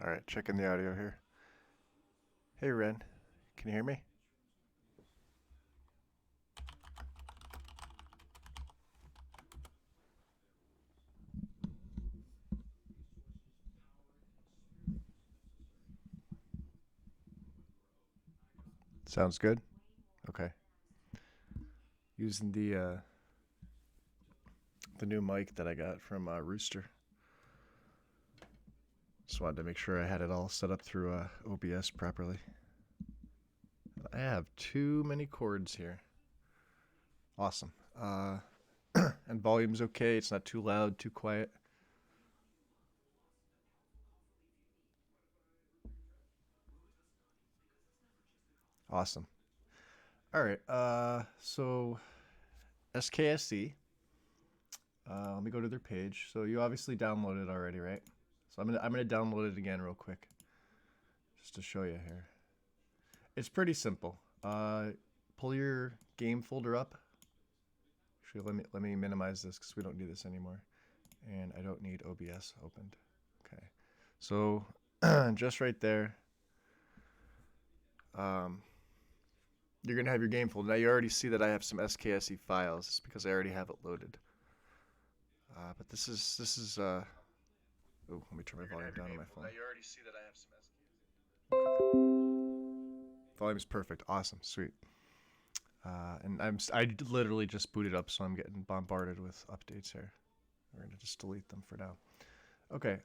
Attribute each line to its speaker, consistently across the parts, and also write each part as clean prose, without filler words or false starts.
Speaker 1: All right, checking the audio here. Hey, Ren, can you hear me? Sounds good. Okay. Using the new mic that I got from Rooster. Just wanted to make sure I had it all set up through OBS properly. I have too many cords here. Awesome. And volume's okay. It's not too loud, too quiet. Awesome. All right. So SKSC. Let me go to their page. So you obviously downloaded it already, right? So I'm gonna download it again real quick, just to show you here. It's pretty simple. Pull your game folder up. Actually, let me minimize this because we don't need this anymore, and I don't need OBS opened. Okay, so just right there, um, you're gonna have your game folder. Now you already see that I have some SKSE files. It's because I already have it loaded. But this is. Oh, let me turn my volume down on my phone. Now you already see that I have some SKSE. Volume is perfect. Awesome. Sweet. And I literally just booted up, so I'm getting bombarded with updates here. We're gonna just delete them for now. Okay.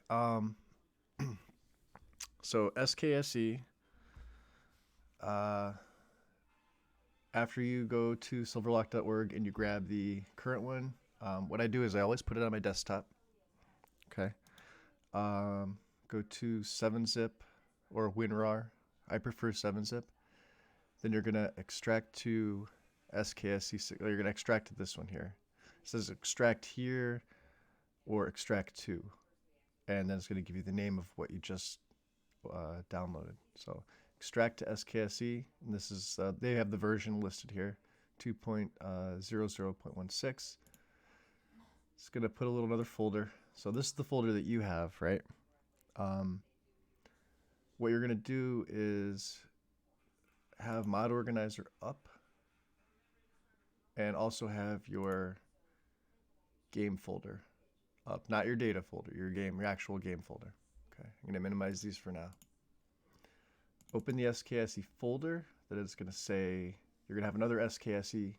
Speaker 1: So SKSE. After you go to silverlock.org and you grab the current one, what I do is I always put it on my desktop. Okay. Go to 7-zip or WinRAR. I prefer 7-zip. Then you're gonna extract to SKSE. You're gonna extract to this one here. It says extract here or extract to, and then it's gonna give you the name of what you just downloaded. So extract to SKSE, and this is they have the version listed here, 2.00.16. It's gonna put a little another folder. So this is the folder that you have, right? What you're gonna do is have mod organizer up and also have your game folder up, not your data folder, your actual game folder. Okay, I'm gonna minimize these for now. Open the SKSE folder. That is gonna say you're gonna have another SKSE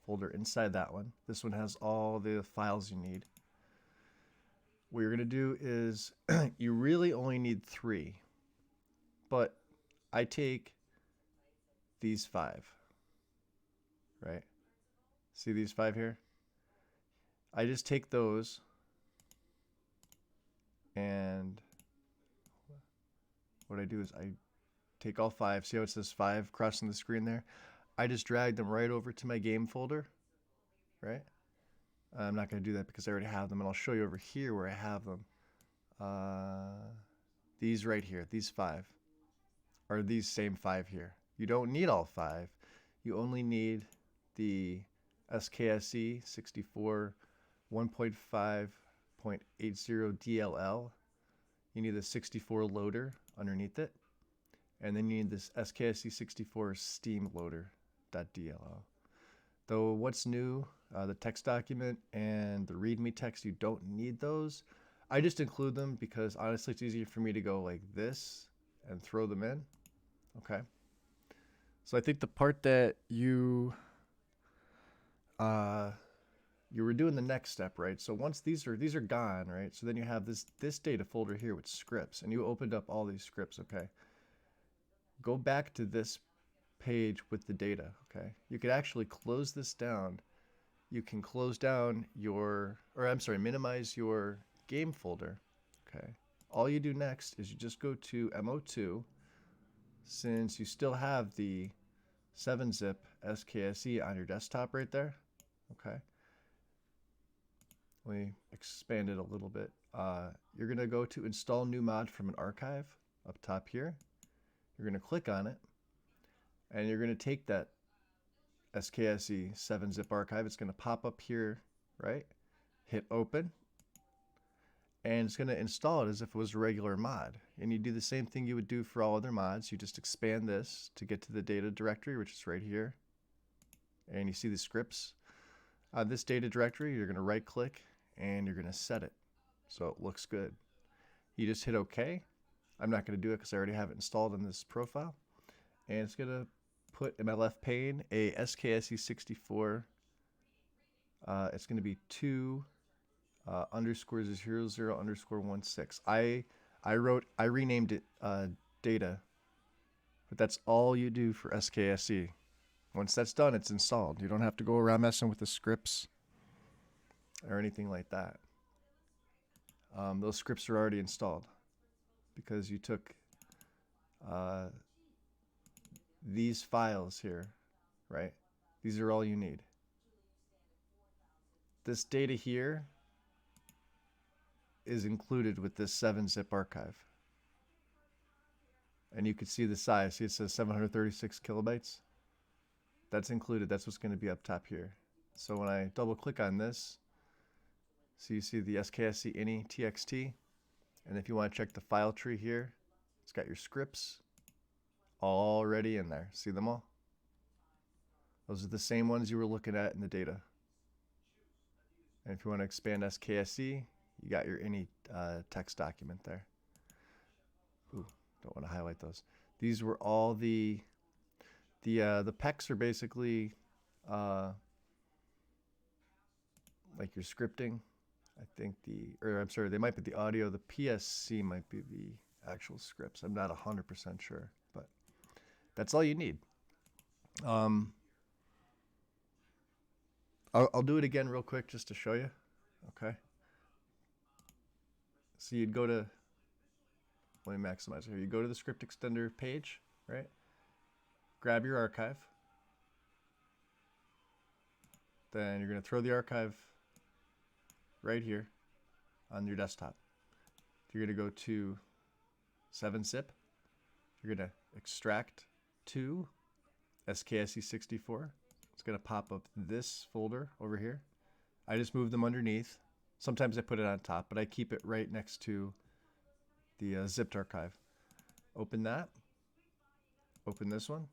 Speaker 1: folder inside that one. This one has all the files you need. What you're gonna do is you really only need 3, but I take these 5, right? See these 5 here? I just take those and what I do is I take all 5. See how it says 5 crossing the screen there? I just drag them right over to my game folder, right? I'm not going to do that because I already have them, and I'll show you over here where I have them. These right here, these 5, are these same 5 here. You don't need all 5. You only need the SKSE 64 1.5.80 DLL. You need the 64 loader underneath it. And then you need this SKSE 64 Steam loader.dll. Though what's new, the text document and the README text, you don't need those. I just include them because honestly it's easier for me to go like this and throw them in. Okay. So I think the part that you were doing the next step, right? So once these are gone, right? So then you have this data folder here with scripts, and you opened up all these scripts, okay? Go back to this page with the data, okay? You could actually close this down. You can close down minimize your game folder, okay? All you do next is you just go to MO2, since you still have the 7-zip SKSE on your desktop right there, okay? Let me expand it a little bit. You're gonna go to install new mod from an archive up top here. You're gonna click on it, and you're gonna take that SKSE 7-zip archive. It's gonna pop up here, right? Hit open, and it's going to install it as if it was a regular mod. And you do the same thing you would do for all other mods. You just expand this to get to the data directory, which is right here. And you see the scripts. This data directory, you're going to right click and you're going to set it so it looks good. You just hit OK. I'm not going to do it because I already have it installed in this profile. And it's going to put in my left pane a SKSE64. It's going to be 2 underscore 00 underscore 16. I renamed it data, but that's all you do for SKSE. Once that's done, it's installed. You don't have to go around messing with the scripts or anything like that. Those scripts are already installed because you took these files here, right? These are all you need. This data here is included with this 7-zip archive. And you can see the size. See, it says 736 kilobytes. That's included. That's what's going to be up top here. So when I double click on this, so you see the SKSE ini txt. And if you want to check the file tree here, it's got your scripts already in there. See them all? Those are the same ones you were looking at in the data. And if you want to expand SKSE, you got your ini text document there. Ooh, don't want to highlight those. These were all the PECs are basically like your scripting. I think I'm sorry, they might be the audio. The PSC might be the actual scripts. I'm not 100% sure, but that's all you need. I'll do it again real quick just to show you. Okay. So you'd go to, let me maximize it here. You go to the script extender page, right? Grab your archive. Then you're going to throw the archive right here on your desktop. You're going to go to 7-zip. You're going to extract to SKSE64. It's going to pop up this folder over here. I just move them underneath. Sometimes I put it on top, but I keep it right next to the zipped archive. Open that. Open this one.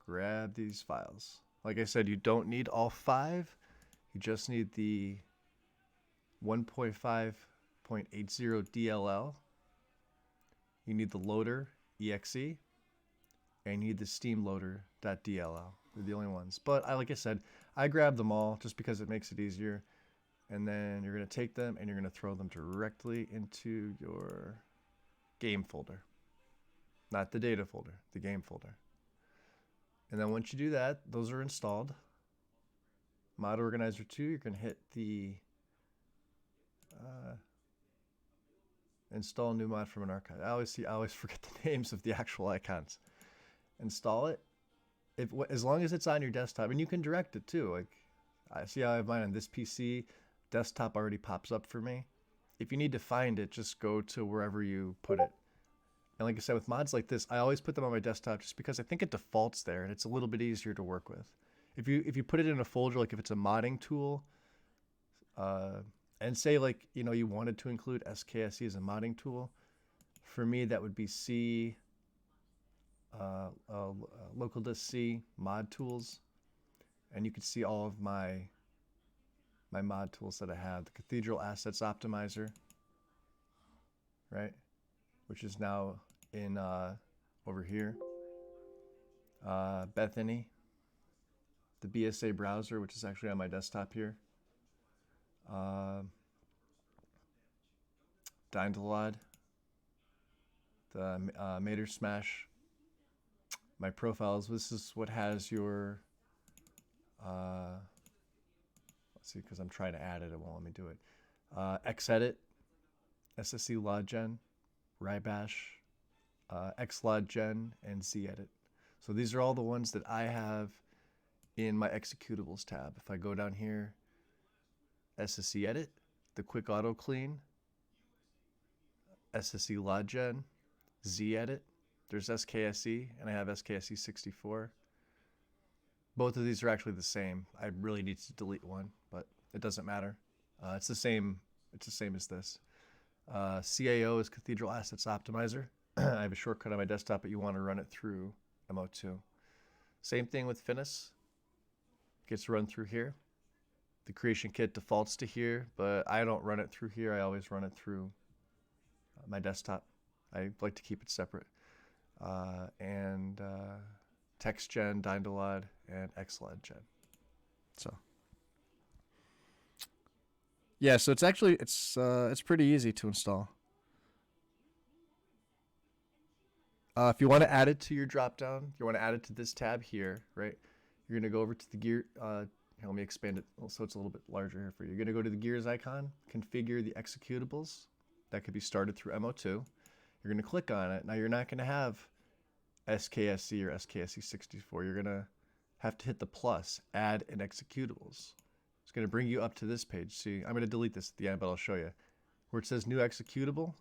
Speaker 1: Grab these files. Like I said, you don't need all 5. You just need the 1.5.80 DLL. You need the loader exe, and you need the steam loader.dll. They're the only ones. But like I said, I grab them all just because it makes it easier. And then you're going to take them and you're going to throw them directly into your game folder. Not the data folder, the game folder. And then once you do that, those are installed. Mod Organizer 2, you're going to hit the install new mod from an archive. I always forget the names of the actual icons. Install it. As long as it's on your desktop, and you can direct it too. Like I see how I have mine on this PC. Desktop already pops up for me. If you need to find it, just go to wherever you put it. And like I said, with mods like this, I always put them on my desktop just because I think it defaults there and it's a little bit easier to work with. If you put it in a folder, like if it's a modding tool, and say like, you wanted to include SKSE as a modding tool, for me that would be C, local disk C mod tools, and you can see all of my mod tools that I have. The Cathedral Assets Optimizer, right, which is now in over here. Bethany, the BSA browser, which is actually on my desktop here. Dynalod, the Mater Smash. My profiles. This is what has your. Let's see, because I'm trying to add it, it won't let me do it. Xedit, SSC Loggen, Rybash, Xloggen, and Zedit. So these are all the ones that I have in my executables tab. If I go down here, SSC Edit, the Quick Auto Clean, SSC Loggen, Zedit. There's SKSE, and I have SKSE64. Both of these are actually the same. I really need to delete one, but it doesn't matter. It's the same. It's the same as this. CAO is Cathedral Assets Optimizer. I have a shortcut on my desktop, but you want to run it through MO2. Same thing with Finis. Gets run through here. The creation kit defaults to here, but I don't run it through here. I always run it through my desktop. I like to keep it separate. And TextGen, Dynalod, and XLedGen. So yeah, so it's actually it's pretty easy to install. If you want to add it to your dropdown, you want to add it to this tab here, right? You're gonna go over to the gear. Here, let me expand it so it's a little bit larger here for you. You're gonna go to the gears icon, configure the executables. That could be started through MO2. You're gonna click on it. Now you're not gonna have SKSE or SKSE64. You're gonna have to hit the plus, add an executables. It's gonna bring you up to this page. See, I'm gonna delete this at the end, but I'll show you. Where it says new executable,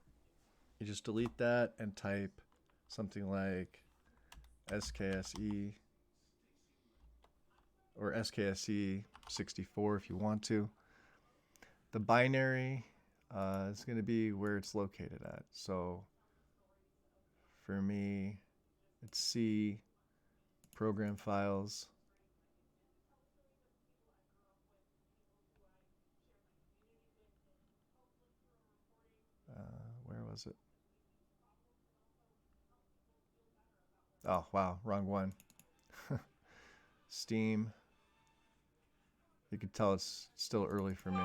Speaker 1: you just delete that and type something like SKSE or SKSE64 if you want to. The binary is going to be where it's located at. So for me, it's C, program files. Where was it? Oh, wow, wrong one. Steam. You can tell it's still early for me.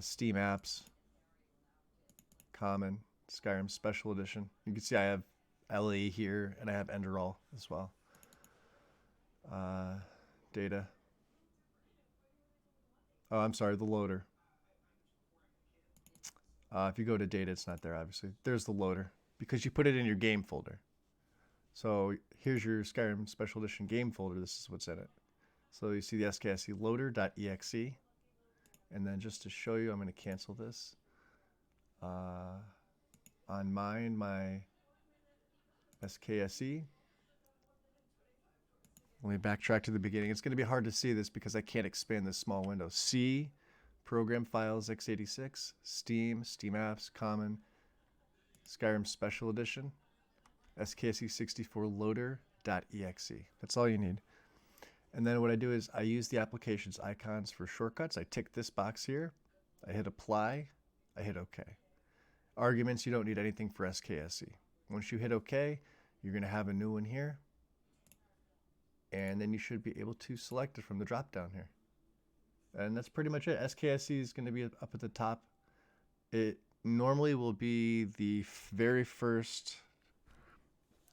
Speaker 1: Steam apps. Common. Skyrim Special Edition. You can see I have LE here, and I have Enderall as well. Data. Oh, I'm sorry, the loader. If you go to data, it's not there, obviously. There's the loader, because you put it in your game folder. So here's your Skyrim Special Edition game folder. This is what's in it. So you see the SKSE loader.exe. And then just to show you, I'm going to cancel this. On mine, my SKSE. Let me backtrack to the beginning. It's going to be hard to see this because I can't expand this small window. C, program files x86, Steam, Steam apps, common, Skyrim Special Edition, SKSE64 loader.exe. That's all you need. And then what I do is I use the application's icons for shortcuts. I tick this box here. I hit apply. I hit OK. Arguments, you don't need anything for SKSE. Once you hit OK, you're going to have a new one here. And then you should be able to select it from the drop down here. And that's pretty much it. SKSE is going to be up at the top. It normally will be the very first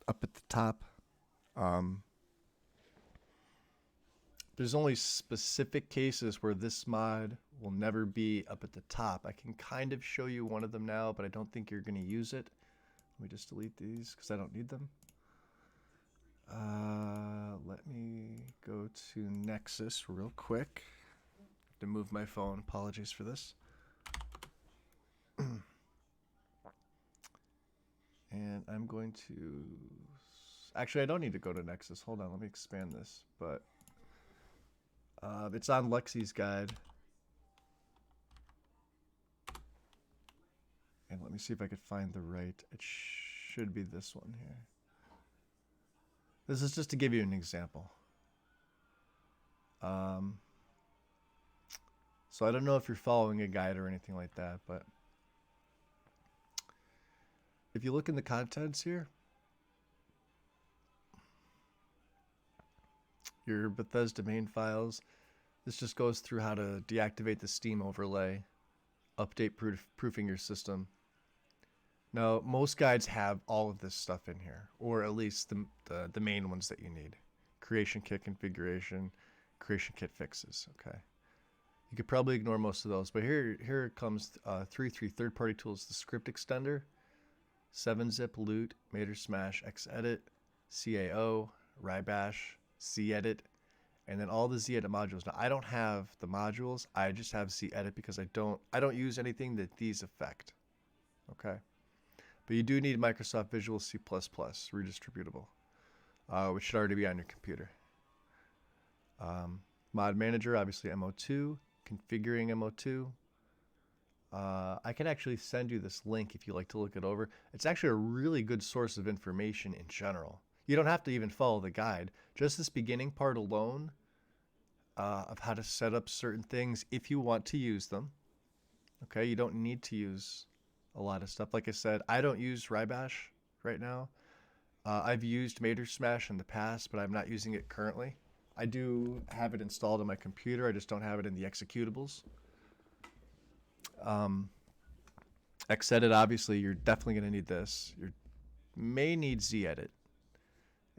Speaker 1: up at the top. There's only specific cases where this mod will never be up at the top. I can kind of show you one of them now, but I don't think you're going to use it. Let me just delete these because I don't need them. Let me go to Nexus real quick. I have to move my phone. Apologies for this. And I'm going to... Actually, I don't need to go to Nexus. Hold on, let me expand this. But it's on Lexi's guide. And let me see if I could find the right... It should be this one here. This is just to give you an example. So I don't know if you're following a guide or anything like that, but if you look in the contents here, your Bethesda main files, this just goes through how to deactivate the Steam overlay, update proofing your system. Now, most guides have all of this stuff in here, or at least the main ones that you need. Creation kit configuration, creation kit fixes, okay? You could probably ignore most of those, but here comes 3.3 third-party tools, the script extender, 7-zip, loot, mater smash, xedit, CAO, rybash, zedit, and then all the zedit modules. Now, I don't have the modules, I just have zedit because I don't use anything that these affect, okay? But you do need Microsoft Visual C++ redistributable, which should already be on your computer. Mod Manager, obviously MO2, configuring MO2. I can actually send you this link if you like to look it over. It's actually a really good source of information in general. You don't have to even follow the guide. Just this beginning part alone of how to set up certain things if you want to use them. Okay, you don't need to use a lot of stuff. Like I said, I don't use Rybash right now. I've used Mater Smash in the past, but I'm not using it currently. I do have it installed on my computer. I just don't have it in the executables. Xedit, obviously, you're definitely going to need this. You may need Zedit.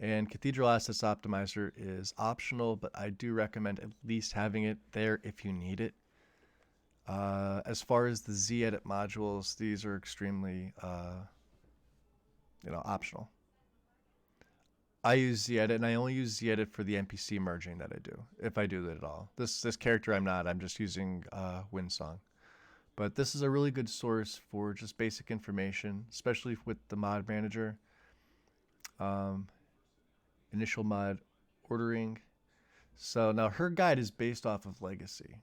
Speaker 1: And Cathedral Assets Optimizer is optional, but I do recommend at least having it there if you need it. As far as the Zedit modules, these are extremely, optional. I use Zedit, and I only use Zedit for the NPC merging that I do, if I do that at all. This character I'm not. I'm just using Windsong. But this is a really good source for just basic information, especially with the mod manager. Initial mod ordering. So now her guide is based off of Legacy,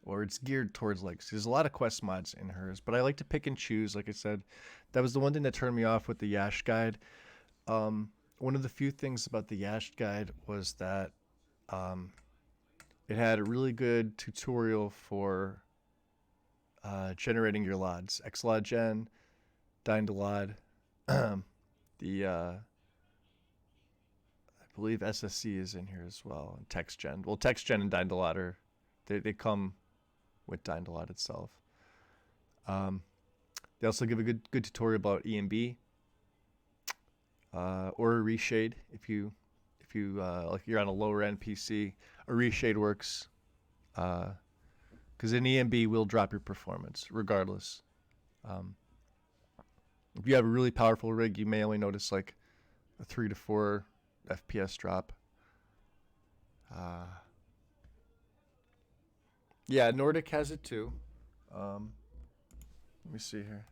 Speaker 1: or it's geared towards Legacy. There's a lot of quest mods in hers, but I like to pick and choose. Like I said, that was the one thing that turned me off with the Yash guide. One of the few things about the Yash guide was that it had a really good tutorial for generating your LODs. XLOD gen, Dynalod, I believe SSC is in here as well, and TextGen. Well, TextGen and Dynalod are, they come with Dynalod itself. They also give a good tutorial about EMB or a reshade if you like you're on a lower end PC. A reshade works because an EMB will drop your performance regardless. If you have a really powerful rig, you may only notice like a 3 to 4 FPS drop. Yeah, Nordic has it too. Let me see here.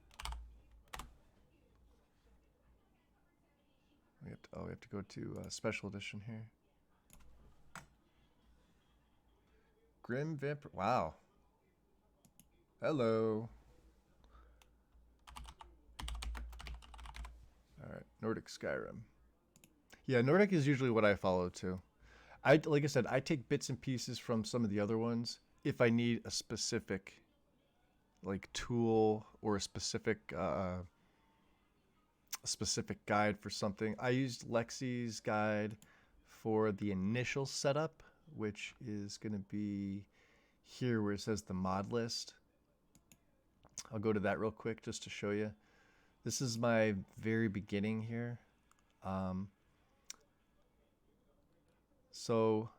Speaker 1: We have to go to special edition here. Grim Vampire. Wow. Hello. All right, Nordic Skyrim. Yeah, Nordic is usually what I follow too. Like I said, I take bits and pieces from some of the other ones if I need a specific like tool or a specific guide for something. I used Lexi's guide for the initial setup, which is going to be here where it says the mod list. I'll go to that real quick just to show you. This is my very beginning here. So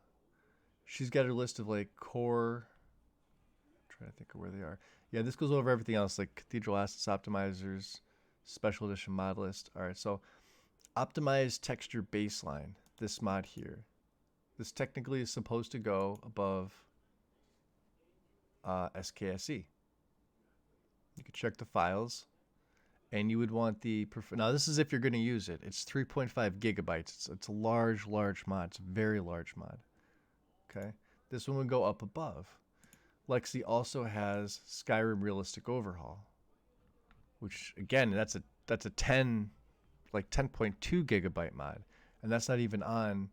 Speaker 1: she's got her list of like core. I'm trying to think of where they are. Yeah, this goes over everything else like Cathedral Assets Optimizers, Special Edition mod list. All right, so optimize texture baseline. This mod here. This technically is supposed to go above SKSE. You can check the files, and you would want the now this is if you're going to use it. It's 3.5 gigabytes. It's a large mod. It's a very large mod. Okay, this one would go up above. Lexi also has Skyrim Realistic Overhaul, which again that's a 10.2 gigabyte mod, and that's not even on.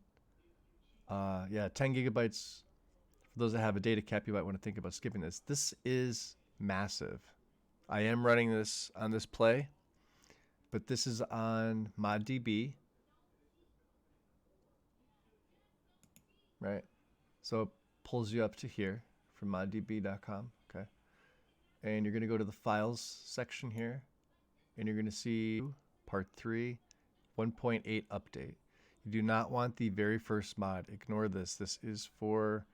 Speaker 1: 10 gigabytes. For those that have a data cap, you might want to think about skipping this. This is massive. I am running this on this play, but this is on ModDB, right? So it pulls you up to here from moddb.com, okay? And you're going to go to the files section here, and you're going to see part 3, 1.8 update. You do not want the very first mod. Ignore this. This is for...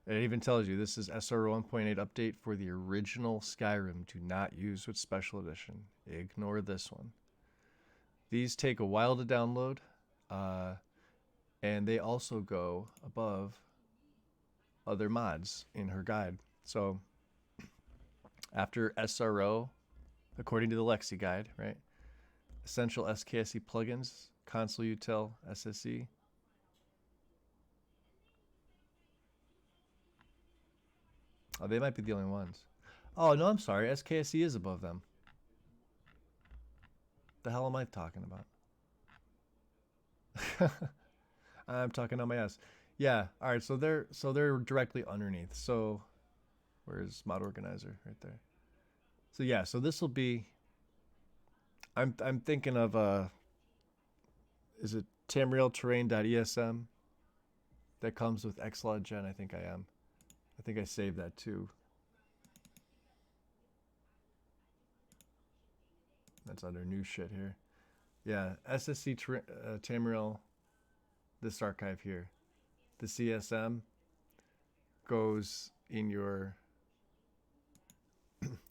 Speaker 1: It even tells you this is SRO 1.8 update for the original Skyrim. Do not use with Special Edition. Ignore this one. These take a while to download, and they also go above other mods in her guide. So after SRO, according to the Lexi guide, right? Essential SKSE plugins, console util, SSE. Oh, they might be the only ones. Oh, no, I'm sorry. SKSE is above them. The hell am I talking about? I'm talking on my ass. Yeah. All right. So they're directly underneath. So where's mod organizer right there? So yeah. So this will be. I'm thinking of is it Tamriel terrain.esm that comes with xloggen? I think I am. I think I saved that too. That's under new shit here. Yeah, SSC Tamriel, this archive here. The CSM goes in your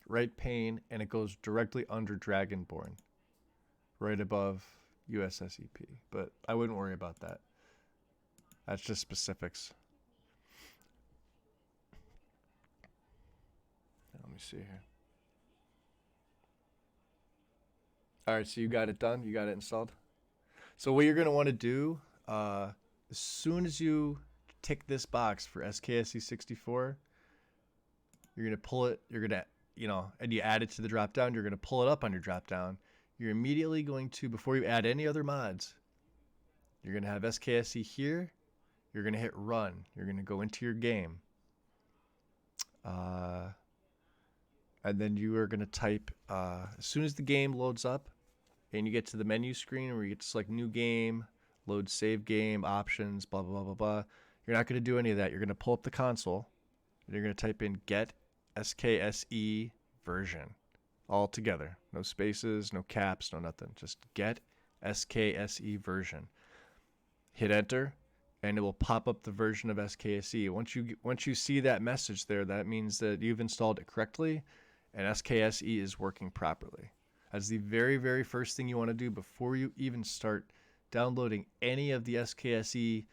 Speaker 1: right pane and it goes directly under Dragonborn, right above USSEP. But I wouldn't worry about that. That's just specifics. Let me see here. All right, so you got it done. You got it installed. So what you're gonna want to do, as soon as you tick this box for SKSE64, you're gonna pull it. You're gonna, and you add it to the drop down. You're gonna pull it up on your drop down. You're immediately going to, before you add any other mods, you're gonna have SKSE here. You're gonna hit run. You're gonna go into your game, and then you are gonna type as soon as the game loads up, and you get to the menu screen where you get to select new game, load save game, options, blah, blah, blah, blah, blah. You're not going to do any of that. You're going to pull up the console, and you're going to type in get SKSE version all together. No spaces, no caps, no nothing. Just get SKSE version. Hit enter, and it will pop up the version of SKSE. Once you see that message there, that means that you've installed it correctly, and SKSE is working properly. That's the very, very first thing you want to do before you even start downloading any of the SKSE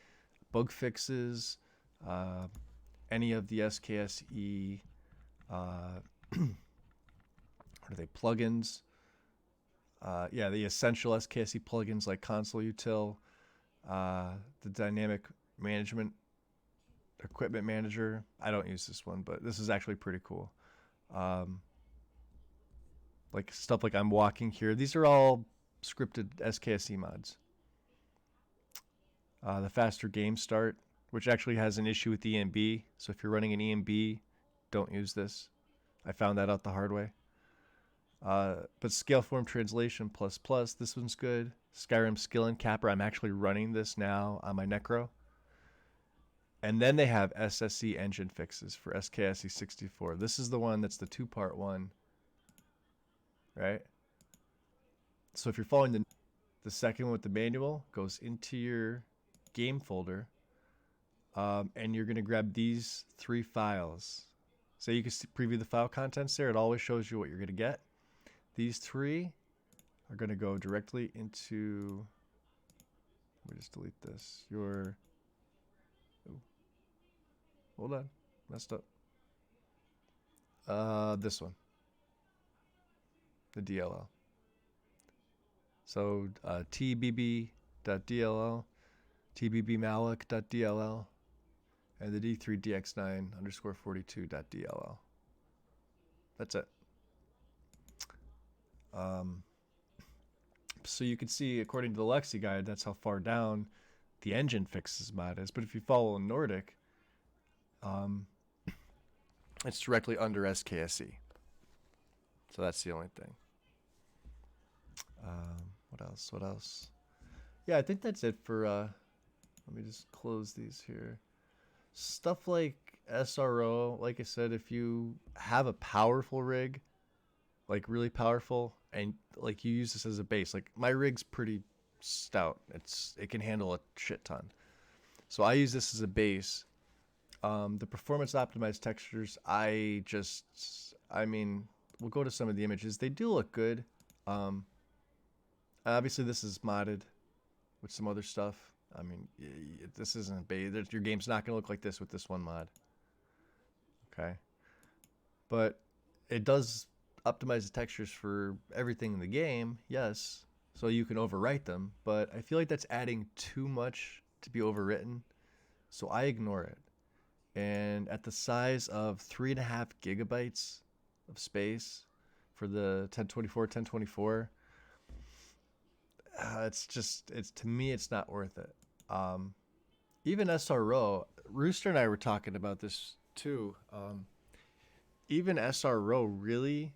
Speaker 1: bug fixes, any of the SKSE, what are they, plugins? Yeah, the essential SKSE plugins like Console Util, the Dynamic Management Equipment Manager. I don't use this one, but this is actually pretty cool. Like stuff like I'm walking here. These are all scripted SKSE mods. The faster game start, which actually has an issue with EMB. So if you're running an EMB, don't use this. I found that out the hard way. But Scaleform Translation plus plus, this one's good. Skyrim Skill and Capper, I'm actually running this now on my Necro. And then they have SSC engine fixes for SKSE 64. This is the one that's the two-part one. Right? So if you're following the second one with the manual, goes into your game folder, and you're going to grab these 3 files. So you can preview the file contents there. It always shows you what you're going to get. These 3 are going to go directly into, let me just delete this, hold on, messed up. This one. The DLL. So tbb.dll, tbbmalloc.dll, and the d3dx9_42.dll. That's it. So you can see, according to the Lexi guide, that's how far down the engine fixes mod is. But if you follow Nordic, it's directly under SKSE. So that's the only thing. What else? Yeah, I think that's it for, let me just close these here. Stuff like SRO, like I said, if you have a powerful rig, like really powerful, and like you use this as a base, like my rig's pretty stout. It can handle a shit ton. So I use this as a base. The performance optimized textures, I mean, we'll go to some of the images. They do look good. Obviously this is modded with some other stuff. I mean, this isn't base. Your game's not going to look like this with this one mod. Okay. But it does optimize the textures for everything in the game, yes. So you can overwrite them, but I feel like that's adding too much to be overwritten. So I ignore it. And at the size of 3.5 gigabytes, of space for the 1024, 1024. It's to me, it's not worth it. Even SRO, Rooster and I were talking about this too. Even SRO really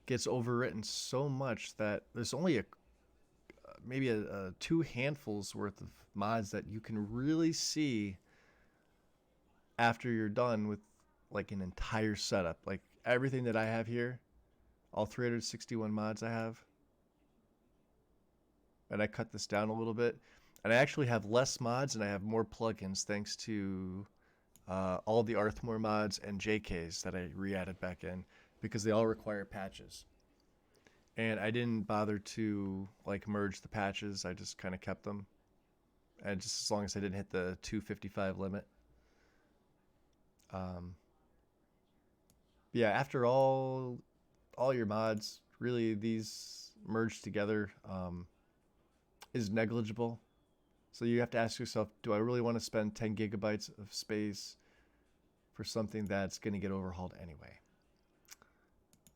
Speaker 1: gets overwritten so much that there's only maybe a two handfuls worth of mods that you can really see after you're done with like an entire setup. Like everything that I have here, all 361 mods I have, and I cut this down a little bit, and I actually have less mods and I have more plugins thanks to all the Arthmore mods and JKs that I re-added back in because they all require patches. And I didn't bother to like merge the patches. I just kind of kept them, and just as long as I didn't hit the 255 limit. Yeah, after all your mods, really these merged together is negligible. So you have to ask yourself, do I really want to spend 10 gigabytes of space for something that's going to get overhauled anyway?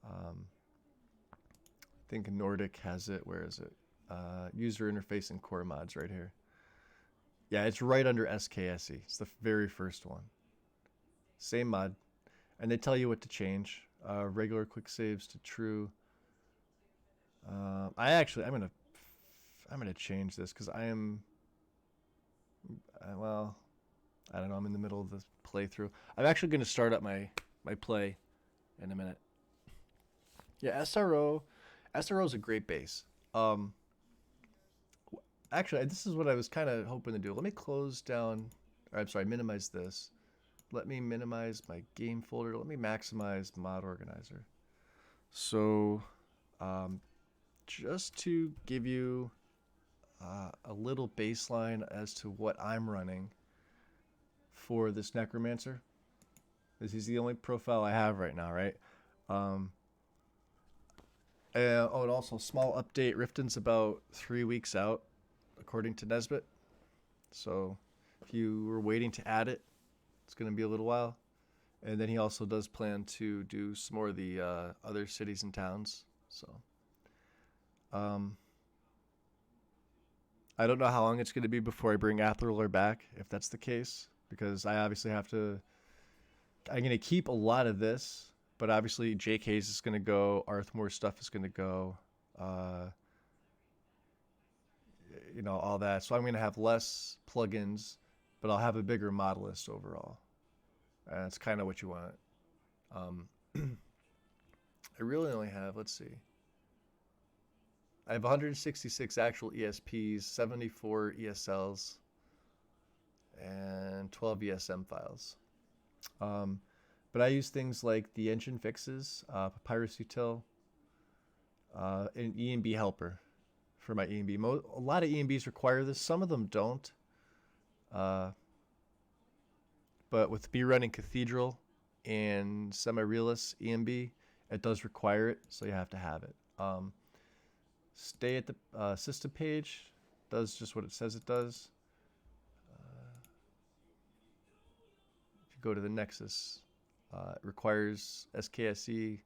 Speaker 1: I think Nordic has it. Where is it? User interface and core mods right here. Yeah, it's right under SKSE. It's the very first one. Same mod. And they tell you what to change. Regular quick saves to true. I'm gonna change this because I am. Well, I don't know. I'm in the middle of the playthrough. I'm actually gonna start up my play in a minute. Yeah, SRO is a great base. Actually, this is what I was kind of hoping to do. Let me close down. Or, I'm sorry, minimize this. Let me minimize my game folder. Let me maximize mod organizer. So, just to give you a little baseline as to what I'm running for this necromancer. This is the only profile I have right now, right? And also small update. Riften's about 3 weeks out, according to Nesbit. So if you were waiting to add it, it's going to be a little while. And then he also does plan to do some more of the other cities and towns. So I don't know how long it's going to be before I bring Athriller back, if that's the case, because I obviously have to. I'm going to keep a lot of this. But obviously, JK's is going to go. Arthmore stuff is going to go. All that. So I'm going to have less plugins, but I'll have a bigger mod list overall. And that's kind of what you want. I really only have, let's see. I have 166 actual ESPs, 74 ESLs, and 12 ESM files. But I use things like the engine fixes, Papyrus Util, and ENB helper for my ENB. A lot of ENBs require this. Some of them don't. But with me running Cathedral and Semi-Realist ENB, it does require it, so you have to have it. Stay at the system page. Does just what it says it does. If you go to the Nexus, it requires SKSE,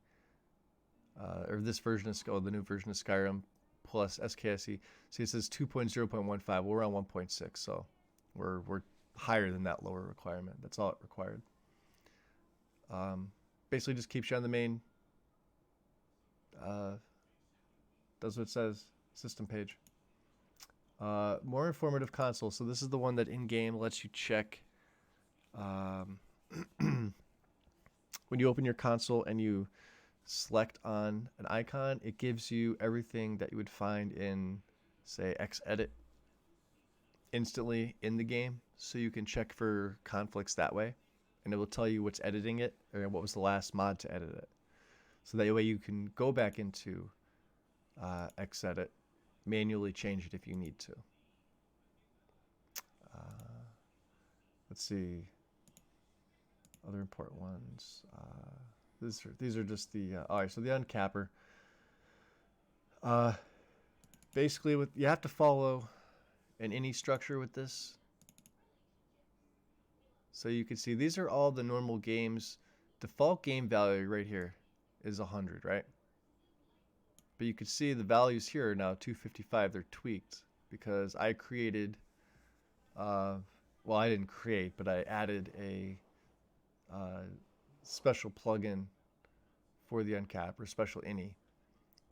Speaker 1: or this version of the new version of Skyrim plus SKSE. See, it says 2.0.15. Well, we're on 1.6, so we're higher than that lower requirement. That's all it required. Basically, just keeps you on the main. Does what it says. System page. More informative console. So this is the one that in-game lets you check. When you open your console and you select on an icon, it gives you everything that you would find in, say, Xedit instantly in the game, so you can check for conflicts that way, and it will tell you what's editing it or what was the last mod to edit it. So that way you can go back into Xedit, manually change it if you need to. Let's see. Other important ones. These are just the all right. So the uncapper. Basically, you have to follow an ini structure with this. So you can see these are all the normal games. Default game value right here is 100, right? But you can see the values here are now 255. They're tweaked because I created, well, I didn't create, but I added a special plugin for the uncap or special ini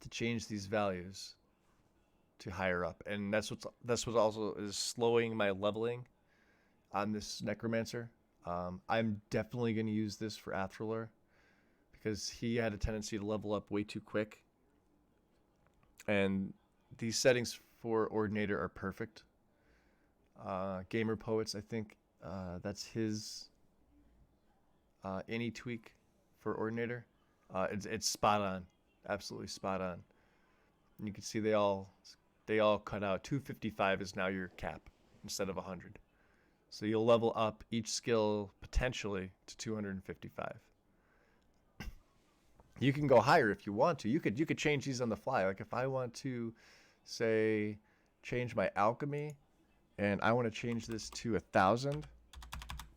Speaker 1: to change these values to higher up, and that's what also is slowing my leveling on this necromancer. I'm definitely going to use this for Athrolor because he had a tendency to level up way too quick, and these settings for Ordinator are perfect. Gamer Poets, I think that's his any tweak for Ordinator. It's spot on, absolutely spot on. And you can see they all cut out. 255 is now your cap instead of 100. So you'll level up each skill potentially to 255. You can go higher if you want to. You could change these on the fly. Like if I want to, say, change my alchemy, and I want to change this to 1,000,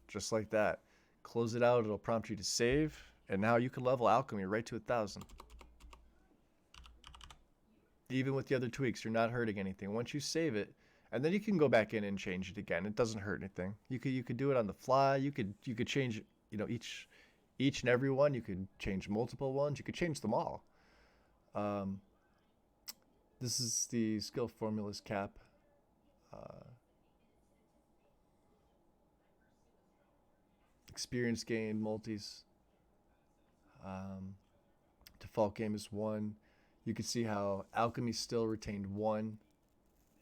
Speaker 1: just like that. Close it out. It'll prompt you to save, and now you can level alchemy right to 1,000. Even with the other tweaks, you're not hurting anything. Once you save it, and then you can go back in and change it again. It doesn't hurt anything. You could do it on the fly. You could change, each and every one. You could change multiple ones. You could change them all. This is the skill formulas cap. Experience gain multis. Default game is 1. You can see how alchemy still retained 1.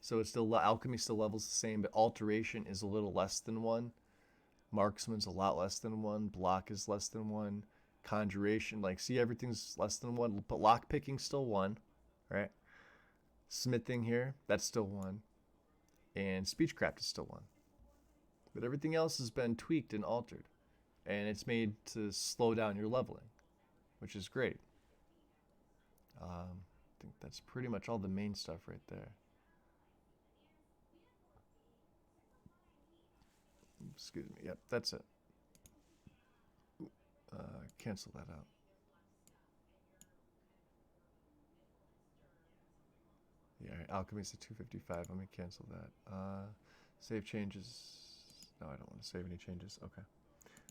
Speaker 1: So it's still alchemy still levels the same, but alteration is a little less than 1. Marksman's a lot less than 1. Block is less than 1. Conjuration, see, everything's less than 1, but lockpicking's still 1, right? Smithing here, that's still 1. And speechcraft is still 1. But everything else has been tweaked and altered. And it's made to slow down your leveling, which is great. I think that's pretty much all the main stuff right there. Excuse me. Yep, that's it. Cancel that out. Yeah, alchemy's at 255. Let me cancel that. Save changes. No, I don't want to save any changes. Okay.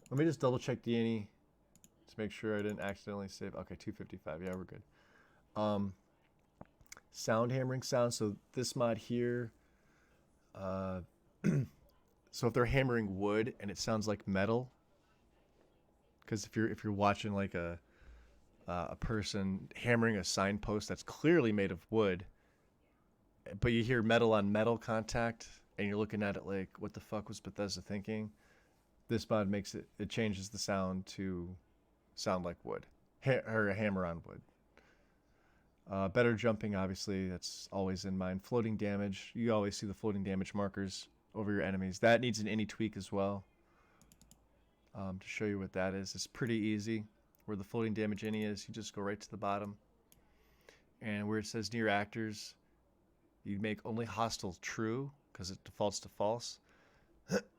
Speaker 1: Let me just double check the any to make sure I didn't accidentally save. Okay, 255. Yeah, we're good. Sound hammering sound. So this mod here, so if they're hammering wood and it sounds like metal, because if you're watching like a person hammering a signpost that's clearly made of wood, but you hear metal on metal contact and you're looking at it like, what the fuck was Bethesda thinking? This mod makes it changes the sound to sound like wood, or a hammer on wood. Better jumping, obviously, that's always in mind. Floating damage, you always see the floating damage markers over your enemies. That needs an any tweak as well. To show you what that is, it's pretty easy. Where the floating damage any is, you just go right to the bottom. And where it says near actors, you make only hostile true, because it defaults to false.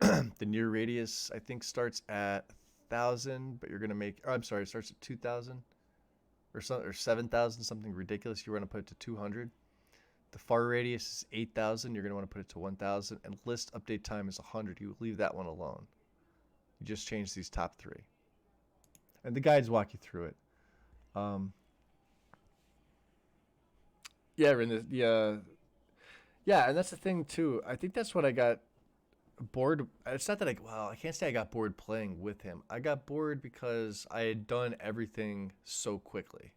Speaker 1: The near radius, I think, starts at 1,000, but you're going to make, it starts at 2,000. Or 7,000, something ridiculous. You want to put it to 200. The far radius is 8,000. You're going to want to put it to 1,000. And list update time is 100. You leave that one alone. You just change these top 3. And the guides walk you through it. Yeah, and that's the thing too. I think that's what I got bored. It's not that I can't say I got bored playing with him. I got bored because I had done everything so quickly.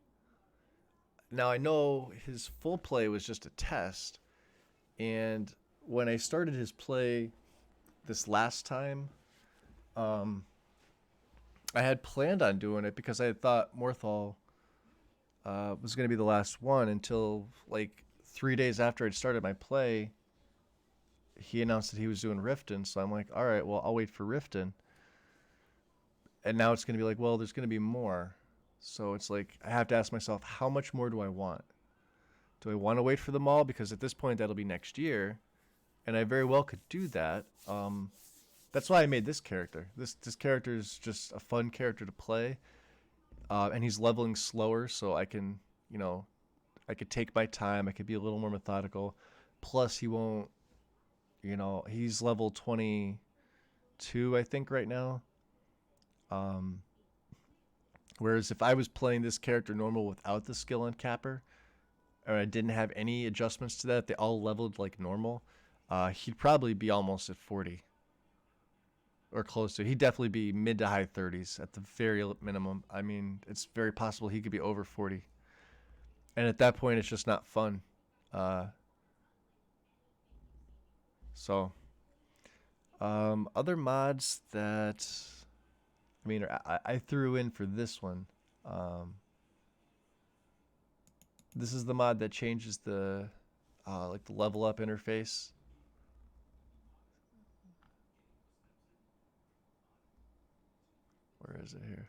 Speaker 1: Now I know his full play was just a test, and when I started his play this last time, I had planned on doing it because I had thought Morthal was going to be the last one until like 3 days after I'd started my play. He announced that he was doing Riften, so I'm like, all right, well, I'll wait for Riften. And now it's going to be like, well, there's going to be more. So it's like, I have to ask myself, how much more do I want? Do I want to wait for them all? Because at this point, that'll be next year. And I very well could do that. That's why I made this character. This character is just a fun character to play. And he's leveling slower, so I can, you know, I could take my time. I could be a little more methodical. Plus, he won't, you know, he's level 22, I think, right now. Um, Whereas if I was playing this character normal without the skill uncapper, or I didn't have any adjustments to that, they all leveled like normal, he'd probably be almost at 40 or close to. He'd definitely be mid to high 30s at the very minimum. I mean, it's very possible he could be over 40. And at that point, it's just not fun. Uh, so, other mods that I mean, I threw in for this one. Um, this is the mod that changes the like the level up interface. Where is it here?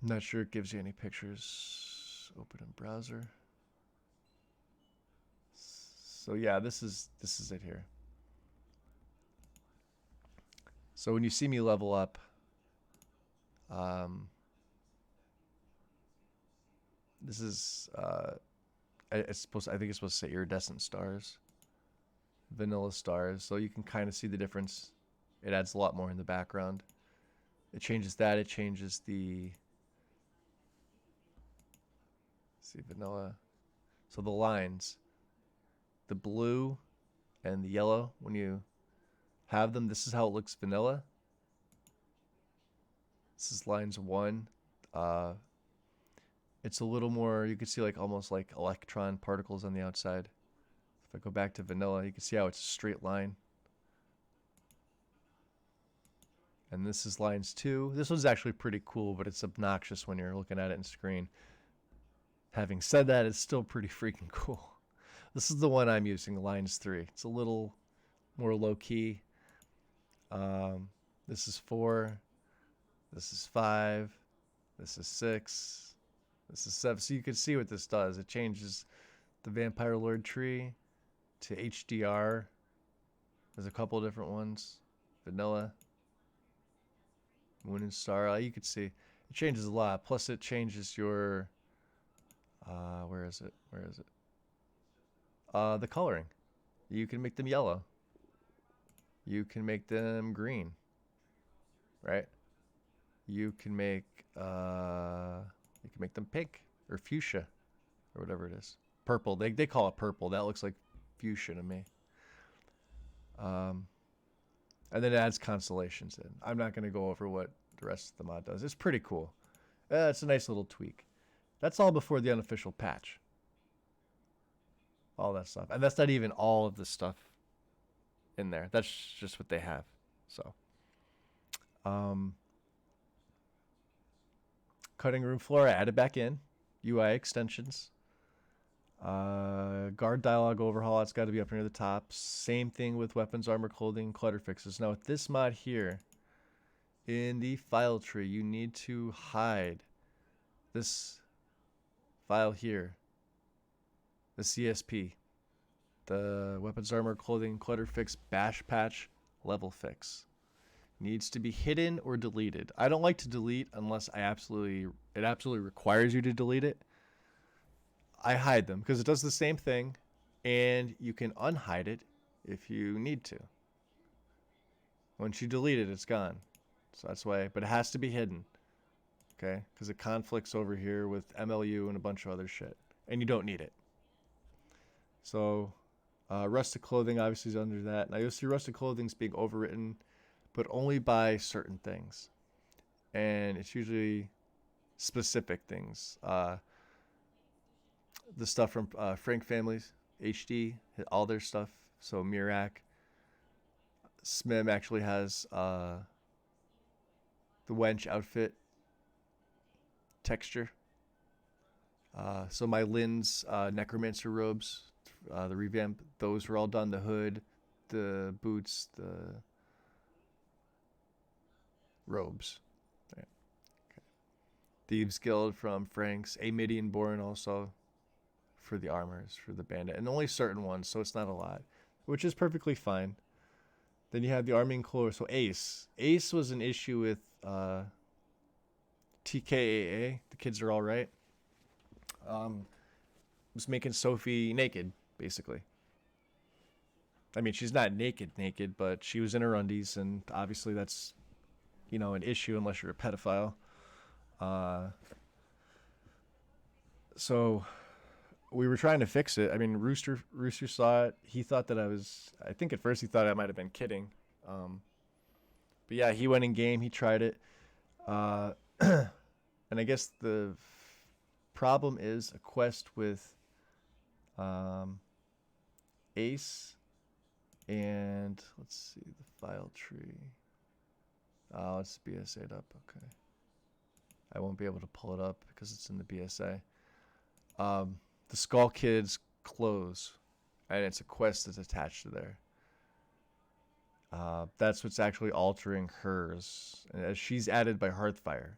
Speaker 1: I'm not sure it gives you any pictures. Open in browser. So yeah, this is it here. So when you see me level up, this is I think it's supposed to say iridescent stars, vanilla stars. So you can kind of see the difference. It adds a lot more in the background. It changes that. It changes the see vanilla. So the lines, the blue and the yellow, when you have them, this is how it looks vanilla. This is lines 1. It's a little more, you can see like almost like electron particles on the outside. If I go back to vanilla, you can see how it's a straight line. And this is lines 2. This one's actually pretty cool, but it's obnoxious when you're looking at it in screen. Having said that, it's still pretty freaking cool. This is the one I'm using, lines 3. It's a little more low key. This is 4. This is 5. This is 6. This is 7. So you can see what this does. It changes the Vampire Lord tree to HDR. There's a couple different ones. Vanilla. Moon and Star. You can see it changes a lot. Plus it changes your where is it? The coloring. You can make them yellow. You can make them green. Right? You can make them pink or fuchsia or whatever it is. Purple. They call it purple. That looks like fuchsia to me. And then it adds constellations in. I'm not going to go over what the rest of the mod does. It's pretty cool. It's a nice little tweak. That's all before the unofficial patch. All that stuff. And that's not even all of the stuff in there. That's just what they have. So, cutting room floor, I added back in. UI extensions. Guard dialogue overhaul, it's got to be up near the top. Same thing with weapons, armor, clothing, clutter fixes. Now with this mod here, in the file tree, you need to hide this file here, the CSP, the weapons, armor, clothing, clutter fix, bash patch, level fix. Needs to be hidden or deleted. I don't like to delete unless it absolutely requires you to delete it. I hide them because it does the same thing, and you can unhide it if you need to. Once you delete it, it's gone. So that's why, but it has to be hidden, okay? Because it conflicts over here with MLU and a bunch of other shit, and you don't need it. So, rusted clothing obviously is under that. Now you'll see rusted clothing's being overwritten, but only by certain things, and it's usually specific things. The stuff from Frank Families, HD, all their stuff. So Mirak, Smim actually has the wench outfit texture. So my Lynn's necromancer robes, the revamp, those were all done. The hood, the boots, the robes. Right. Okay. Thieves Guild from Frank's, a Midian Born also for the armors, for the bandit, and only certain ones, so it's not a lot, which is perfectly fine. Then you have the army and clothes. So Ace was an issue with TKAA. The kids are all right. Was making Sophie naked, basically. I mean, she's not naked, but she was in her undies, and obviously that's, an issue unless you're a pedophile. So we were trying to fix it. I mean, Rooster saw it. He thought that I think at first he thought I might have been kidding. But yeah, he went in game. He tried it. And I guess the problem is a quest with Ace and let's see the file tree. Oh, it's BSA'd up. Okay. I won't be able to pull it up because it's in the BSA. The Skull Kid's clothes, and it's a quest that's attached to there. That's what's actually altering hers, as she's added by Hearthfire.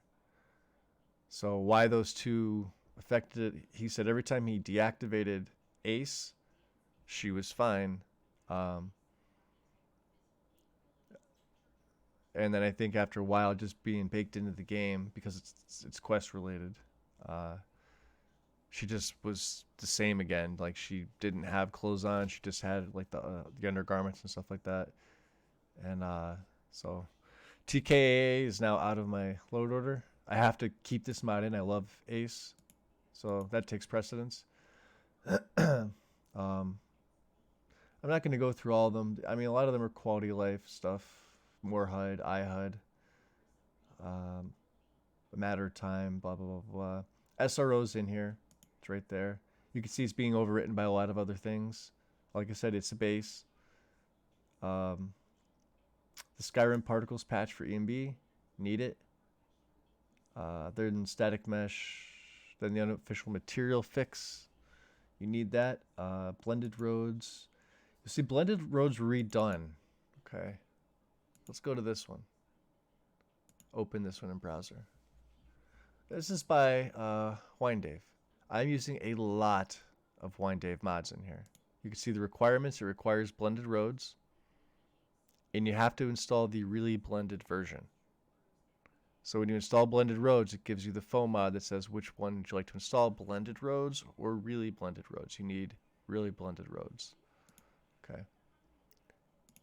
Speaker 1: So why those two affected it? He said every time he deactivated Ace, she was fine. And then I think after a while, just being baked into the game because it's quest related, she just was the same again. Like she didn't have clothes on; she just had like the undergarments and stuff like that. And so TKA is now out of my load order. I have to keep this mod in. I love Ace, so that takes precedence. I'm not going to go through all of them. I mean, a lot of them are quality of life stuff. More HUD, iHUD, a matter of time, blah, blah, blah, blah. SRO's in here. It's right there. You can see it's being overwritten by a lot of other things. Like I said, it's a base. The Skyrim Particles patch for EMB. Need it. Then Static Mesh. Then the unofficial material fix. You need that. Blended roads. You see, blended roads redone. Okay. Let's go to this one. Open this one in browser. This is by WineDave. I'm using a lot of WineDave mods in here. You can see the requirements. It requires blended roads. And you have to install the really blended version. So when you install blended roads, it gives you the foam mod that says which one would you like to install, blended roads or really blended roads. You need really blended roads. Okay.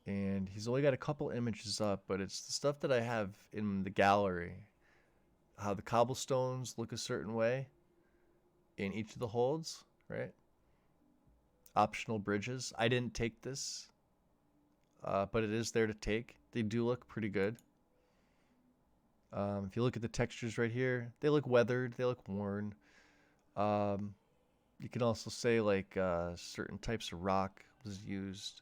Speaker 1: And he's only got a couple images up, but it's the stuff that I have in the gallery. How the cobblestones look a certain way in each of the holds, right? Optional bridges. I didn't take this, but it is there to take. They do look pretty good. If you look at the textures right here, they look weathered, they look worn. You can also say like certain types of rock was used.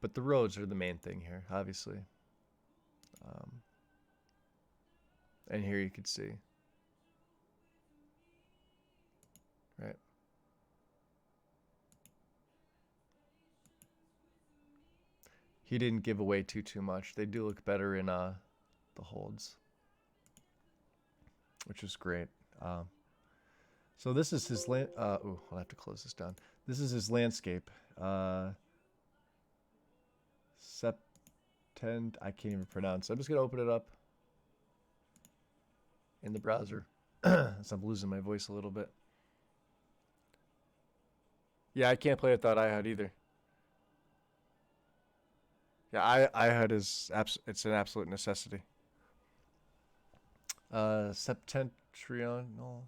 Speaker 1: But the roads are the main thing here, obviously. And here you can see. Right. He didn't give away too much. They do look better in the holds, which is great. So this is his land. Ooh, I'll have to close this down. This is his landscape. I can't even pronounce. I'm just gonna open it up in the browser. So I'm losing my voice a little bit. Yeah, I can't play without iHUD either. Yeah, iHUD is it's an absolute necessity. Septentrional.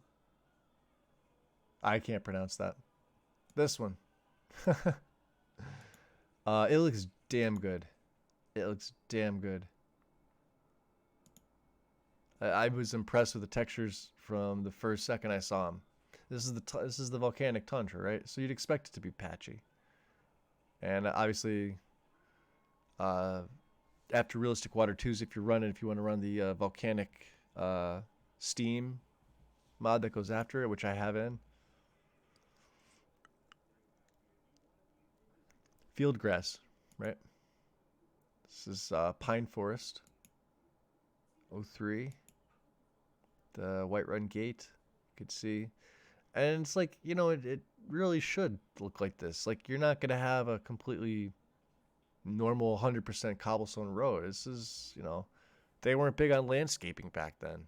Speaker 1: I can't pronounce that. This one. It looks damn good. It looks damn good. I was impressed with the textures from the first second I saw them. This is the volcanic tundra, right? So you'd expect it to be patchy. And obviously, after Realistic Water 2s, if you want to run the volcanic steam mod that goes after it, which I have in. Field grass, right? This is Pine Forest 03. The Whiterun Gate, you could see. And it's like, it really should look like this. Like, you're not going to have a completely normal 100% cobblestone road. This is, They weren't big on landscaping back then,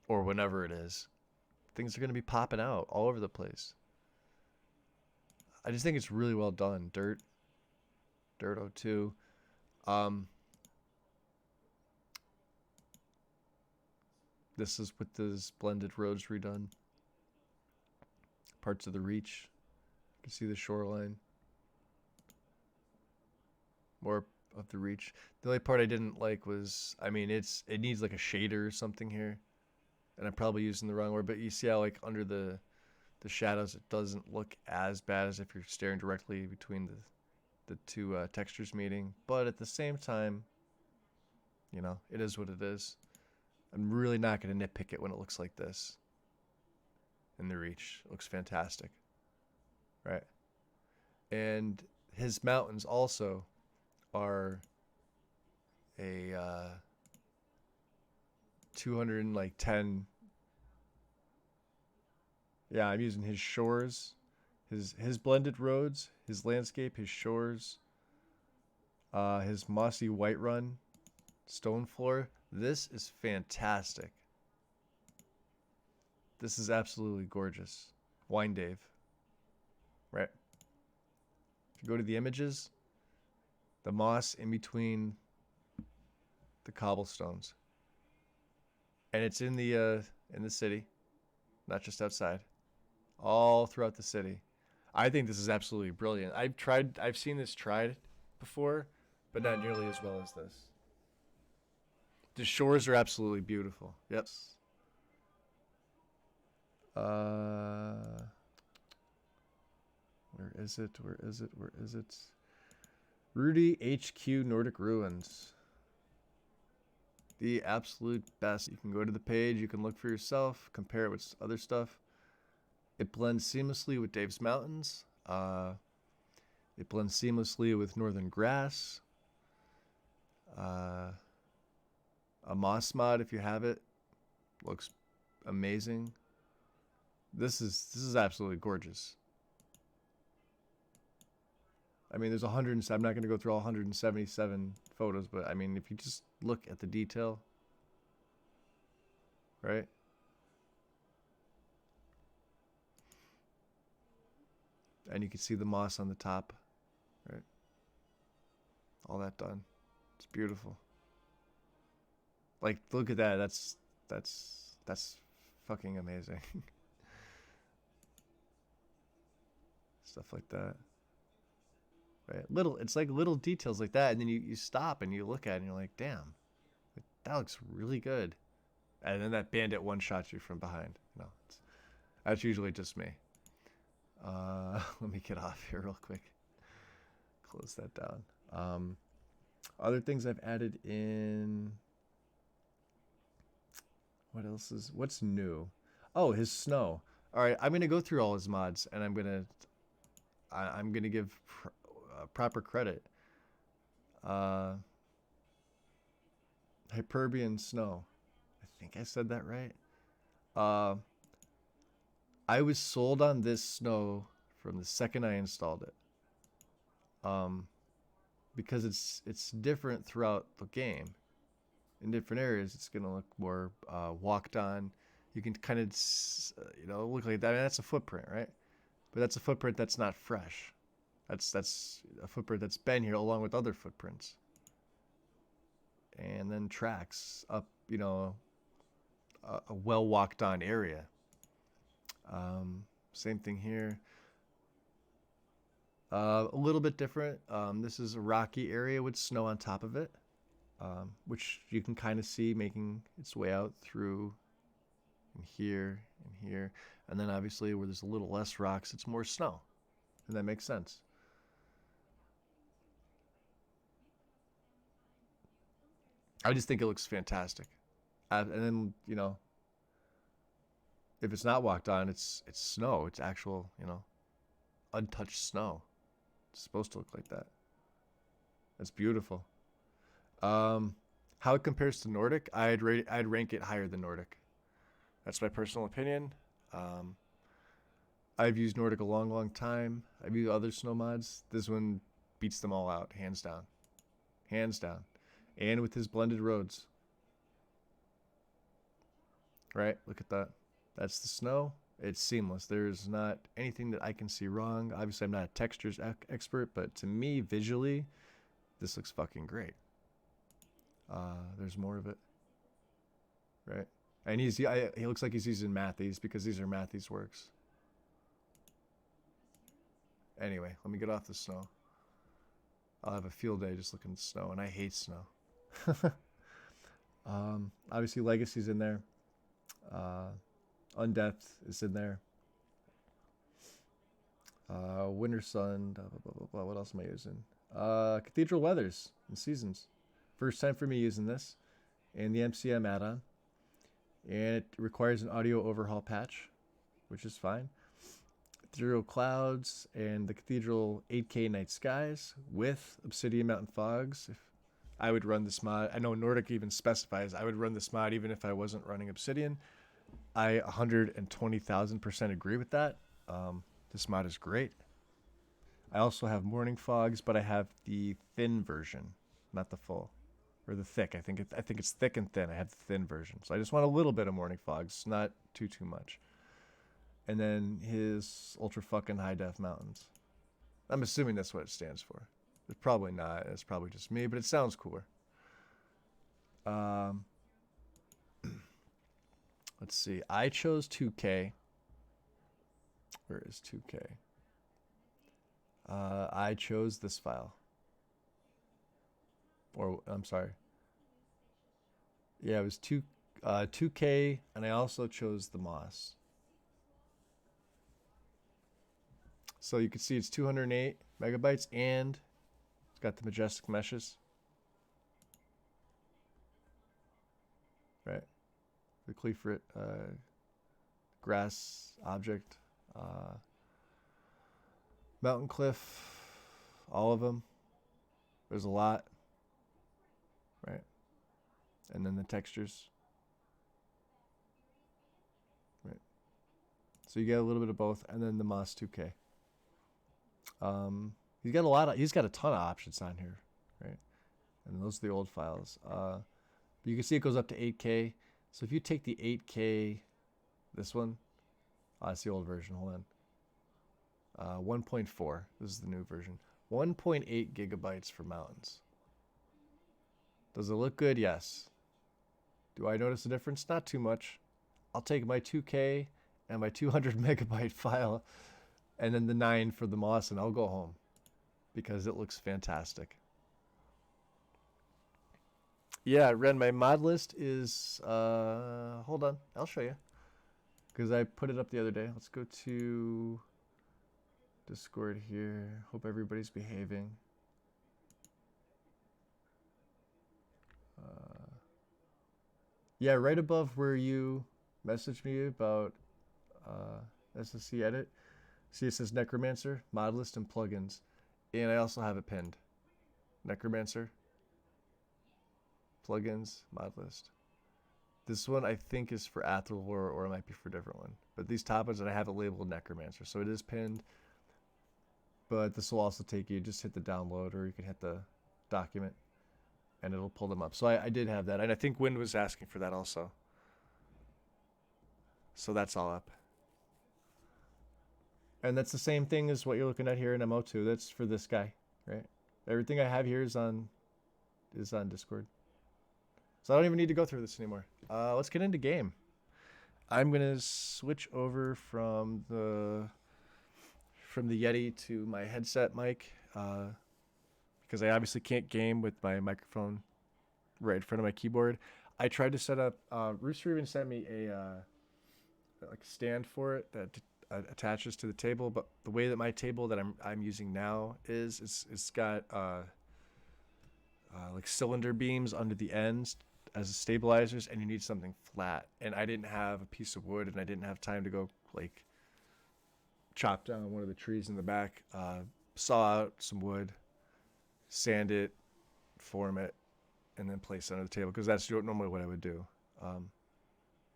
Speaker 1: or whenever it is. Things are going to be popping out all over the place. I just think it's really well done. Dirt 02. This is with this blended roads redone. Parts of the reach. You can see the shoreline. More of the reach. The only part I didn't like was, I mean, it needs like a shader or something here. And I'm probably using the wrong word, but you see how like under the shadows it doesn't look as bad as if you're staring directly between the two textures meeting. But at the same time, you know, it is what it is. I'm really not going to nitpick it when it looks like this. In the reach. It looks fantastic. Right? And his mountains also are a 210. Yeah, I'm using his shores, his blended roads, his landscape, his shores, his mossy white run, stone floor. This is fantastic. This is absolutely gorgeous. Wine Dave. Right? If you go to the images, the moss in between the cobblestones. And it's in the city, not just outside. All throughout the city. I think this is absolutely brilliant. I've seen this tried before, but not nearly as well as this. The shores are absolutely beautiful. Yep. Where is it? Where is it? Where is it? Rudy HQ Nordic Ruins. The absolute best. You can go to the page, you can look for yourself, compare it with other stuff. It blends seamlessly with Dave's Mountains. It blends seamlessly with Northern Grass. A moss mod, if you have it, looks amazing. This is absolutely gorgeous. I mean, there's 100. I'm not going to go through all 177 photos, but I mean, if you just look at the detail, right? And you can see the moss on the top, right? All that done. It's beautiful. Like, look at that. That's fucking amazing. Stuff like that. Right? It's like little details like that, and then you stop and you look at it and you're like, damn, that looks really good. And then that bandit one shots you from behind. No, that's usually just me. Let me get off here real quick. Close that down. Other things I've added in. What's new? Oh, his snow. All right, I'm gonna go through all his mods, and I'm gonna give proper credit. Hyperbian snow. I think I said that right. I was sold on this snow from the second I installed it. Because it's different throughout the game. In different areas, it's gonna look more walked on. You can kind of, look like that. I mean, that's a footprint, right? But that's a footprint that's not fresh. That's a footprint that's been here along with other footprints. And then tracks up, a well walked on area. Same thing here. A little bit different. This is a rocky area with snow on top of it, which you can kind of see making its way out through and here and here. And then obviously where there's a little less rocks, it's more snow. And that makes sense. I just think it looks fantastic. And then, if it's not walked on, it's snow. It's actual, untouched snow. It's supposed to look like that. That's beautiful. How it compares to Nordic, I'd rank it higher than Nordic. That's my personal opinion. I've used Nordic a long, long time. I've used other snow mods. This one beats them all out, hands down. Hands down. And with his blended roads. Right? Look at that. That's the snow. It's seamless. There's not anything that I can see wrong. Obviously, I'm not a textures expert, but to me, visually, this looks fucking great. There's more of it. Right? And he looks like he's using Matthews because these are Matthews works. Anyway, let me get off the snow. I'll have a field day just looking at snow, and I hate snow. Obviously, Legacy's in there. Undepth is in there. Winter Sun. Blah, blah, blah, blah. What else am I using? Cathedral Weathers and Seasons. First time for me using this. And the MCM add-on. And it requires an audio overhaul patch, which is fine. Ethereal Clouds and the Cathedral 8K Night Skies with Obsidian Mountain Fogs. If I would run this mod. I know Nordic even specifies I would run this mod even if I wasn't running Obsidian. I 120,000% agree with that. This mod is great. I also have Morning Fogs, but I have the thin version, not the full. Or the thick. I think it's thick and thin. I have the thin version. So I just want a little bit of Morning Fogs, not too much. And then his ultra fucking high def mountains. I'm assuming that's what it stands for. It's probably not. It's probably just me, but it sounds cooler. Let's see. I chose 2K. Where is 2K? I chose this file. Or, I'm sorry. Yeah, it was 2K, and I also chose the Moss. So you can see it's 208 megabytes, and it's got the majestic meshes. Right. The Cleafrit grass object. Mountain Cliff. All of them. There's a lot. Right. And then the textures. Right. So you get a little bit of both, and then the Moss 2K. He's got a ton of options on here, right? And those are the old files. But you can see it goes up to 8K. So if you take the 8K, this one, that's the old version. Hold on. 1.4. This is the new version. 1.8 gigabytes for mountains. Does it look good? Yes. Do I notice a difference? Not too much. I'll take my 2K and my 200 megabyte file and then the 9 for the Moss, and I'll go home because it looks fantastic. Yeah, Ren, my mod list is, hold on, I'll show you because I put it up the other day. Let's go to Discord here. Hope everybody's behaving. Yeah, right above where you messaged me about SSC edit. See, it says Necromancer, mod list, and plugins. And I also have it pinned. Necromancer, plugins, mod list. This one I think is for Athralor, or it might be for a different one. But these top ones, and I have it labeled Necromancer. So it is pinned. But this will also take you, just hit the download, or you can hit the document, and it'll pull them up. So I did have that. And I think Wind was asking for that also. So that's all up. And that's the same thing as what you're looking at here in MO2. That's for this guy, right? Everything I have here is on Discord. So I don't even need to go through this anymore. Let's get into game. I'm gonna switch over from the Yeti to my headset mic because I obviously can't game with my microphone right in front of my keyboard. I tried to set up. Rooster even sent me a like a stand for it that attaches to the table, but the way that my table that I'm using now it's got like cylinder beams under the ends as stabilizers, and you need something flat, and I didn't have a piece of wood, and I didn't have time to go like chop down one of the trees in the back, saw out some wood, sand it, form it, and then place it under the table, because that's normally what I would do.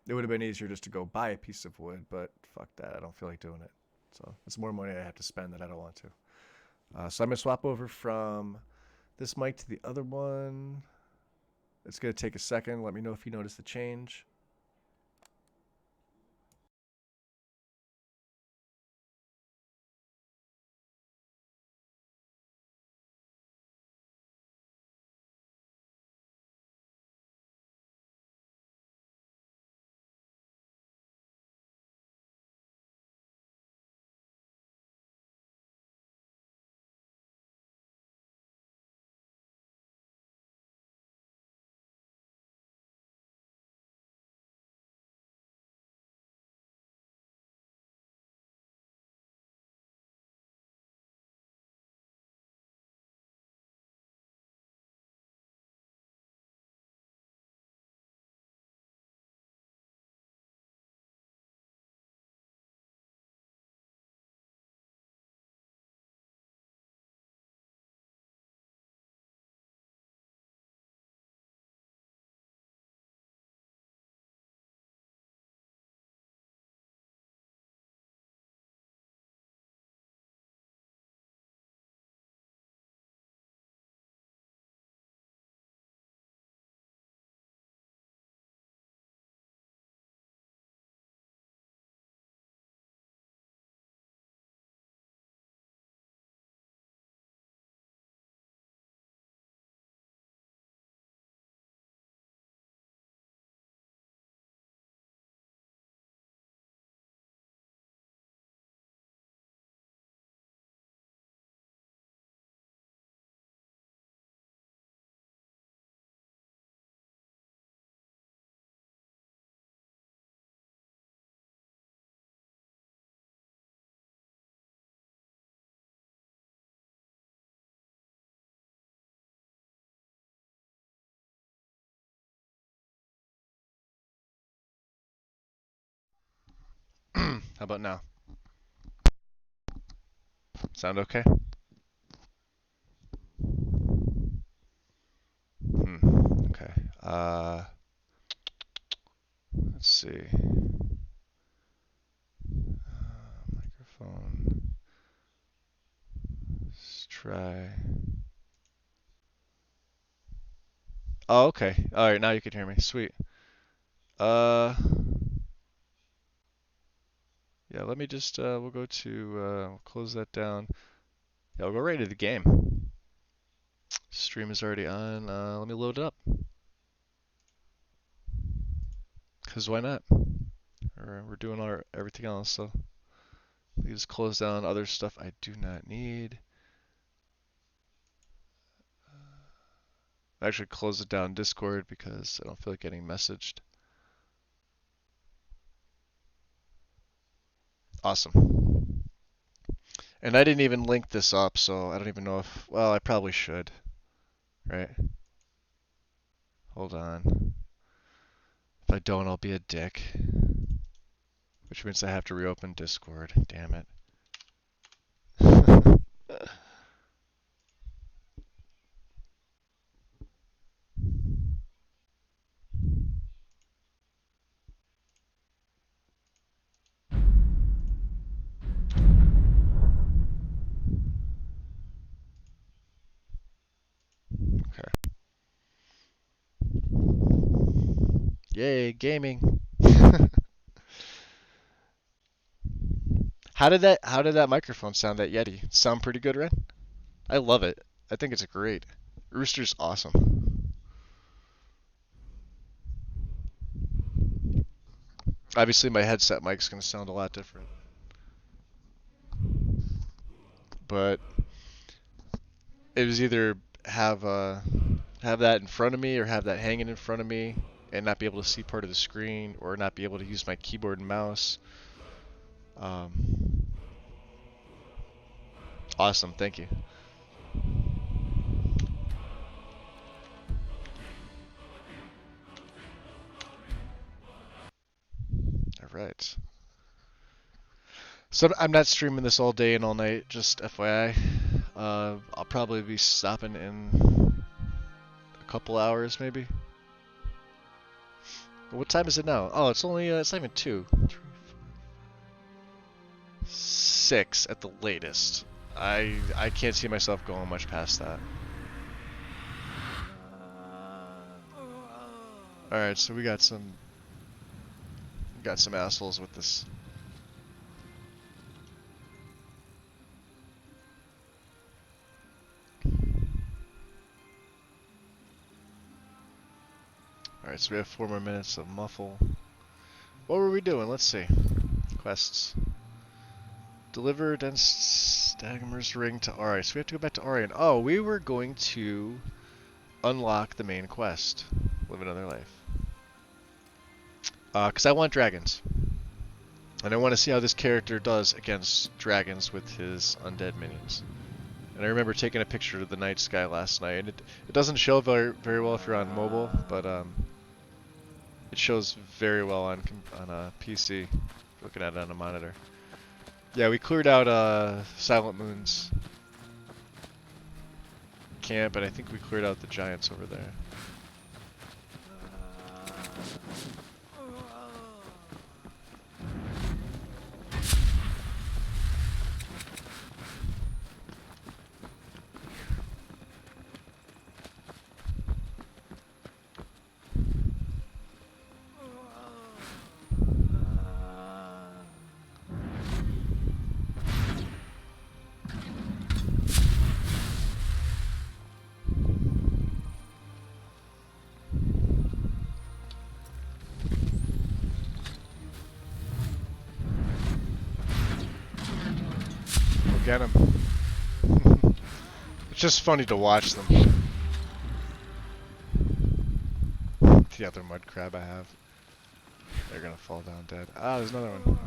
Speaker 1: It would have been easier just to go buy a piece of wood, but fuck that. I don't feel like doing it. So it's more money I have to spend that I don't want to. So I'm going to swap over from this mic to the other one. It's going to take a second. Let me know if you notice the change. How about now? Sound okay? Okay. Let's see. Microphone. Let's try. Oh, okay. All right, now you can hear me. Sweet. Uh, yeah. Let me just. We'll go to. We'll close that down. Yeah, we'll go right into the game. Stream is already on. Let me load it up. Cause why not? We're doing everything else, so we just close down other stuff I do not need. I actually close it down Discord because I don't feel like getting messaged. Awesome. And I didn't even link this up, so I don't even know if. Well, I probably should. Right? Hold on. If I don't, I'll be a dick. Which means I have to reopen Discord. Damn it. Okay. Yay, gaming. How did that microphone sound, that Yeti? Sound pretty good, Red? I love it. I think it's great. Rooster's awesome. Obviously my headset mic's gonna sound a lot different. But it was either have that in front of me or have that hanging in front of me and not be able to see part of the screen or not be able to use my keyboard and mouse. Um, awesome, thank you. All right. So I'm not streaming this all day and all night, just FYI. I'll probably be stopping in a couple hours, maybe. What time is it now? Oh, it's only it's not even 2. 3, 4, 6 at the latest. I can't see myself going much past that.
Speaker 2: Alright, so we got some assholes with this. Alright, so we have 4 more minutes of muffle. What were we doing? Let's see. Quests. Deliver dense Dagmer's ring to Ari. So we have to go back to Ari. And oh, we were going to unlock the main quest. Live another life. Because I want dragons. And I want to see how this character does against dragons with his undead minions. And I remember taking a picture of the night sky last night. And it doesn't show very well if you're on mobile, but it shows very well on a PC, looking at it on a monitor. Yeah, we cleared out Silent Moon's camp, and I think we cleared out the giants over there. Get him. It's just funny to watch them. The other mud crab I have. They're gonna fall down dead. Ah, there's another one.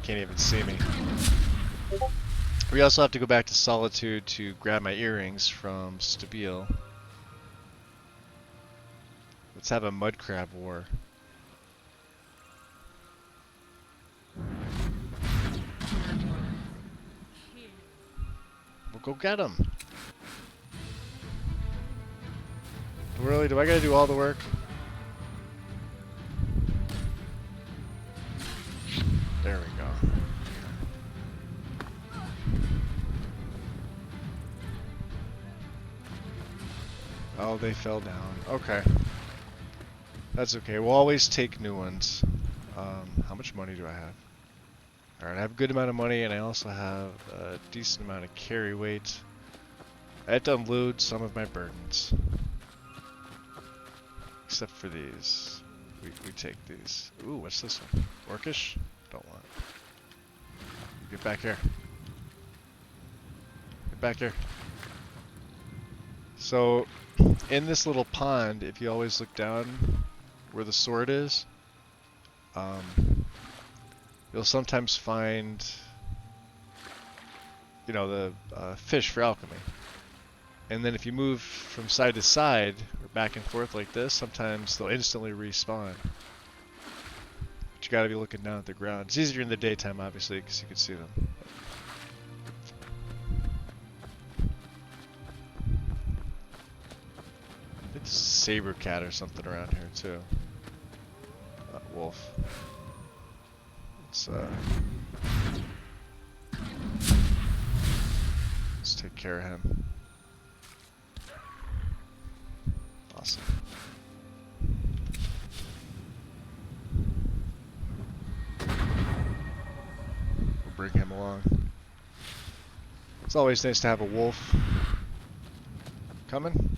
Speaker 2: Can't even see me. We also have to go back to Solitude to grab my earrings from Stabile. Let's have a mud crab war. We'll go get him. Really? Do I gotta do all the work? There we go. Oh, they fell down. Okay. That's okay. We'll always take new ones. How much money do I have? Alright, I have a good amount of money, and I also have a decent amount of carry weight. I had to unload some of my burdens. Except for these. We take these. Ooh, what's this one? Orcish? Don't want. Get back here. Get back here. So, in this little pond, if you always look down where the sword is, you'll sometimes find, you know, the fish for alchemy. And then if you move from side to side, or back and forth like this, sometimes they'll instantly respawn. But you gotta be looking down at the ground. It's easier in the daytime, obviously, because you can see them. I think there's a saber cat or something around here, too. Wolf. Let's take care of him. Awesome. We'll bring him along. It's always nice to have a wolf. Coming?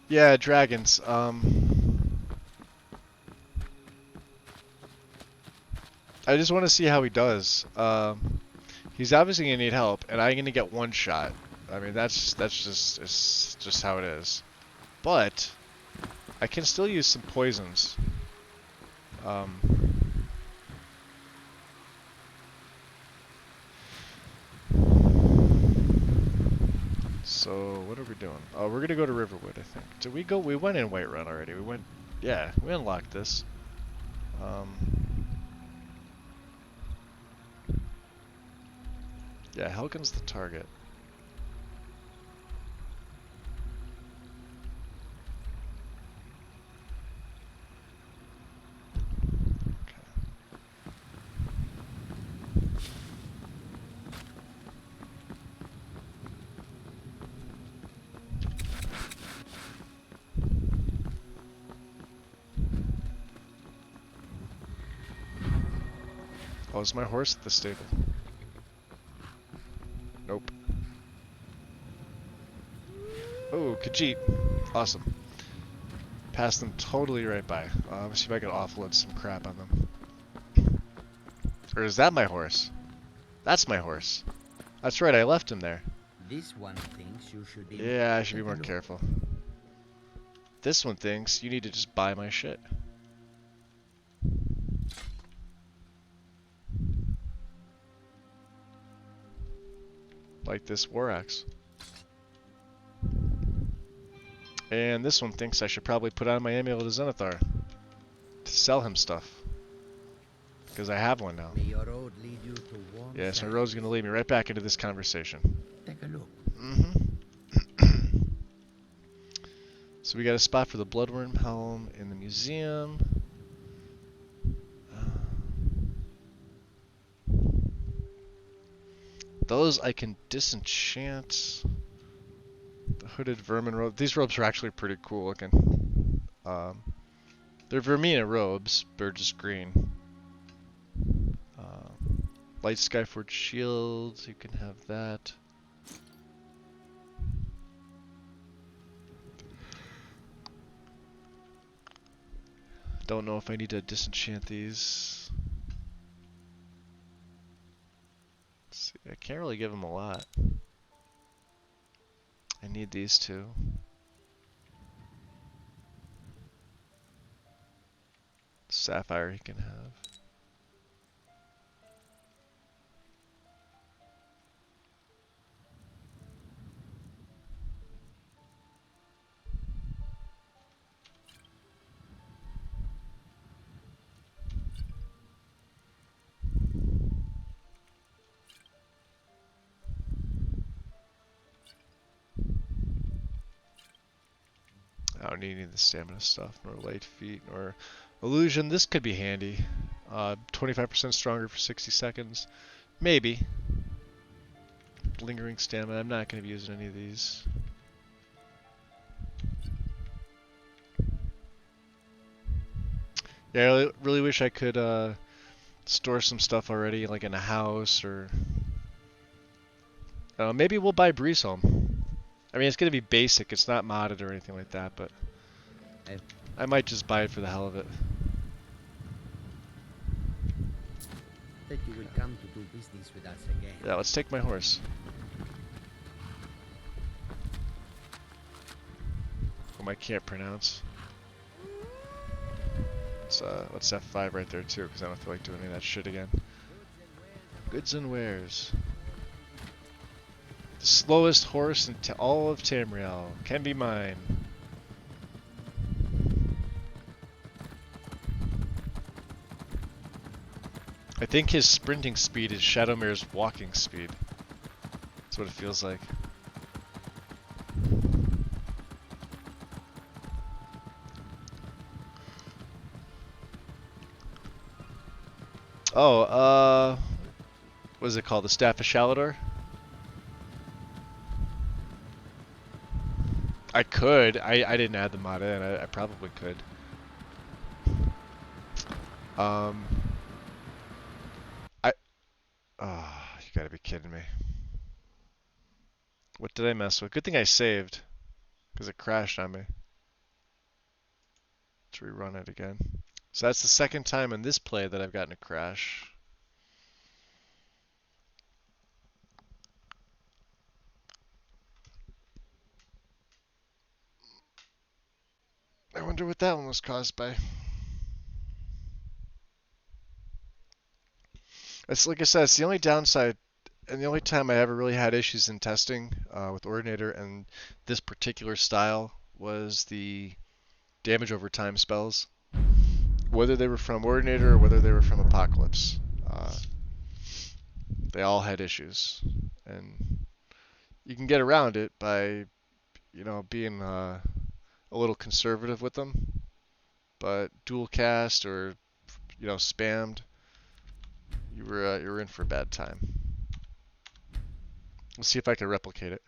Speaker 2: Yeah, dragons. I just want to see how he does. He's obviously gonna need help, and I'm gonna get one shot. I mean, it's just how it is. But I can still use some poisons. So what are we doing? Oh, we're gonna go to Riverwood, I think. Did we go? We went in Whiterun already. We went. Yeah, we unlocked this. Yeah, Helgen's the target. Oh, is my horse at the stable? Nope. Oh, Khajiit. Awesome. Passed them totally right by. Let's see if I can offload some crap on them. Or is that my horse? That's my horse. That's right, I left him there.
Speaker 3: This one thinks you should be.
Speaker 2: Yeah, I should be more careful. This one thinks you need to just buy my shit. Like this war axe. And this one thinks I should probably put on my amulet of Zenithar to sell him stuff. Because I have one now.
Speaker 3: May your road lead you to warm
Speaker 2: Yes, my
Speaker 3: sands.
Speaker 2: road's going to lead me right back into this conversation.
Speaker 3: Take a look.
Speaker 2: So we got a spot for the Bloodworm helm in the museum. Those I can disenchant. The hooded vermin robe. These robes are actually pretty cool looking. They're Vermina robes, but just green. Light Skyforge shields, you can have that. Don't know if I need to disenchant these. Let's see, I can't really give them a lot. I need these two. Sapphire he can have. I don't need any of the stamina stuff, nor light feet, nor illusion. This could be handy. 25% stronger for 60 seconds. Maybe. Lingering stamina. I'm not going to be using any of these. Yeah, I really wish I could store some stuff already, like in a house, or... maybe we'll buy Breeze Home. I mean, it's going to be basic. It's not modded or anything like that, but... I might just buy it for the hell of it.
Speaker 3: That you will come to do business with us again.
Speaker 2: Yeah, let's take my horse. Whom I can't pronounce. Let's F5 right there too, because I don't feel like doing any of that shit again. Goods and wares. The slowest horse in all of Tamriel can be mine. I think his sprinting speed is Shadowmere's walking speed. That's what it feels like. Oh, what is it called? The Staff of Shalador? I could. I didn't add the mod in. I probably could. You gotta be kidding me. What did I mess with? Good thing I saved, because it crashed on me. Let's rerun it again. So that's the second time in this play that I've gotten a crash. I wonder what that one was caused by. It's like I said, it's the only downside, and the only time I ever really had issues in testing with Ordinator and this particular style was the damage over time spells. Whether they were from Ordinator or whether they were from Apocalypse. They all had issues. And you can get around it by, being a little conservative with them. But dual cast or, spammed, you were in for a bad time. Let's see if I can replicate it.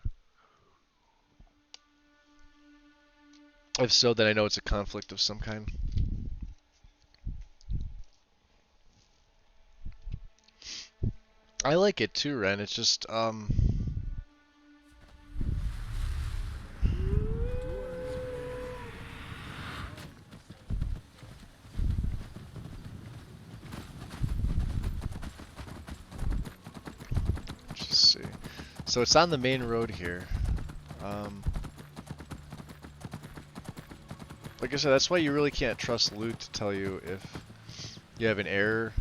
Speaker 2: If so, then I know it's a conflict of some kind. I like it too, Ren. It's just let's just see. So it's on the main road here. Like I said, that's why you really can't trust loot to tell you if you have an error.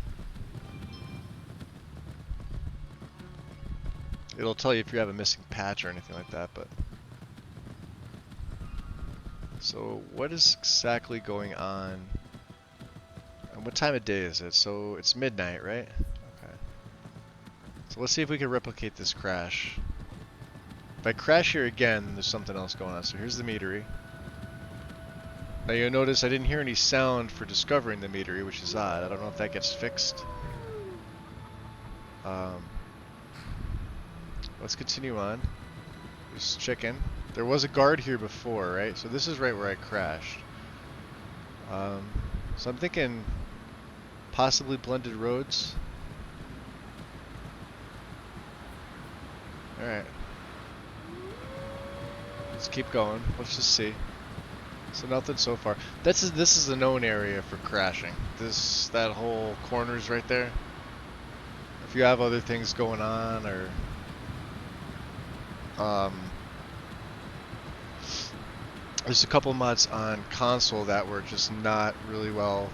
Speaker 2: It'll tell you if you have a missing patch or anything like that, but... So, what is exactly going on? And what time of day is it? So, it's midnight, right? Okay. So, let's see if we can replicate this crash. If I crash here again, there's something else going on. So, here's the meadery. Now, you'll notice I didn't hear any sound for discovering the meadery, which is odd. I don't know if that gets fixed. Let's continue on. There's chicken. There was a guard here before, right? So this is right where I crashed. So I'm thinking possibly blended roads. Alright. Let's keep going. Let's just see. So nothing so far. This is a known area for crashing. That whole corner's right there. If you have other things going on or there's a couple mods on console that were just not really well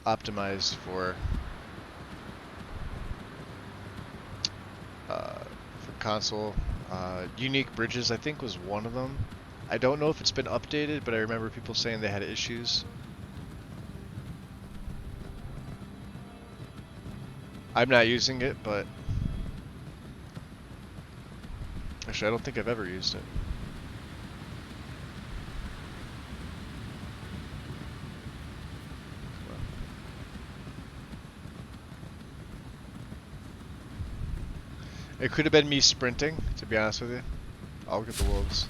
Speaker 2: optimized for console. Unique bridges, I think, was one of them. I don't know if it's been updated, but I remember people saying they had issues. I'm not using it, but actually, I don't think I've ever used it. It could have been me sprinting, to be honest with you. I'll get the wolves.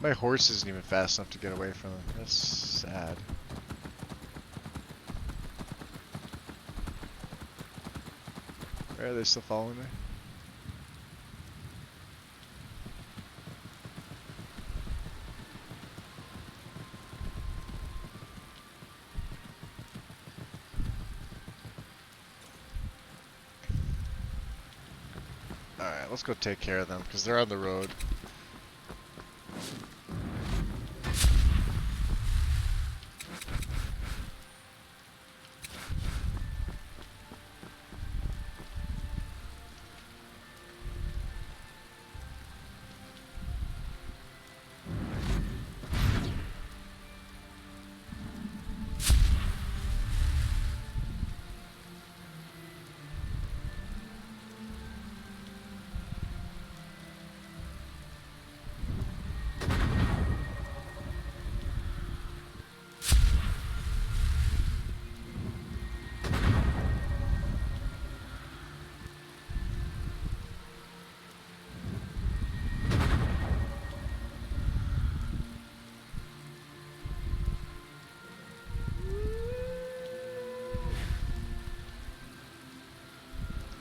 Speaker 2: My horse isn't even fast enough to get away from them. That's sad. Are they still following me? Alright, let's go take care of them, because they're on the road.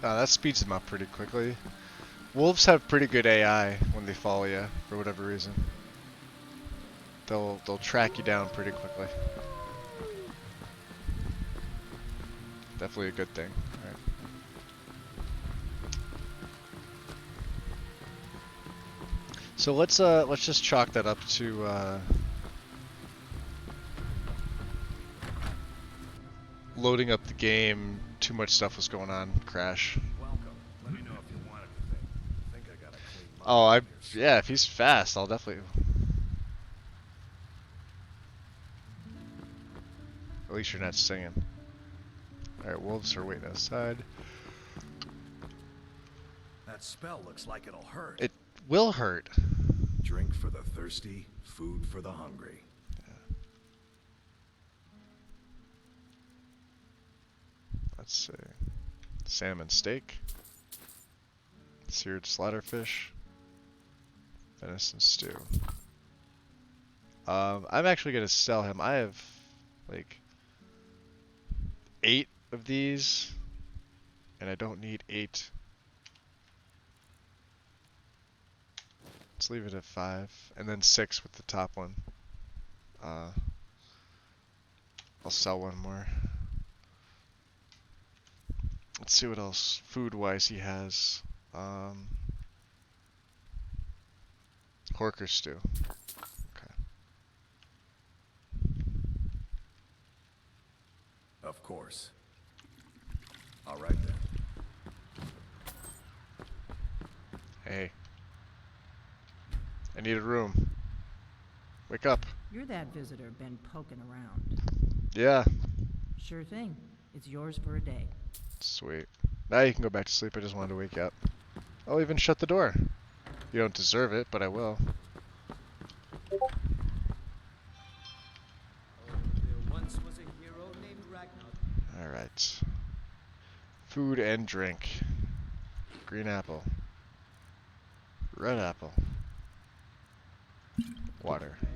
Speaker 2: That speeds them up pretty quickly. Wolves have pretty good AI when they follow you, for whatever reason. They'll track you down pretty quickly. Definitely a good thing. All right. So let's just chalk that up to loading up the game. Too much stuff was going on. Crash.
Speaker 4: Welcome. Let me know if you want anything. I think I got a clean
Speaker 2: Oh,
Speaker 4: mind here.
Speaker 2: yeah. If he's fast, I'll definitely. At least you're not singing. All right, wolves are waiting outside.
Speaker 4: That spell looks like it'll hurt.
Speaker 2: It will hurt.
Speaker 4: Drink for the thirsty, food for the hungry.
Speaker 2: Let's see. Salmon steak. Seared slaughterfish. Venison stew. I'm actually gonna sell him. I have like 8 of these, and I don't need 8. Let's leave it at 5, and then 6 with the top one. I'll sell one more. Let's see what else food-wise he has. Horker stew. Okay.
Speaker 4: Of course. All right then.
Speaker 2: Hey. I need a room. Wake up.
Speaker 5: You're that visitor been poking around.
Speaker 2: Yeah.
Speaker 5: Sure thing. It's yours for a day.
Speaker 2: Sweet. Now you can go back to sleep. I just wanted to wake you up. I'll even shut the door. You don't deserve it, but I will.
Speaker 6: There once was a hero named Ragnar.
Speaker 2: Alright. Food and drink. Green apple. Red apple. Water.
Speaker 6: Came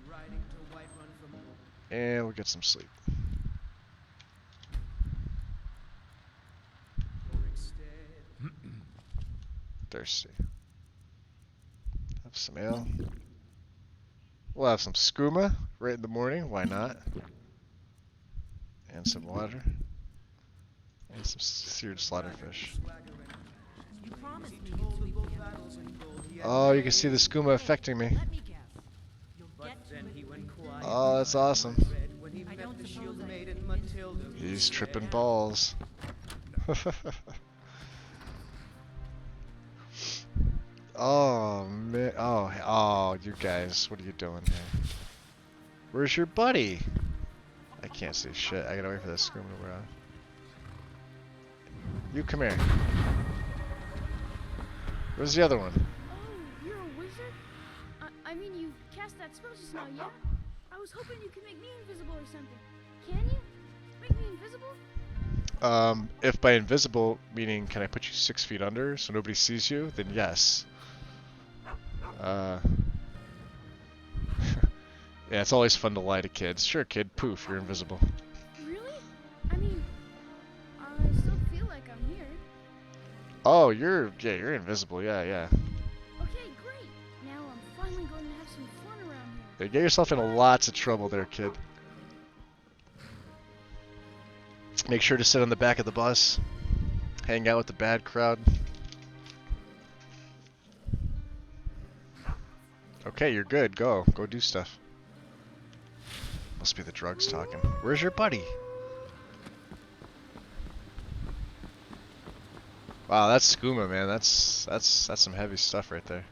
Speaker 6: riding to Whiterun from
Speaker 2: And we'll get some sleep.
Speaker 6: Rorikstead.
Speaker 2: Thirsty. Have some ale. We'll have some skooma right in the morning. Why not? And some water. And some seared slaughterfish.
Speaker 5: You promised me
Speaker 6: Told
Speaker 5: you'd
Speaker 6: of
Speaker 5: sweep
Speaker 6: both
Speaker 5: me
Speaker 6: battles and gold he had
Speaker 2: Oh, you
Speaker 6: made.
Speaker 2: can see the skooma affecting me.
Speaker 5: Let me guess. You'll
Speaker 6: But
Speaker 5: get
Speaker 6: then
Speaker 5: to it
Speaker 6: he went
Speaker 5: quickly.
Speaker 6: quiet.
Speaker 2: Oh, that's awesome.
Speaker 6: Red when he
Speaker 5: I
Speaker 6: met
Speaker 5: don't
Speaker 6: the
Speaker 5: suppose
Speaker 6: shield
Speaker 5: I
Speaker 6: maiden
Speaker 5: could
Speaker 6: Matilda.
Speaker 2: He's tripping
Speaker 6: said.
Speaker 2: balls. Oh man! Oh, you guys, what are you doing here? Where's your buddy? I can't see shit. I gotta wait for this skooma to wear off. You come here. Where's the other one?
Speaker 7: Oh, you're a wizard? I mean, you cast that spell just now, yeah? I was hoping you could make me invisible or something. Can you? Make me invisible?
Speaker 2: If by invisible meaning can I put you 6 feet under so nobody sees you, then yes. Yeah, it's always fun to lie to kids. Sure, kid, poof, you're invisible.
Speaker 7: Really? I mean, I still feel like I'm here.
Speaker 2: Oh, you're invisible. Yeah.
Speaker 7: Okay, great. Now I'm finally going to have some fun around here.
Speaker 2: You get yourself into lots of trouble there, kid. Make sure to sit on the back of the bus. Hang out with the bad crowd. Okay, you're good. Go do stuff. Must be the drugs talking. Where's your buddy? Wow, that's skooma, man. That's some heavy stuff right there.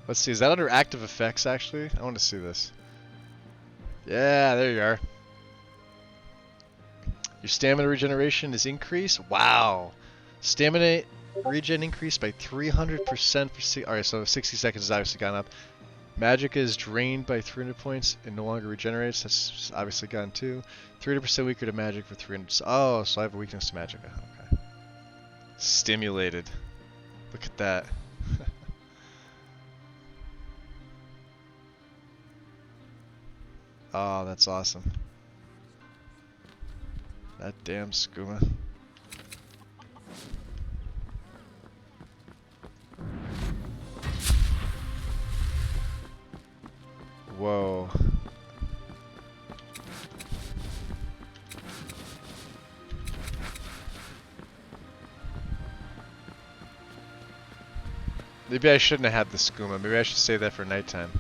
Speaker 2: Let's see, is that under active effects actually? I want to see this. Yeah, there you are. Your stamina regeneration is increased. Wow. Stamina regen increased by 300% for alright, so 60 seconds has obviously gone up. Magic is drained by 300 points and no longer regenerates. That's obviously gone too. 300% weaker to magic for 300. Oh, so I have a weakness to magic. Okay. Stimulated. Look at that. Oh, that's awesome. That damn skooma. Whoa. Maybe I shouldn't have had the skooma. Maybe I should save that for nighttime.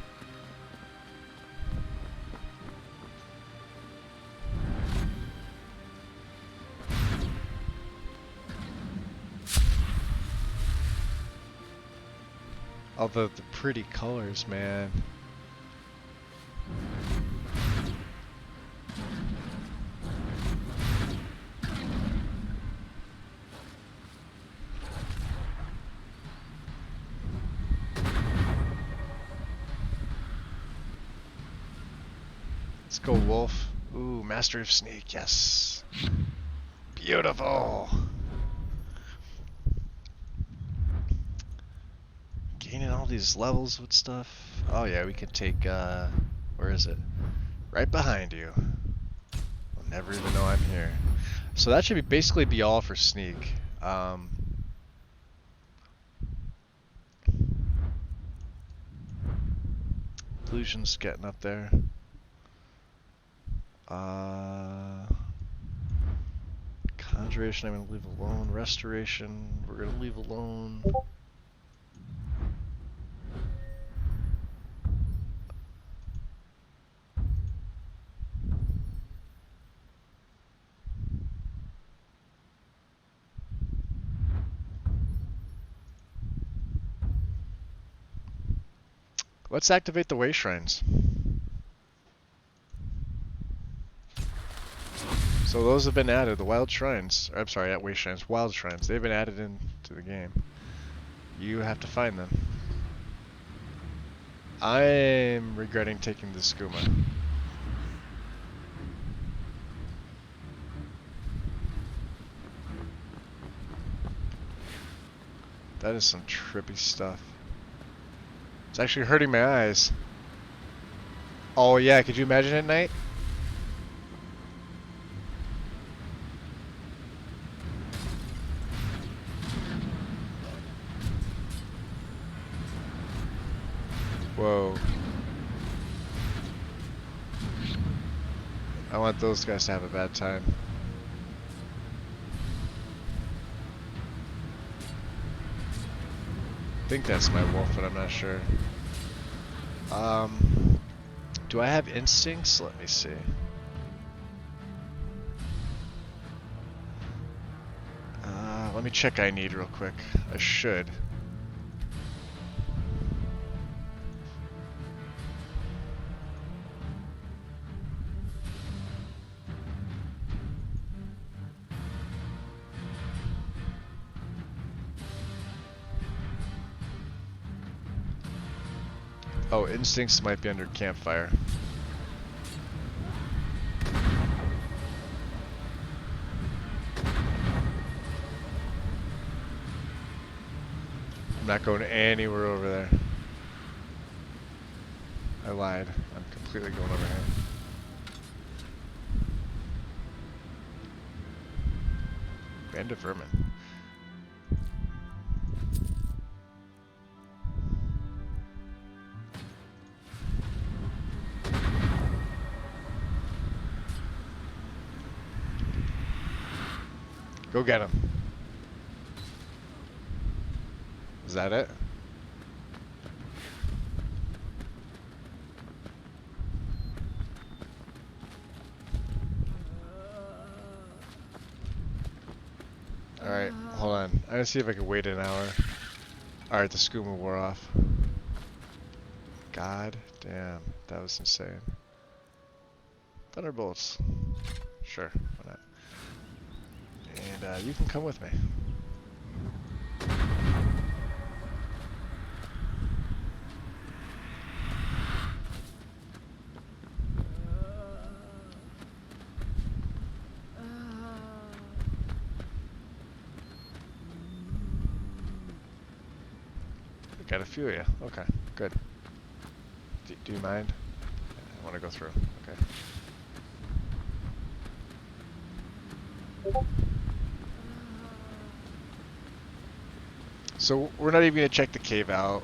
Speaker 2: Although the pretty colors, man. Let's go, Wolf. Ooh, Master of Sneak, yes. Beautiful. cleaning all these levels with stuff. Oh yeah, we can take, where is it? Right behind you. I'll never even know I'm here. So that should basically be all for sneak. Illusion's getting up there. Conjuration I'm gonna leave alone. Restoration we're gonna leave alone. Let's activate the way shrines. So those have been added, the wild shrines. Or, I'm sorry, not way shrines, wild shrines. They've been added into the game. You have to find them. I'm regretting taking the skooma. That is some trippy stuff. It's actually hurting my eyes. Oh yeah, could you imagine at night? Whoa. I want those guys to have a bad time. I think that's my wolf, but I'm not sure. Do I have instincts? Let me see. Let me check I need real quick. I should. Oh, instincts might be under campfire. I'm not going anywhere over there. I lied. I'm completely going over here. Band of vermin. Go get him. Is that it? Alright, hold on. I'm gonna see if I can wait an hour. Alright, the skooma wore off. God damn, that was insane. Thunderbolts. Sure, why not? And you can come with me. Got a few of you. Okay, good. Do you mind? I want to go through. Okay. So we're not even gonna check the cave out.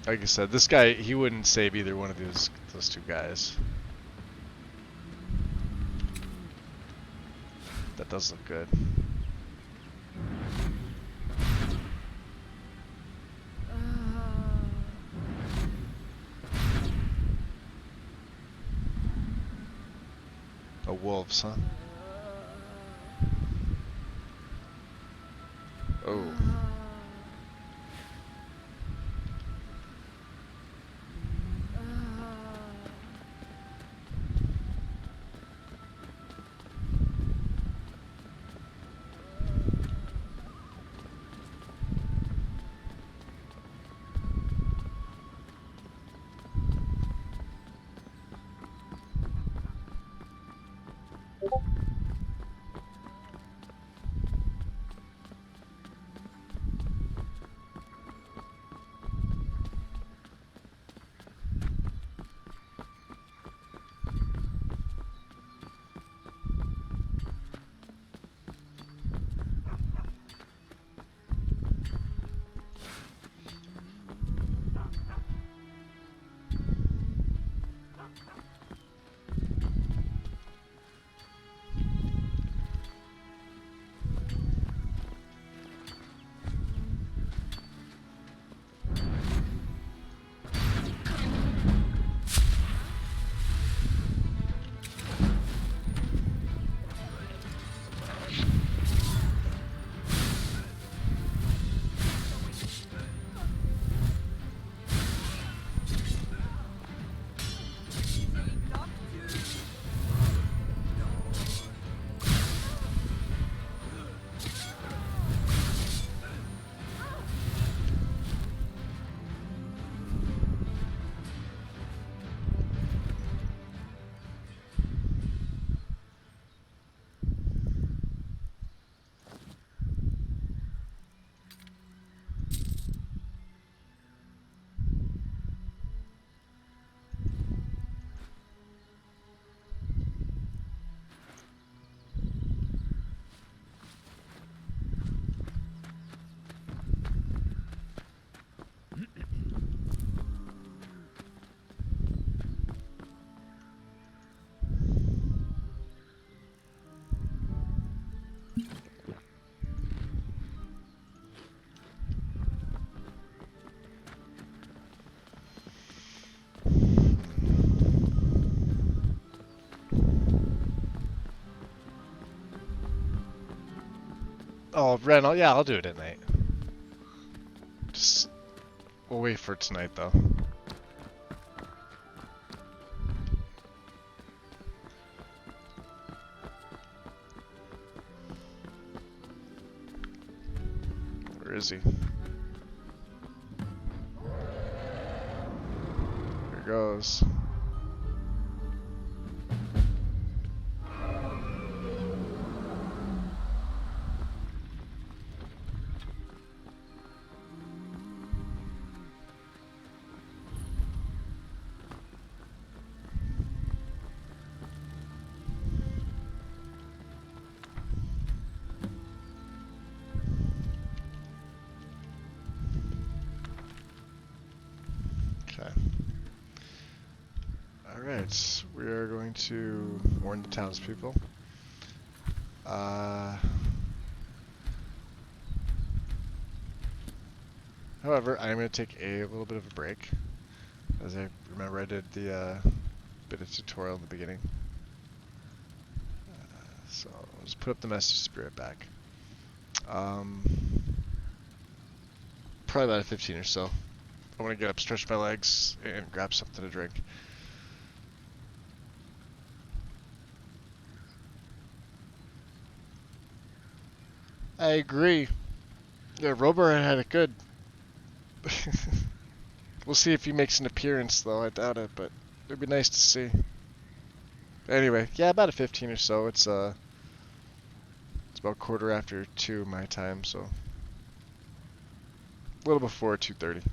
Speaker 2: Like I said, this guy, he wouldn't save either one of those two guys. That does look good. Oh, wolves, huh? Oh. Oh, Ren, yeah, I'll do it at night. Just, we'll wait for tonight, though. Where is he? Here goes. Okay. Alright, we are going to warn the townspeople. However, I'm going to take a little bit of a break. As I remember, I did the bit of tutorial in the beginning. So I'll just put up the message spirit back. Probably about a 15 or so. I want to get up, stretch my legs, and grab something to drink. I agree. Yeah, Robert had it good. We'll see if he makes an appearance, though. I doubt it, but it'd be nice to see. Anyway, yeah, about a 15 or so. It's about 2:15 my time, so a little before 2:30.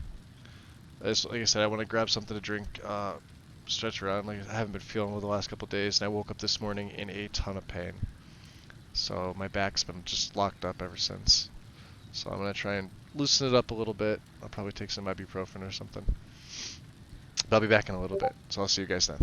Speaker 2: Like I said, I want to grab something to drink, stretch around. Like I haven't been feeling well the last couple of days, and I woke up this morning in a ton of pain. So my back's been just locked up ever since. So I'm gonna try and loosen it up a little bit. I'll probably take some ibuprofen or something. But I'll be back in a little bit, so I'll see you guys then.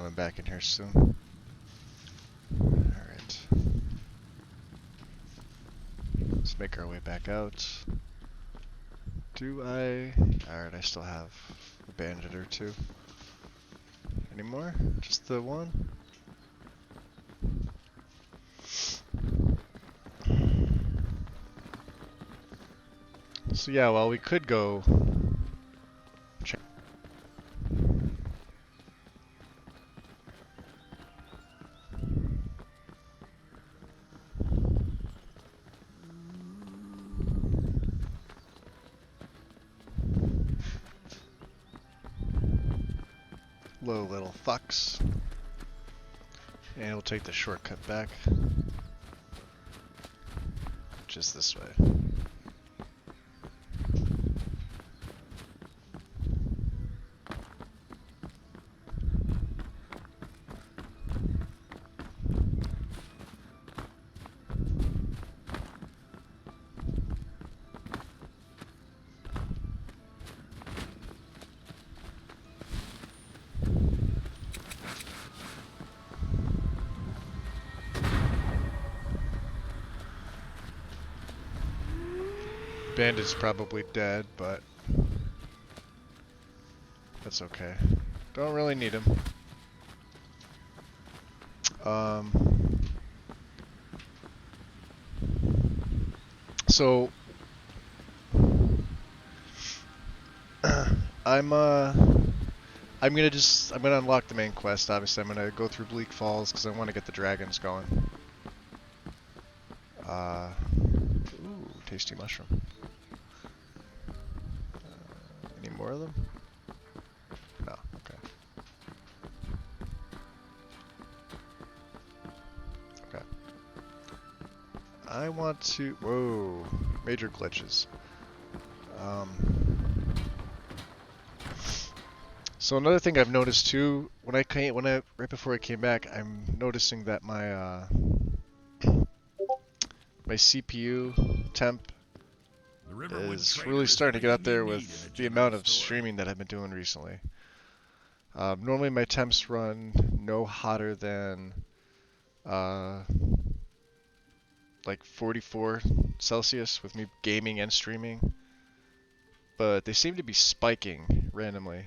Speaker 2: coming back in here soon. Alright. Let's make our way back out. Do I... Alright, I still have a bandit or two. Any more? Just the one? So yeah, well, we could go check. Low little fucks. And we'll take the shortcut back. Just this way. Bandit's probably dead, but that's okay. Don't really need him. So I'm gonna unlock the main quest. Obviously, I'm gonna go through Bleak Falls because I want to get the dragons going. Ooh, tasty mushroom. Any more of them? No, okay. Okay. I want to... Whoa. Major glitches. So another thing I've noticed too, right before I came back, I'm noticing that my my CPU temp is really starting to get up there with the amount of streaming that I've been doing recently. Normally my temps run no hotter than like 44 Celsius with me gaming and streaming, but they seem to be spiking randomly,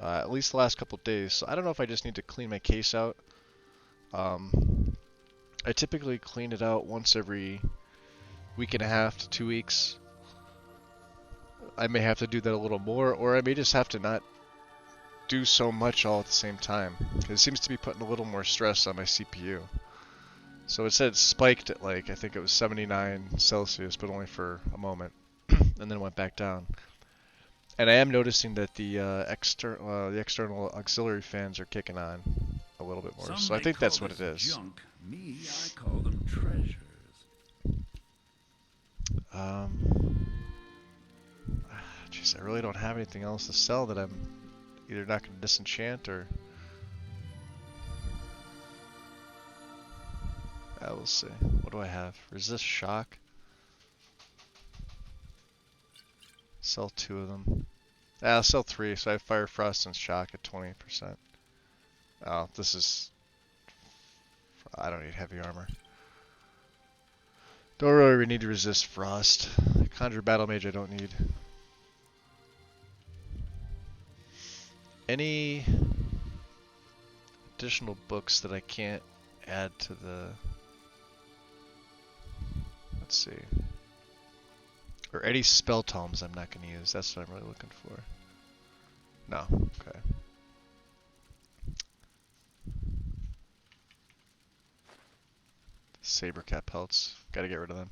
Speaker 2: at least the last couple days. So I don't know if I just need to clean my case out. I typically clean it out once every week and a half to 2 weeks. I may have to do that a little more, or I may just have to not do so much all at the same time. It seems to be putting a little more stress on my CPU. So it said it spiked at like, I think it was 79 Celsius, but only for a moment, and then went back down. And I am noticing that the external auxiliary fans are kicking on a little bit more.
Speaker 4: Some
Speaker 2: So I
Speaker 4: may
Speaker 2: think
Speaker 4: call
Speaker 2: that's what it
Speaker 4: this
Speaker 2: is.
Speaker 4: Junk. Me, I call them treasures.
Speaker 2: Jeez, I really don't have anything else to sell that I'm either not going to disenchant or... we'll see. What do I have? Resist shock. Sell 2 of them. I'll sell 3, so I have Fire, Frost, and Shock at 20%. Oh, this is... I don't need heavy armor. Don't really need to resist Frost. Conjure Battle Mage I don't need. Any additional books that I can't add to the... Let's see. Or any spell tomes I'm not going to use. That's what I'm really looking for. No. Okay. Sabercat pelts. Gotta get rid of them.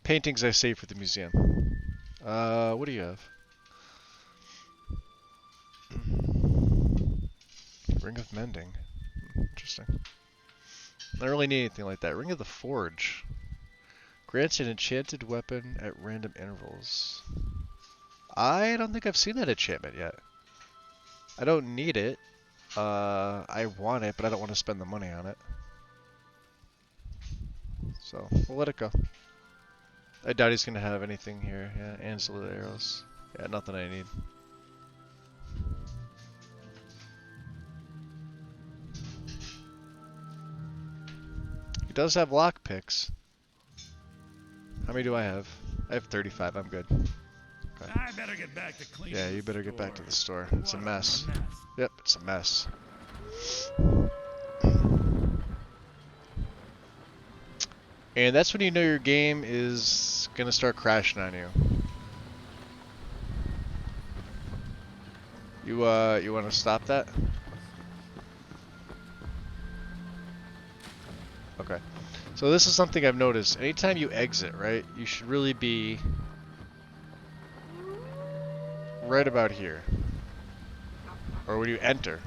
Speaker 2: Paintings I save for the museum. What do you have? Ring of Mending. Interesting. I don't really need anything like that. Ring of the Forge. Grants an enchanted weapon at random intervals. I don't think I've seen that enchantment yet. I don't need it. I want it, but I don't want to spend the money on it. So, we'll let it go. I doubt he's going to have anything here. Yeah, ancillary arrows. Yeah, nothing I need. does have lock picks. How many do I have? I have 35. I'm good. Okay.
Speaker 4: I better get back to cleaning.
Speaker 2: Yeah, you
Speaker 4: the
Speaker 2: better get back to
Speaker 4: store.
Speaker 2: the store. It's a
Speaker 4: What
Speaker 2: mess. Yep, it's a mess. And that's when you know your game is gonna start crashing on you. You want to stop that? Okay. So this is something I've noticed. Anytime you exit, right, you should really be right about here. Or when you enter,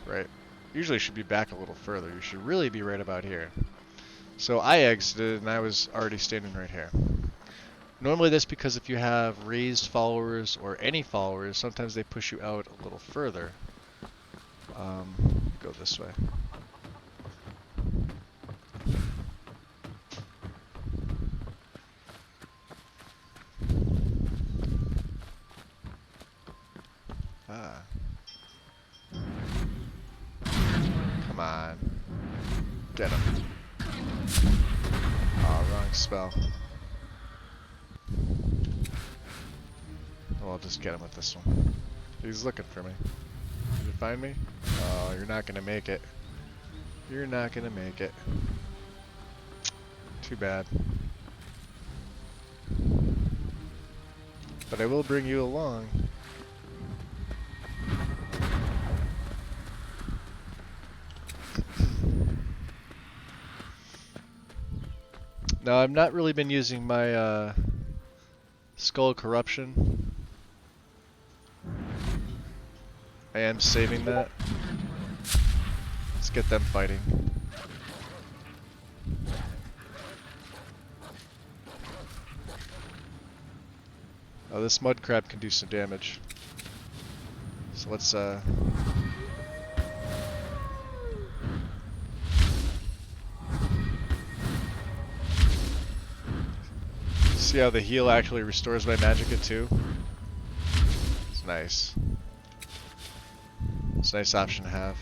Speaker 2: right? Usually you should be back a little further. You should really be right about here. So I exited and I was already standing right here. Normally that's because if you have raised followers or any followers, sometimes they push you out a little further. Go this way. Ah. Come on. Get him. Oh, wrong spell. Well, I'll just get him with this one. He's looking for me. Did you find me? Oh, you're not gonna make it. You're not gonna make it. Too bad. But I will bring you along. Now, I've not really been using my Skull Corruption. I am saving that. Let's get them fighting. Oh, this mud crab can do some damage. So let's see how the heal actually restores my magicka too. It's nice. It's a nice option to have.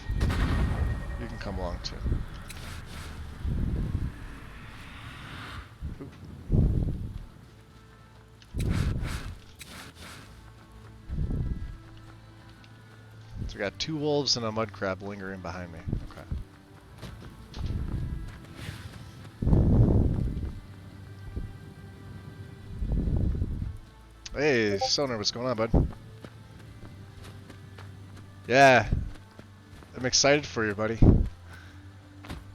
Speaker 2: You can come along too. So we got 2 wolves and a mud crab lingering behind me. Okay. Hey, Sonar, what's going on, bud? Yeah, I'm excited for you, buddy.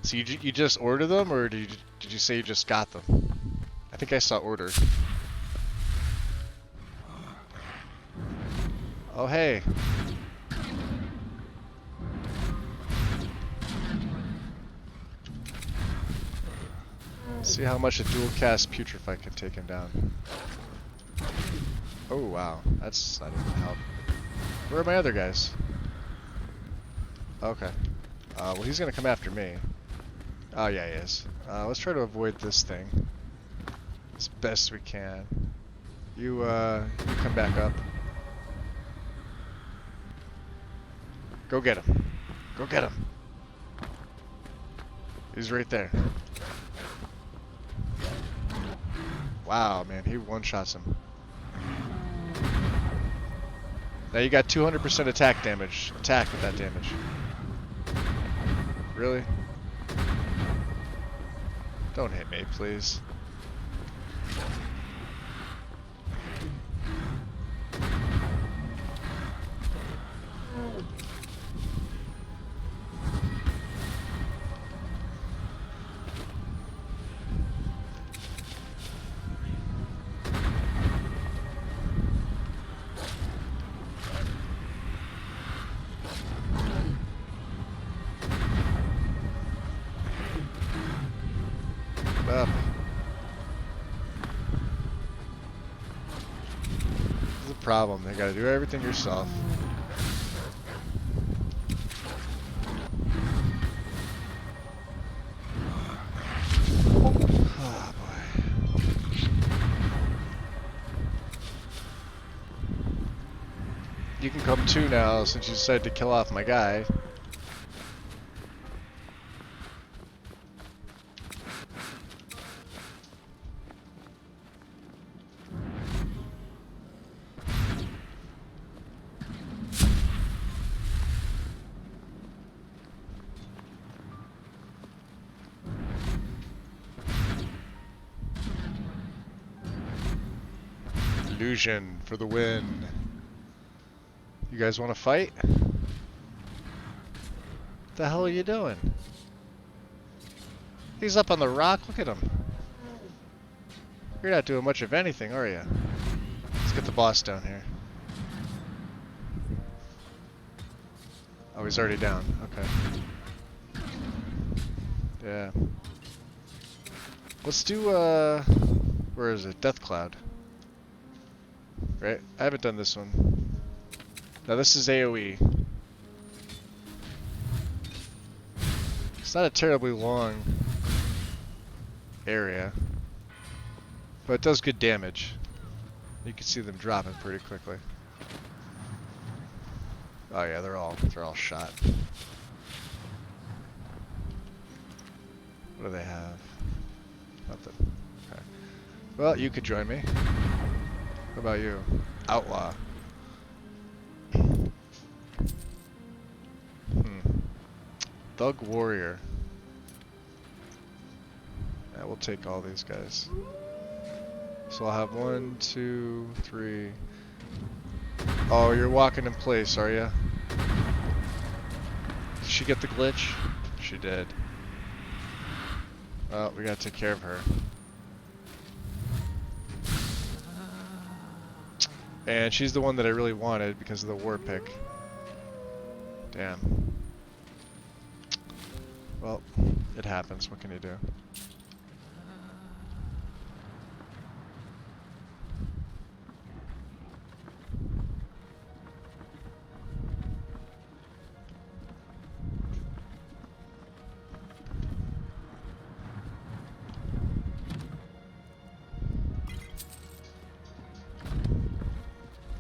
Speaker 2: So you just ordered them, or did you say you just got them? I think I saw order. Oh hey. See how much a dual cast Putrefy can take him down. Oh wow, that's not even help. Where are my other guys? Okay. Well, he's gonna come after me. Oh yeah, he is. Let's try to avoid this thing as best we can. You come back up. Go get him. Go get him. He's right there. Wow, man, he one-shots him. Now you got 200% attack damage. Attack with that damage. Really? Don't hit me, please. Up. This is the problem. You gotta do everything yourself. Oh boy. You can come too now since you decided to kill off my guy. Illusion for the win. You guys want to fight? What the hell are you doing? He's up on the rock. Look at him. You're not doing much of anything, are you? Let's get the boss down here. Oh, he's already down. Okay. Yeah. Let's do, where is it? Death Cloud. Right? I haven't done this one. Now this is AoE. It's not a terribly long area, but it does good damage. You can see them dropping pretty quickly. Oh yeah, they're all shot. What do they have? Nothing. Okay. Well, you could join me. What about you? Outlaw. Thug Warrior. Yeah, we'll take all these guys. So I'll have 1, 2, 3. Oh, you're walking in place, are ya? Did she get the glitch? She did. Well, we gotta take care of her. And she's the one that I really wanted because of the war pick. Damn. Well, it happens. What can you do?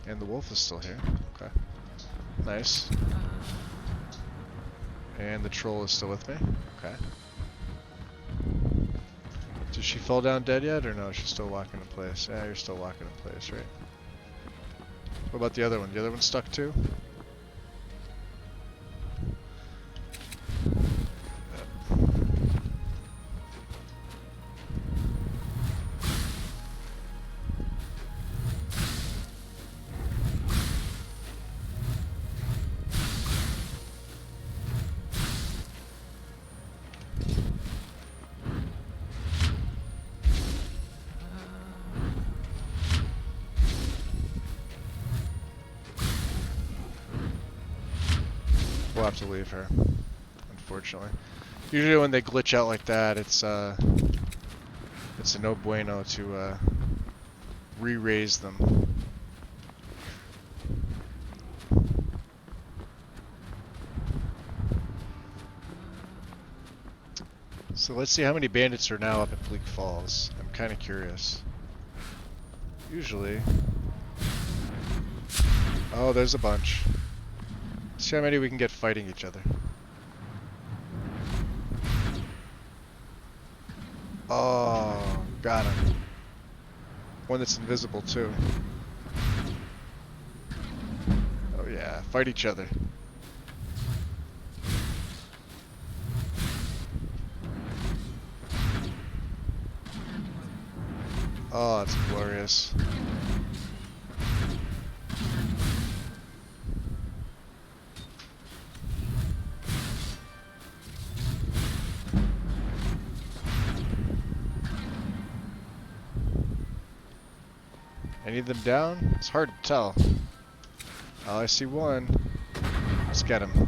Speaker 2: And the wolf is still here. Okay. Nice. And the troll is still with me. Okay. Did she fall down dead yet, or no? She's still walking in place. Yeah, you're still walking in place, right? What about the other one? The other one stuck too? We'll have to leave her, unfortunately. Usually when they glitch out like that, it's a no bueno to re-raise them. So let's see how many bandits are now up at Bleak Falls. I'm kind of curious. Usually... Oh, there's a bunch. See how many we can get fighting each other. Oh, got him. One that's invisible too. Oh yeah, fight each other. Oh, that's glorious. Any of them down? It's hard to tell. Oh, I see one. Let's get him.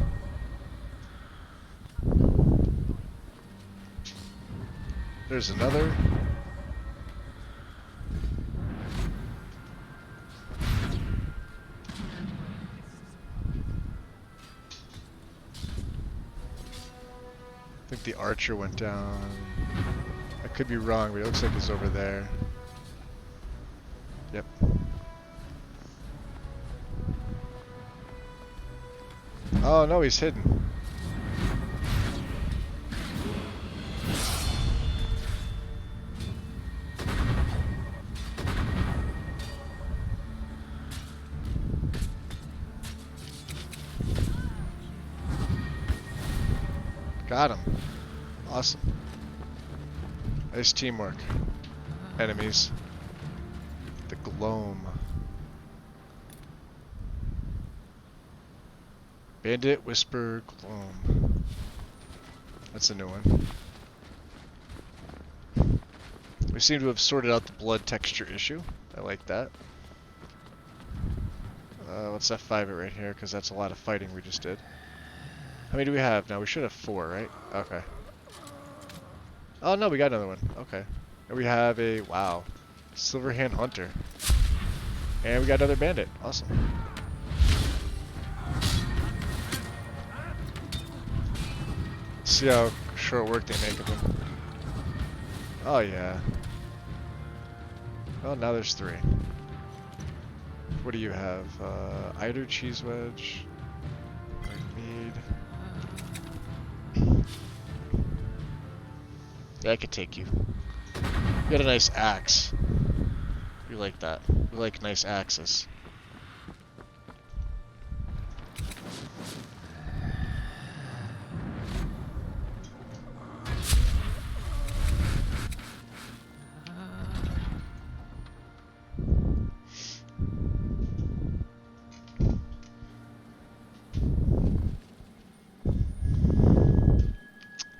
Speaker 2: There's another. I think the archer went down. I could be wrong, but it looks like he's over there. Yep. Oh no, he's hidden. Got him. Awesome. Nice teamwork. Enemies. The Gloam. Bandit, Whisper, Gloam. That's a new one. We seem to have sorted out the blood texture issue. I like that. Let's F5 it right here, because that's a lot of fighting we just did. How many do we have now? We should have 4, right? Okay. Oh no, we got another one. Okay. And we have a, wow, Silverhand Hunter. And we got another bandit. Awesome. See how short work they make of him. Oh yeah. Oh, now there's 3. What do you have? Eider Cheese Wedge. Mead. Yeah, I could take you. You got a nice axe. We like that. We like nice axes.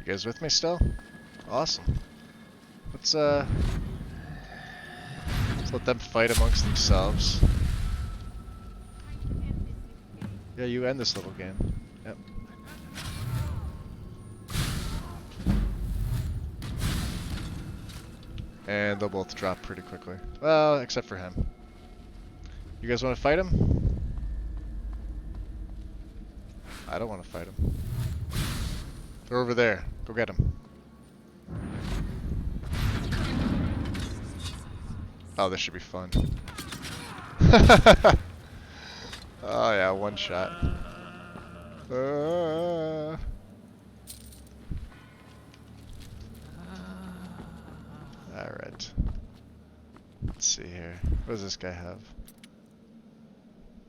Speaker 2: You guys with me still? Awesome. Let's let them fight amongst themselves. Yeah, you end this little game. Yep. And they'll both drop pretty quickly. Well, except for him. You guys want to fight him? I don't want to fight him. They're over there. Go get him. Oh, this should be fun. Oh yeah, one shot. Alright. Let's see here. What does this guy have?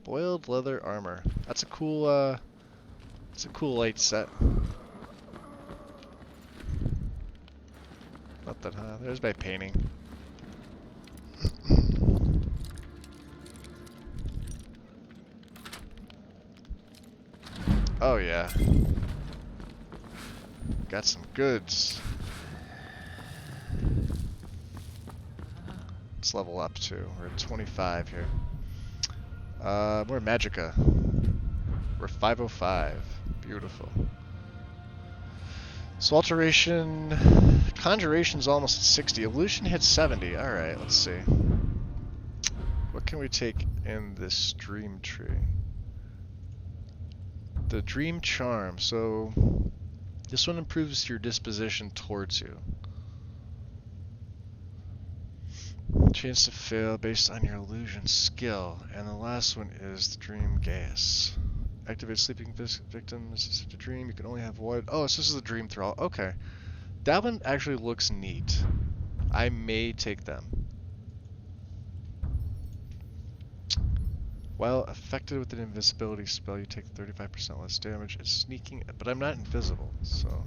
Speaker 2: Boiled leather armor. That's a cool light set. Nothing, huh? There's my painting. Oh yeah. Got some goods. Let's level up too. We're at 25 here. More Magica. We're 505. Beautiful. So alteration, conjuration's almost at 60. Illusion hits 70. All right, let's see. What can we take in this dream tree? The dream charm. So this one improves your disposition towards you. Chance to fail based on your illusion skill. And the last one is the dream gas. Activate sleeping victims. It's such a dream. You can only have one. Oh, so this is the dream thrall. Okay. That one actually looks neat. I may take them. While affected with an invisibility spell, you take 35% less damage. It's sneaking, but I'm not invisible, so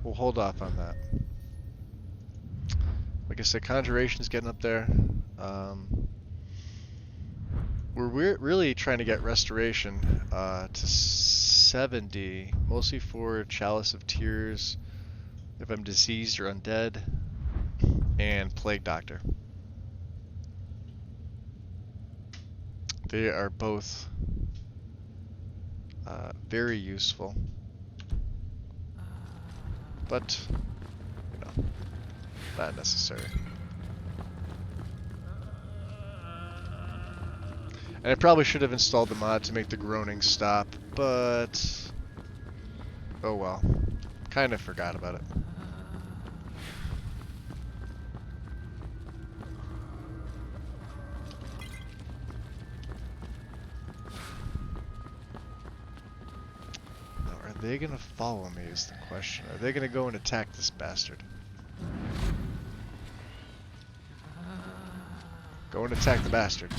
Speaker 2: we'll hold off on that. Like I said, conjuration's getting up there. We're really trying to get restoration to 70, mostly for Chalice of Tears, if I'm diseased or undead, and Plague Doctor. They are both very useful, but you know, not necessary. And I probably should have installed the mod to make the groaning stop, but oh well. Kind of forgot about it. Now, are they gonna follow me is the question. Are they gonna go and attack this bastard? Go and attack the bastard.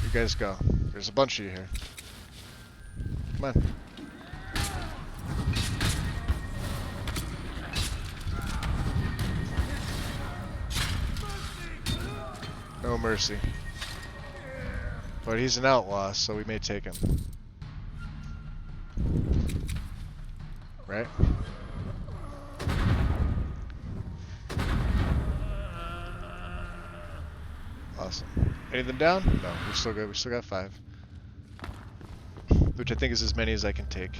Speaker 2: You guys go. There's a bunch of you here. Come on. No mercy. But he's an outlaw, so we may take him. Right? Awesome. Anything down? No, we're still good. We still got 5. Which I think is as many as I can take.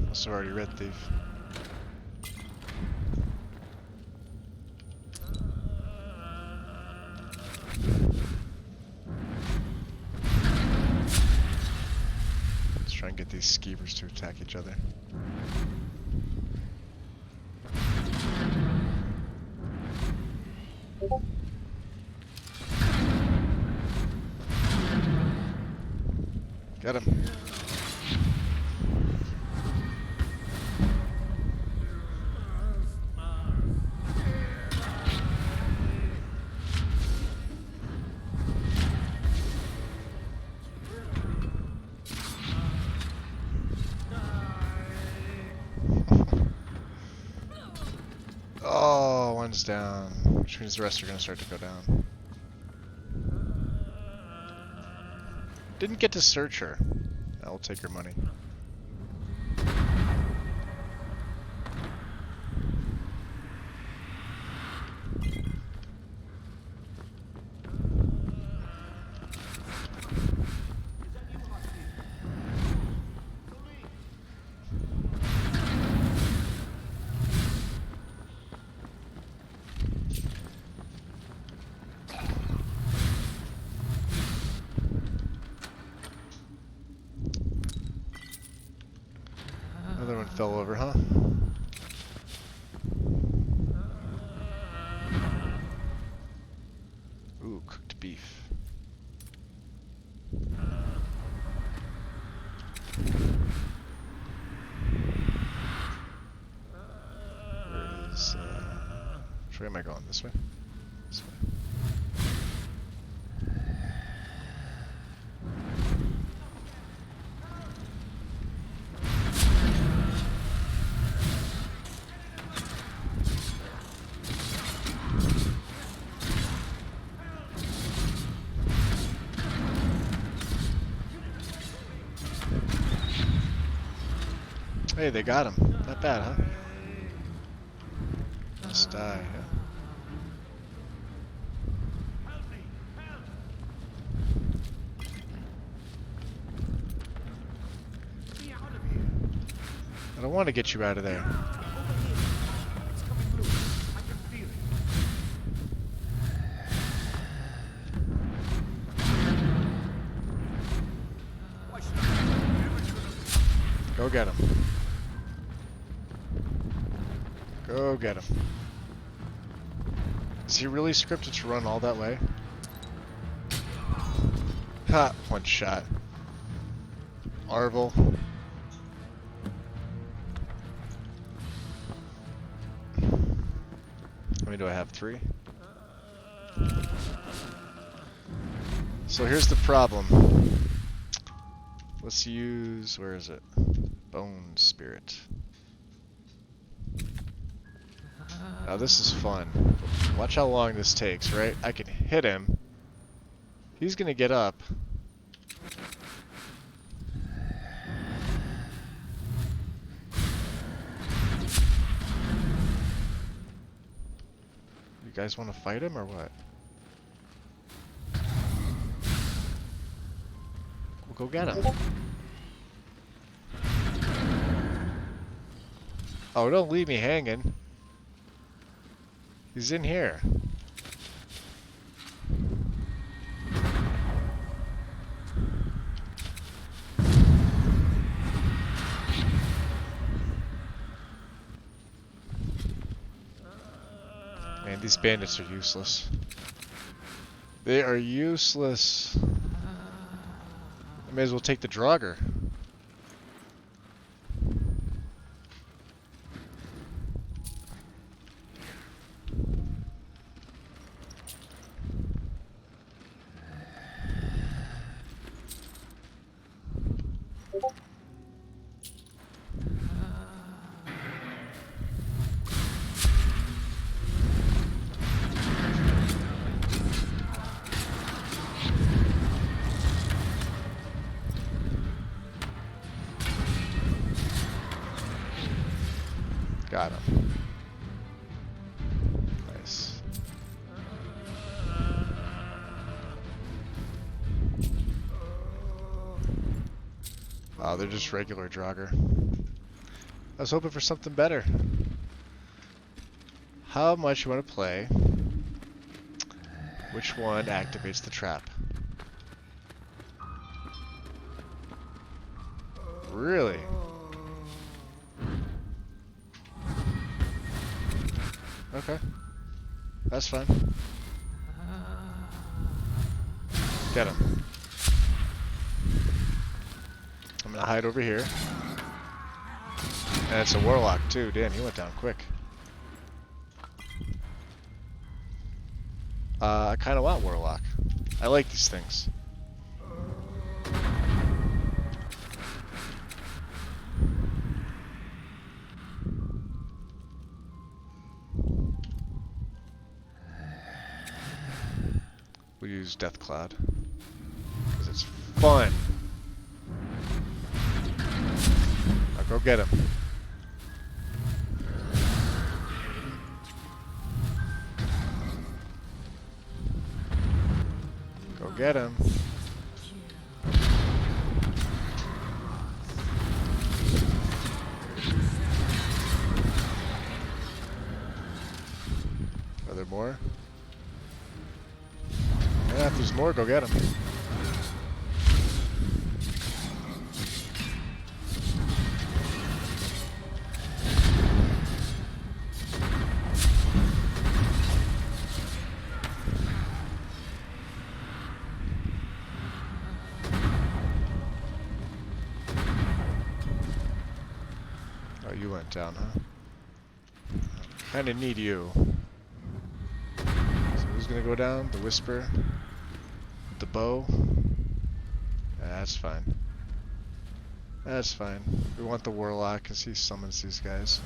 Speaker 2: Must have already read Thief. Let's try and get these skeevers to attack each other. Get him. Oh, one's down, which means the rest are going to start to go down. Didn't get to search her. I'll take her money. Another one fell over, huh? Ooh, cooked beef. Where is, which way am I going? This way? This way. Hey, they got him. Not bad, huh? Let's die, yeah. I don't want to get you out of there. Go get him. Go get him. Is he really scripted to run all that way? Ha! One shot. Arvel. How many do I have? 3? So here's the problem. Let's use... where is it? Bone Spirit. Now this is fun. Watch how long this takes, right? I can hit him. He's gonna get up. You guys want to fight him or what? We'll go get him. Oh, don't leave me hanging. He's in here. Man, these bandits are useless. They are useless. I may as well take the Draugr. Got him. Nice. Oh, they're just regular Draugr. I was hoping for something better. How much you want to play? Which one activates the trap? Really? Okay. That's fine. Get him. I'm gonna hide over here. And it's a warlock too. Damn, he went down quick. I kinda want warlock. I like these things. We'll use Death Cloud. Because it's fun. Now go get him. Go get him. Are there more? Yeah, if there's more, go get him. Oh, you went down, huh? Kinda need you. So who's gonna go down? The Whisper? The bow? Yeah, that's fine. That's fine. We want the warlock because he summons these guys.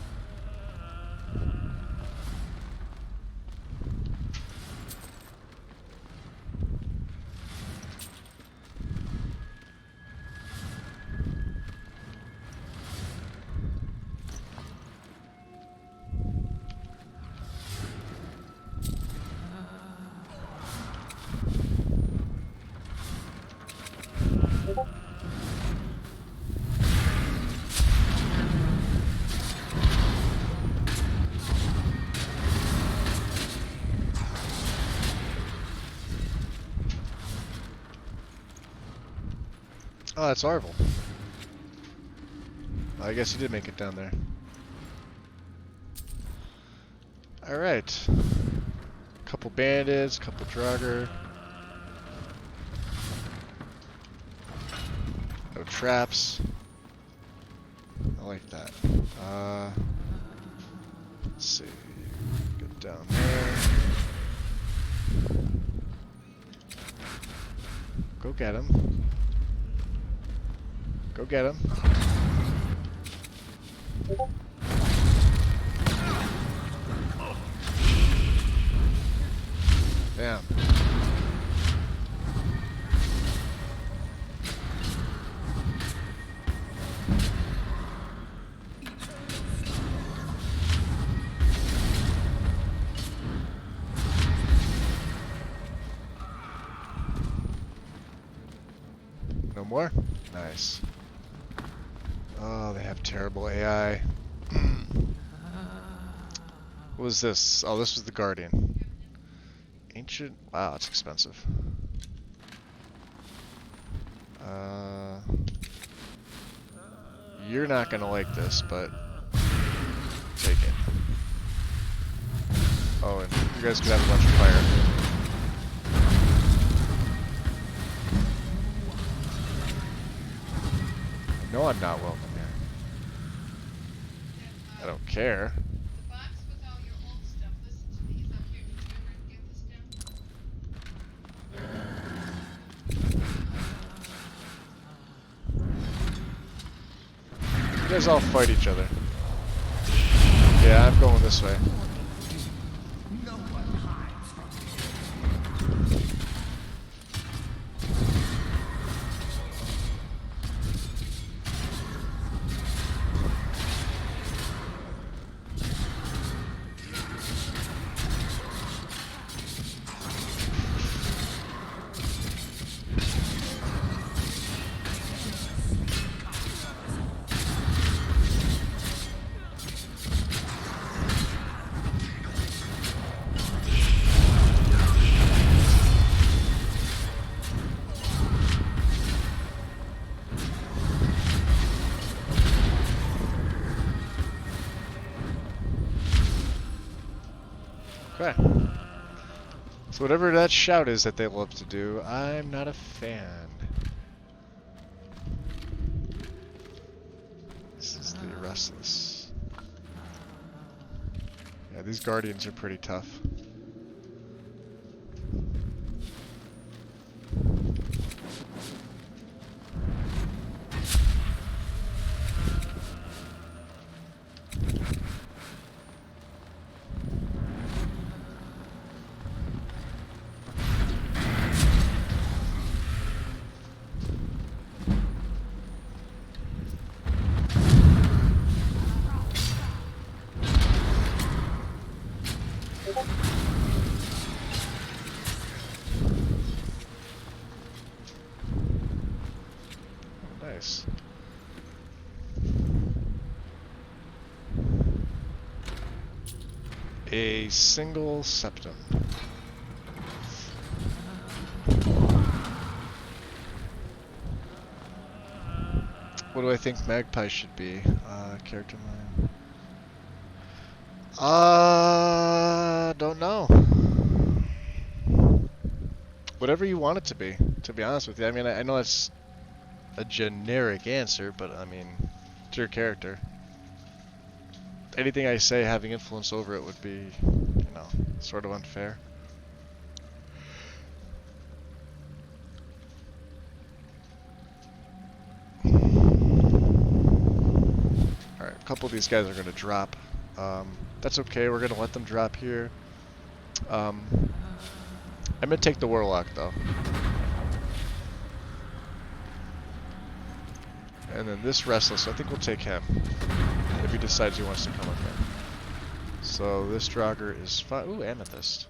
Speaker 2: Oh, that's Arvel. I guess he did make it down there. Alright. Couple bandits, couple Draugr. No traps. I like that. Let's see. Get down there. Go get him. Go get him. Damn. No more? Nice. Oh, they have terrible AI. What was this? Oh, this was the Guardian. Ancient? Wow, it's expensive. You're not gonna like this, but take it. Oh, and you guys could have a bunch of fire. No, I'm not welcome here. I don't care.
Speaker 8: The box with all your old stuff. Listen to me. He's up here. Did you ever get this down?
Speaker 2: You guys all fight each other. Yeah, I'm going this way.
Speaker 4: No one hides from me.
Speaker 2: Okay. So whatever that shout is that they love to do, I'm not a fan. This is the Restless. Yeah, these Guardians are pretty tough. Nice. A single septum. What do I think Magpie should be? Character line. Don't know. Whatever you want it to be honest with you. I mean, I know it's a generic answer, but I mean, it's your character. Anything I say having influence over it would be, you know, sort of unfair. Alright, a couple of these guys are going to drop. That's okay, we're going to let them drop here. I'm going to take the Warlock, though. And then this Restless, I think we'll take him. If he decides he wants to come up here. So this Draugr is fine. Ooh, Amethyst.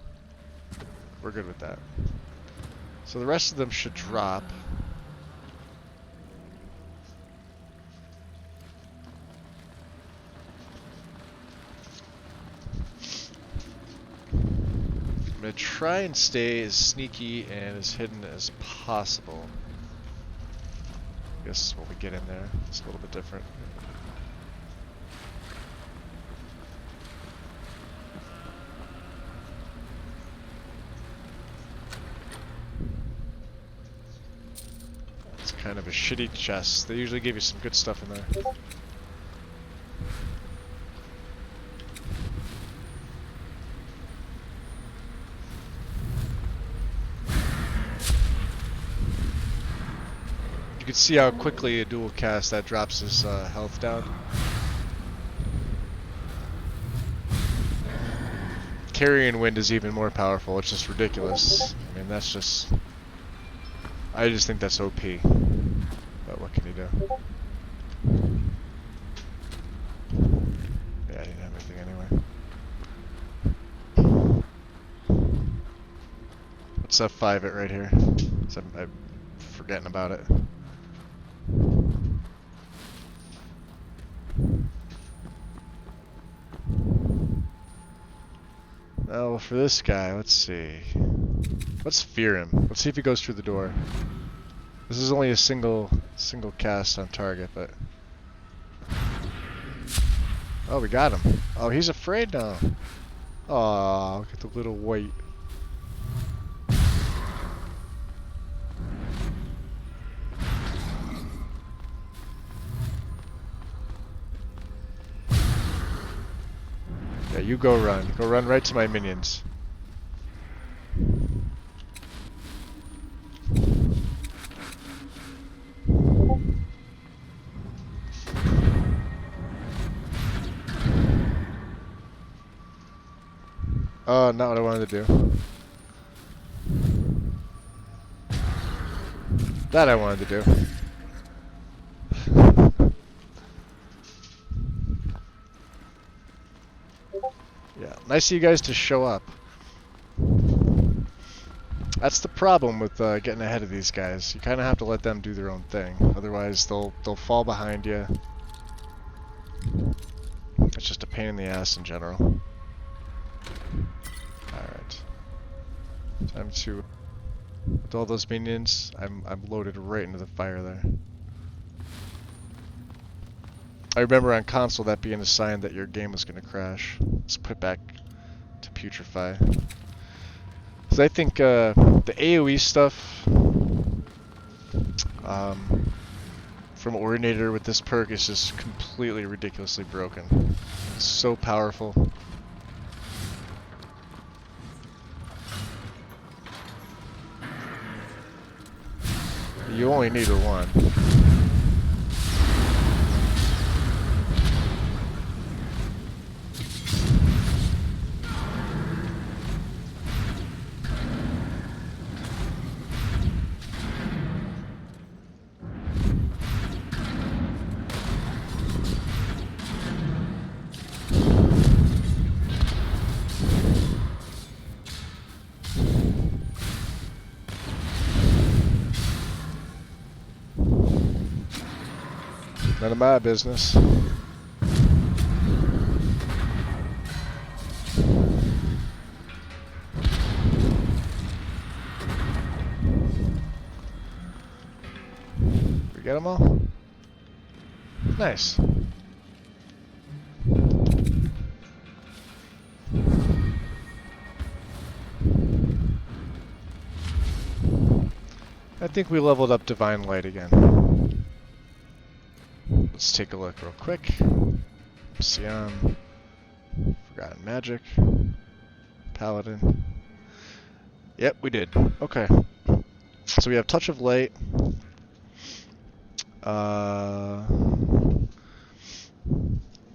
Speaker 2: We're good with that. So the rest of them should drop. I'm going to try and stay as sneaky and as hidden as possible. I guess when we get in there, it's a little bit different. It's kind of a shitty chest. They usually give you some good stuff in there. You can see how quickly a dual cast that drops his health down. Carrion Wind is even more powerful. It's just ridiculous. I mean, that's just... I just think that's OP. But what can you do? Yeah, I didn't have anything anyway. What's F5 it right here? I'm forgetting about it. Well, for this guy, let's see. Let's fear him. Let's see if he goes through the door. This is only a single cast on target, but... Oh, we got him. Oh, he's afraid now. Aw, look at the little white. Yeah, you go run. Go run right to my minions. Oh, not what I wanted to do. That I wanted to do. Yeah, nice of you guys to show up. That's the problem with getting ahead of these guys. You kind of have to let them do their own thing. Otherwise, they'll fall behind you. It's just a pain in the ass in general. Alright. Time to... With all those minions, I'm loaded right into the fire there. I remember on console that being a sign that your game was going to crash. Let's put back to putrefy. Because I think the AoE stuff from Ordinator with this perk is just completely ridiculously broken. It's so powerful. You only need a one. None of my business. We get them all? Nice. I think we leveled up Divine Light again. Let's take a look real quick. Sion, Forgotten Magic, Paladin. Yep, we did. Okay. So we have Touch of Light.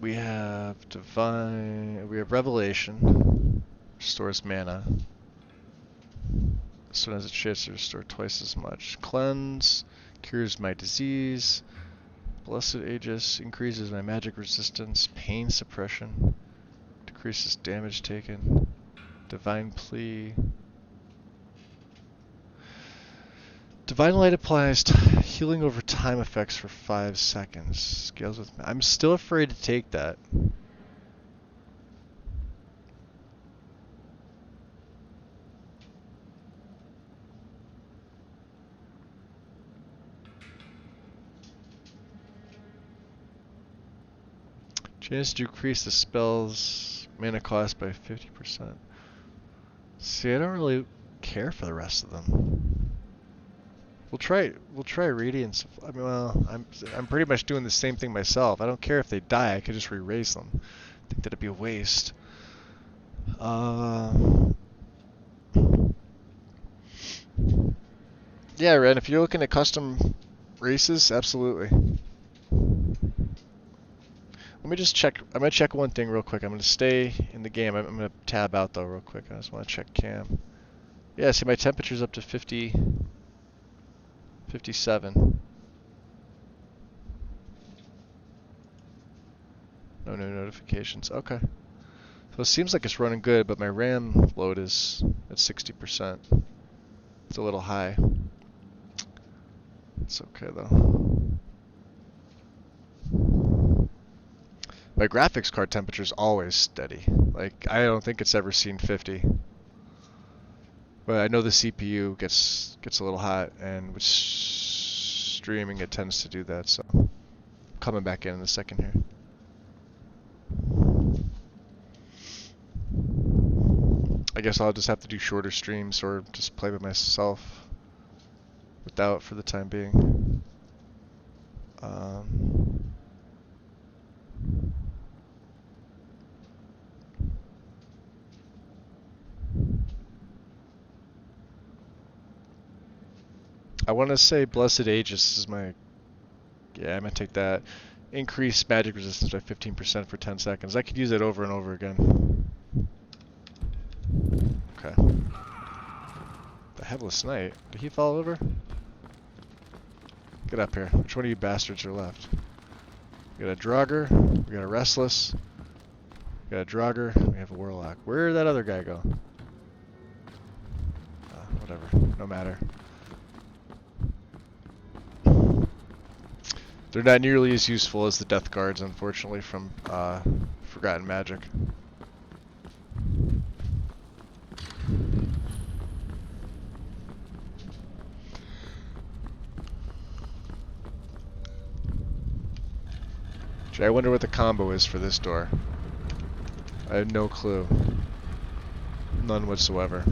Speaker 2: We have Divine. We have Revelation. Restores mana. As soon as it shifts, it restores twice as much. Cleanse. Cures my disease. Blessed Aegis increases my magic resistance, pain suppression, decreases damage taken, Divine Plea. Divine Light applies healing over time effects for 5 seconds. Scales with. I'm still afraid to take that. Chance to decrease the spell's mana cost by 50%. See, I don't really care for the rest of them. We'll try Radiance. I mean, well, I'm pretty much doing the same thing myself. I don't care if they die. I could just re-raise them. I think that'd be a waste. Yeah, Ren. If you're looking at custom races, absolutely. Let me just check. I'm going to check one thing real quick. I'm going to stay in the game. I'm going to tab out though real quick. I just want to check cam. Yeah, see my temperature's up to 57. No new notifications. Okay. So it seems like it's running good, but my RAM load is at 60%. It's a little high. It's okay though. My graphics card temperature is always steady. Like, I don't think it's ever seen 50. But I know the CPU gets a little hot, and with streaming it tends to do that, so I'm coming back in a second here. I guess I'll just have to do shorter streams or just play by myself without for the time being. I want to say Blessed Aegis is my... Yeah, I'm going to take that. Increase magic resistance by 15% for 10 seconds. I could use it over and over again. Okay. The Headless Knight. Did he fall over? Get up here. Which one of you bastards are left? We got a Draugr. We got a Restless. We got a Draugr. We have a Warlock. Where did that other guy go? Whatever. No matter. They're not nearly as useful as the Death Guards, unfortunately, from Forgotten Magic. I wonder what the combo is for this door. I have no clue. None whatsoever.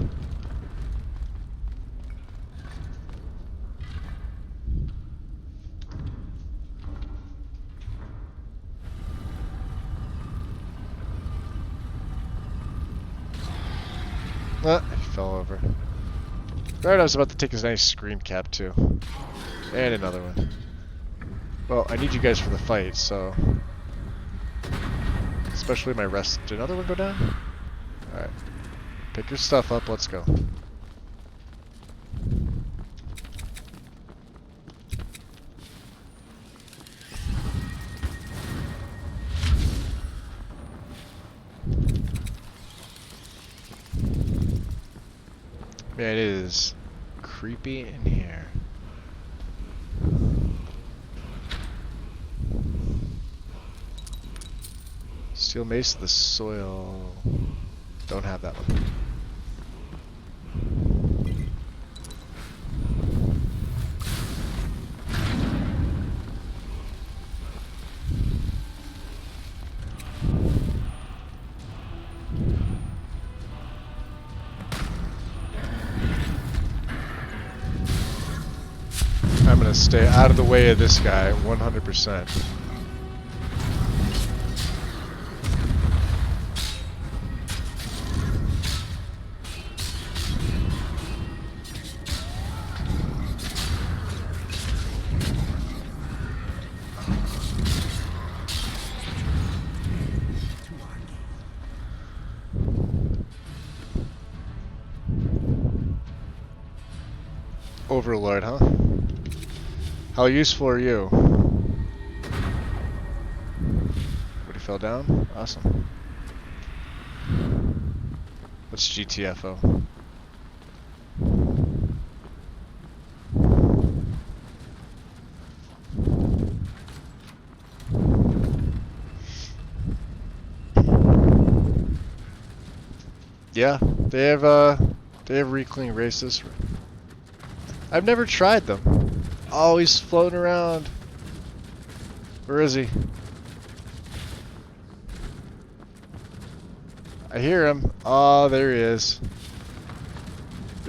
Speaker 2: Ah, he fell over. Right, I was about to take his nice screen cap too. And another one. Well, I need you guys for the fight, so... Especially my rest. Did another one go down? Alright. Pick your stuff up, let's go. Man, it is creepy in here. Steel mace of the soil. Don't have that one. I'm gonna stay out of the way of this guy 100%. Overlord, huh? How useful are you? But he fell down? Awesome. What's GTFO? Yeah, they have reclaim races. I've never tried them. Oh, he's floating around. Where is he? I hear him. Oh, there he is.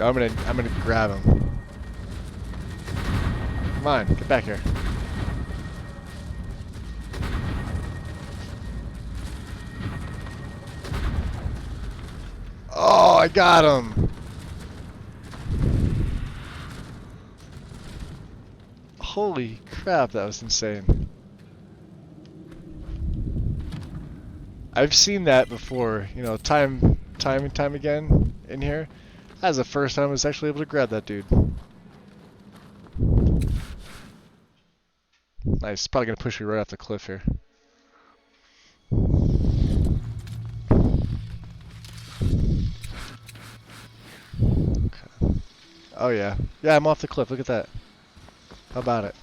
Speaker 2: I'm gonna grab him. Come on, get back here. Oh, I got him. Holy crap, that was insane. I've seen that before, you know, time and time again in here. That was the first time I was actually able to grab that dude. Nice, probably gonna push me right off the cliff here. Okay. Oh yeah. Yeah, I'm off the cliff, look at that. How about it?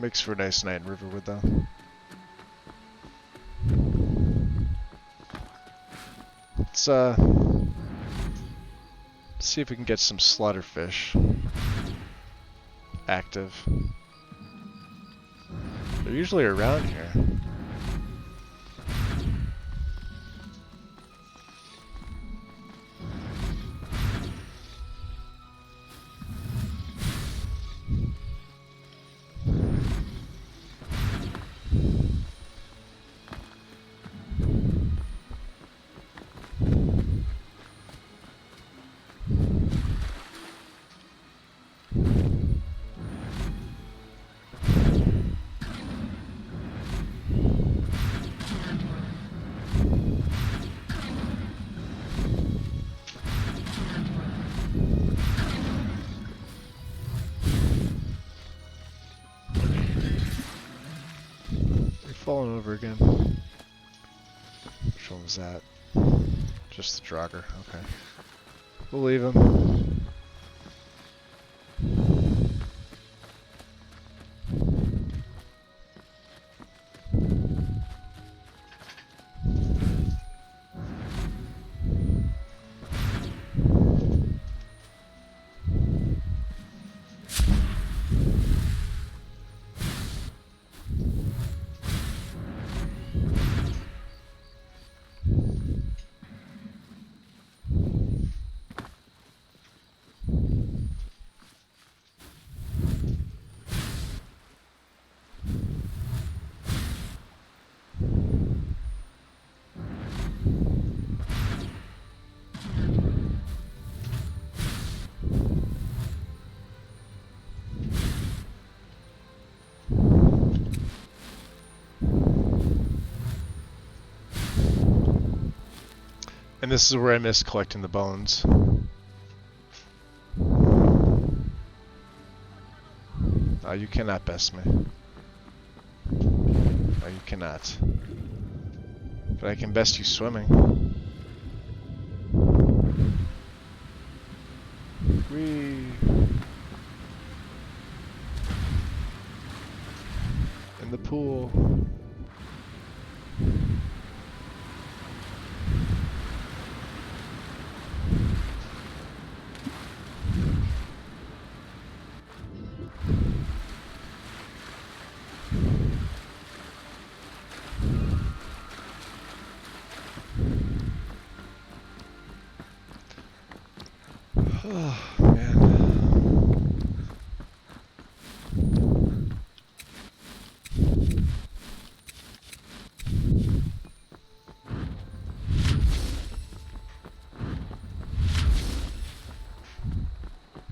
Speaker 2: Makes for a nice night in Riverwood, though. Let's see if we can get some slaughterfish active. They're usually around here. Falling over again. Which one was that? Just the Draugr. Okay. We'll leave him. And this is where I miss collecting the bones. Oh, you cannot best me. No, you cannot. But I can best you swimming. Whee! In the pool. Oh, man.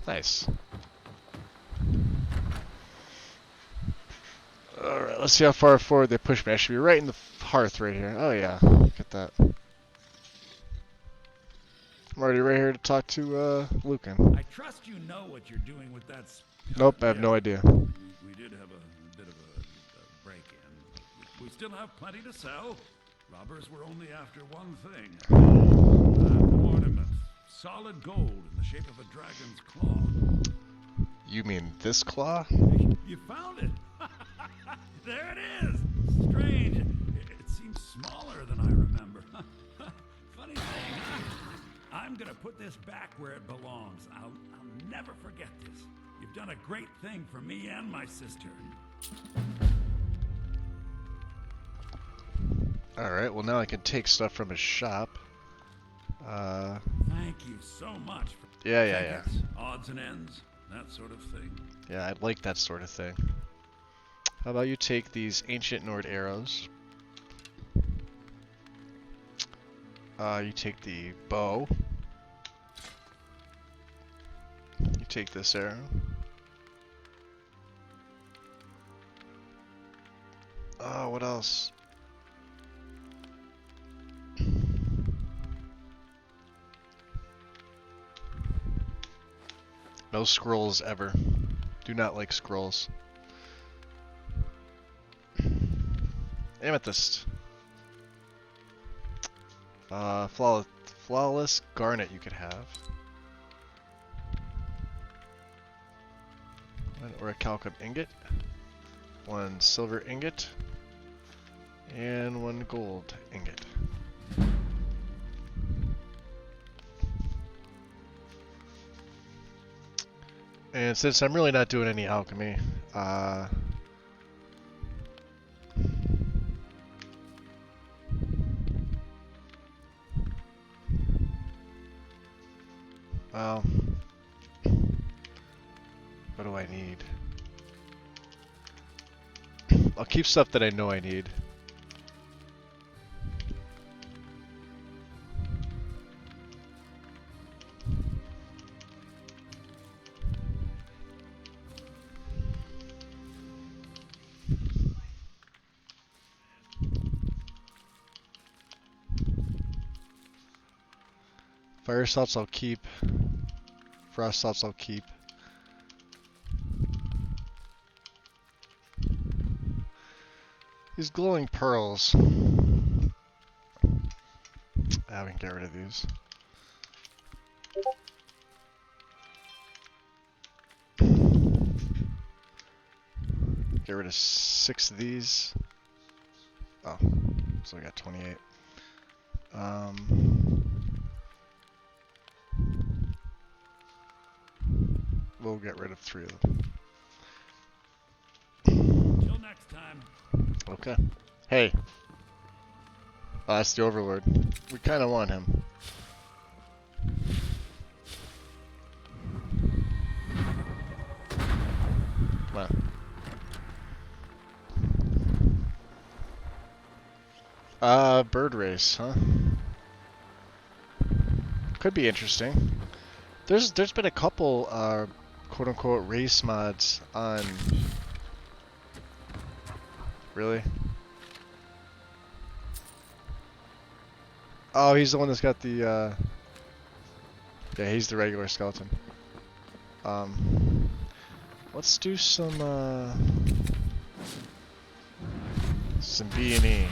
Speaker 2: Nice. Alright, let's see how far forward they push me. I should be right in the hearth right here. Oh yeah, look at that. I'm already right here to talk to Lucan.
Speaker 4: I trust you know what you're doing with that.
Speaker 2: Nope, I have no idea.
Speaker 4: We did have a bit of a break-in. We still have plenty to sell. Robbers were only after one thing. An ornament. Solid gold in the shape of a dragon's claw.
Speaker 2: You mean this claw?
Speaker 4: You found it! There it is! Strange. It seems smaller than I remember. Funny thing, huh? I'm gonna put this back where it belongs. I'll never forget this. You've done a great thing for me and my sister.
Speaker 2: Alright, well now I can take stuff from his shop.
Speaker 4: Thank you so much for
Speaker 2: Yeah.
Speaker 4: tickets, odds and ends, that sort of thing.
Speaker 2: Yeah, I'd like that sort of thing. How about you take these ancient Nord arrows? You take the bow. You take this arrow. Oh, what else? No scrolls ever. Do not like scrolls. Amethyst. Flawless garnet you could have. Or a calcum ingot. 1 silver ingot. And 1 gold ingot. And since I'm really not doing any alchemy, well, what do I need? I'll keep stuff that I know I need. Fire salts I'll keep. Frost salts I'll keep. These glowing pearls. I can get rid of these. Get rid of 6 of these. Oh, so I got 28. We'll get rid of 3 of them.
Speaker 4: Till next time.
Speaker 2: Okay. Hey. Oh, that's the Overlord. We kind of want him. Come on. Bird race, huh? Could be interesting. There's been a couple quote unquote race mods on. Really? Oh, he's the one that's got the, yeah, he's the regular skeleton. Let's do some B&E.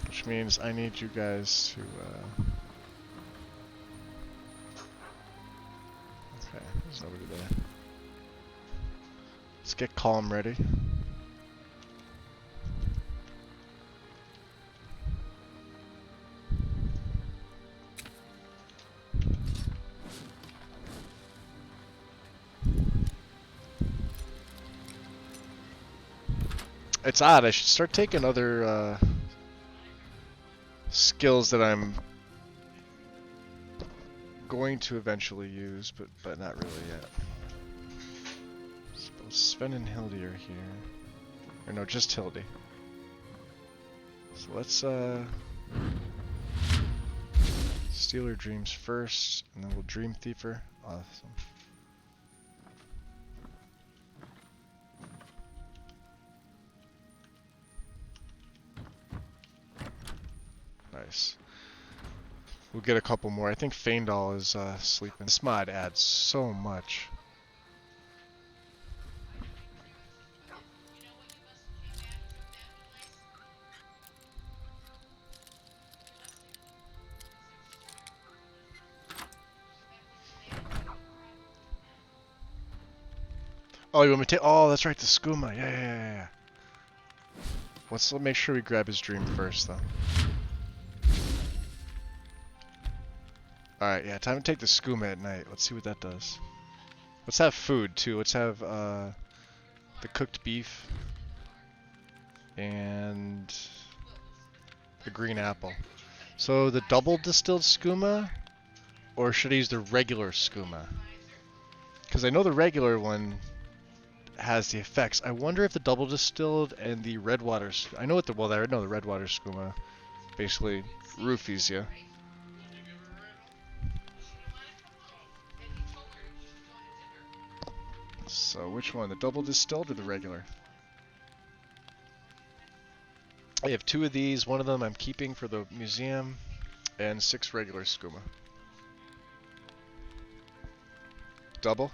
Speaker 2: Which means I need you guys to, okay, there's nobody there. Let's get calm ready. It's odd, I should start taking other, skills that I'm going to eventually use, but not really yet. Suppose Sven and Hildy are here. Or no, just Hildy. So let's steal her dreams first, and then we'll dream thief her. Awesome. Nice. We'll get a couple more. I think Feindal is sleeping. This mod adds so much. Oh, you want me to take? Oh, that's right, the skooma. Yeah. Let's make sure we grab his dream first, though. Alright, yeah, time to take the skooma at night. Let's see what that does. Let's have food, too. Let's have the cooked beef and the green apple. So the double distilled skooma, or should I use the regular skooma? Because I know the regular one has the effects. I wonder if the double distilled and the red water, I know what the, well, I know the red water skooma basically roofies you. So which one, the double distilled or the regular? I have 2 of these. One of them I'm keeping for the museum, and 6 regular skooma. Double?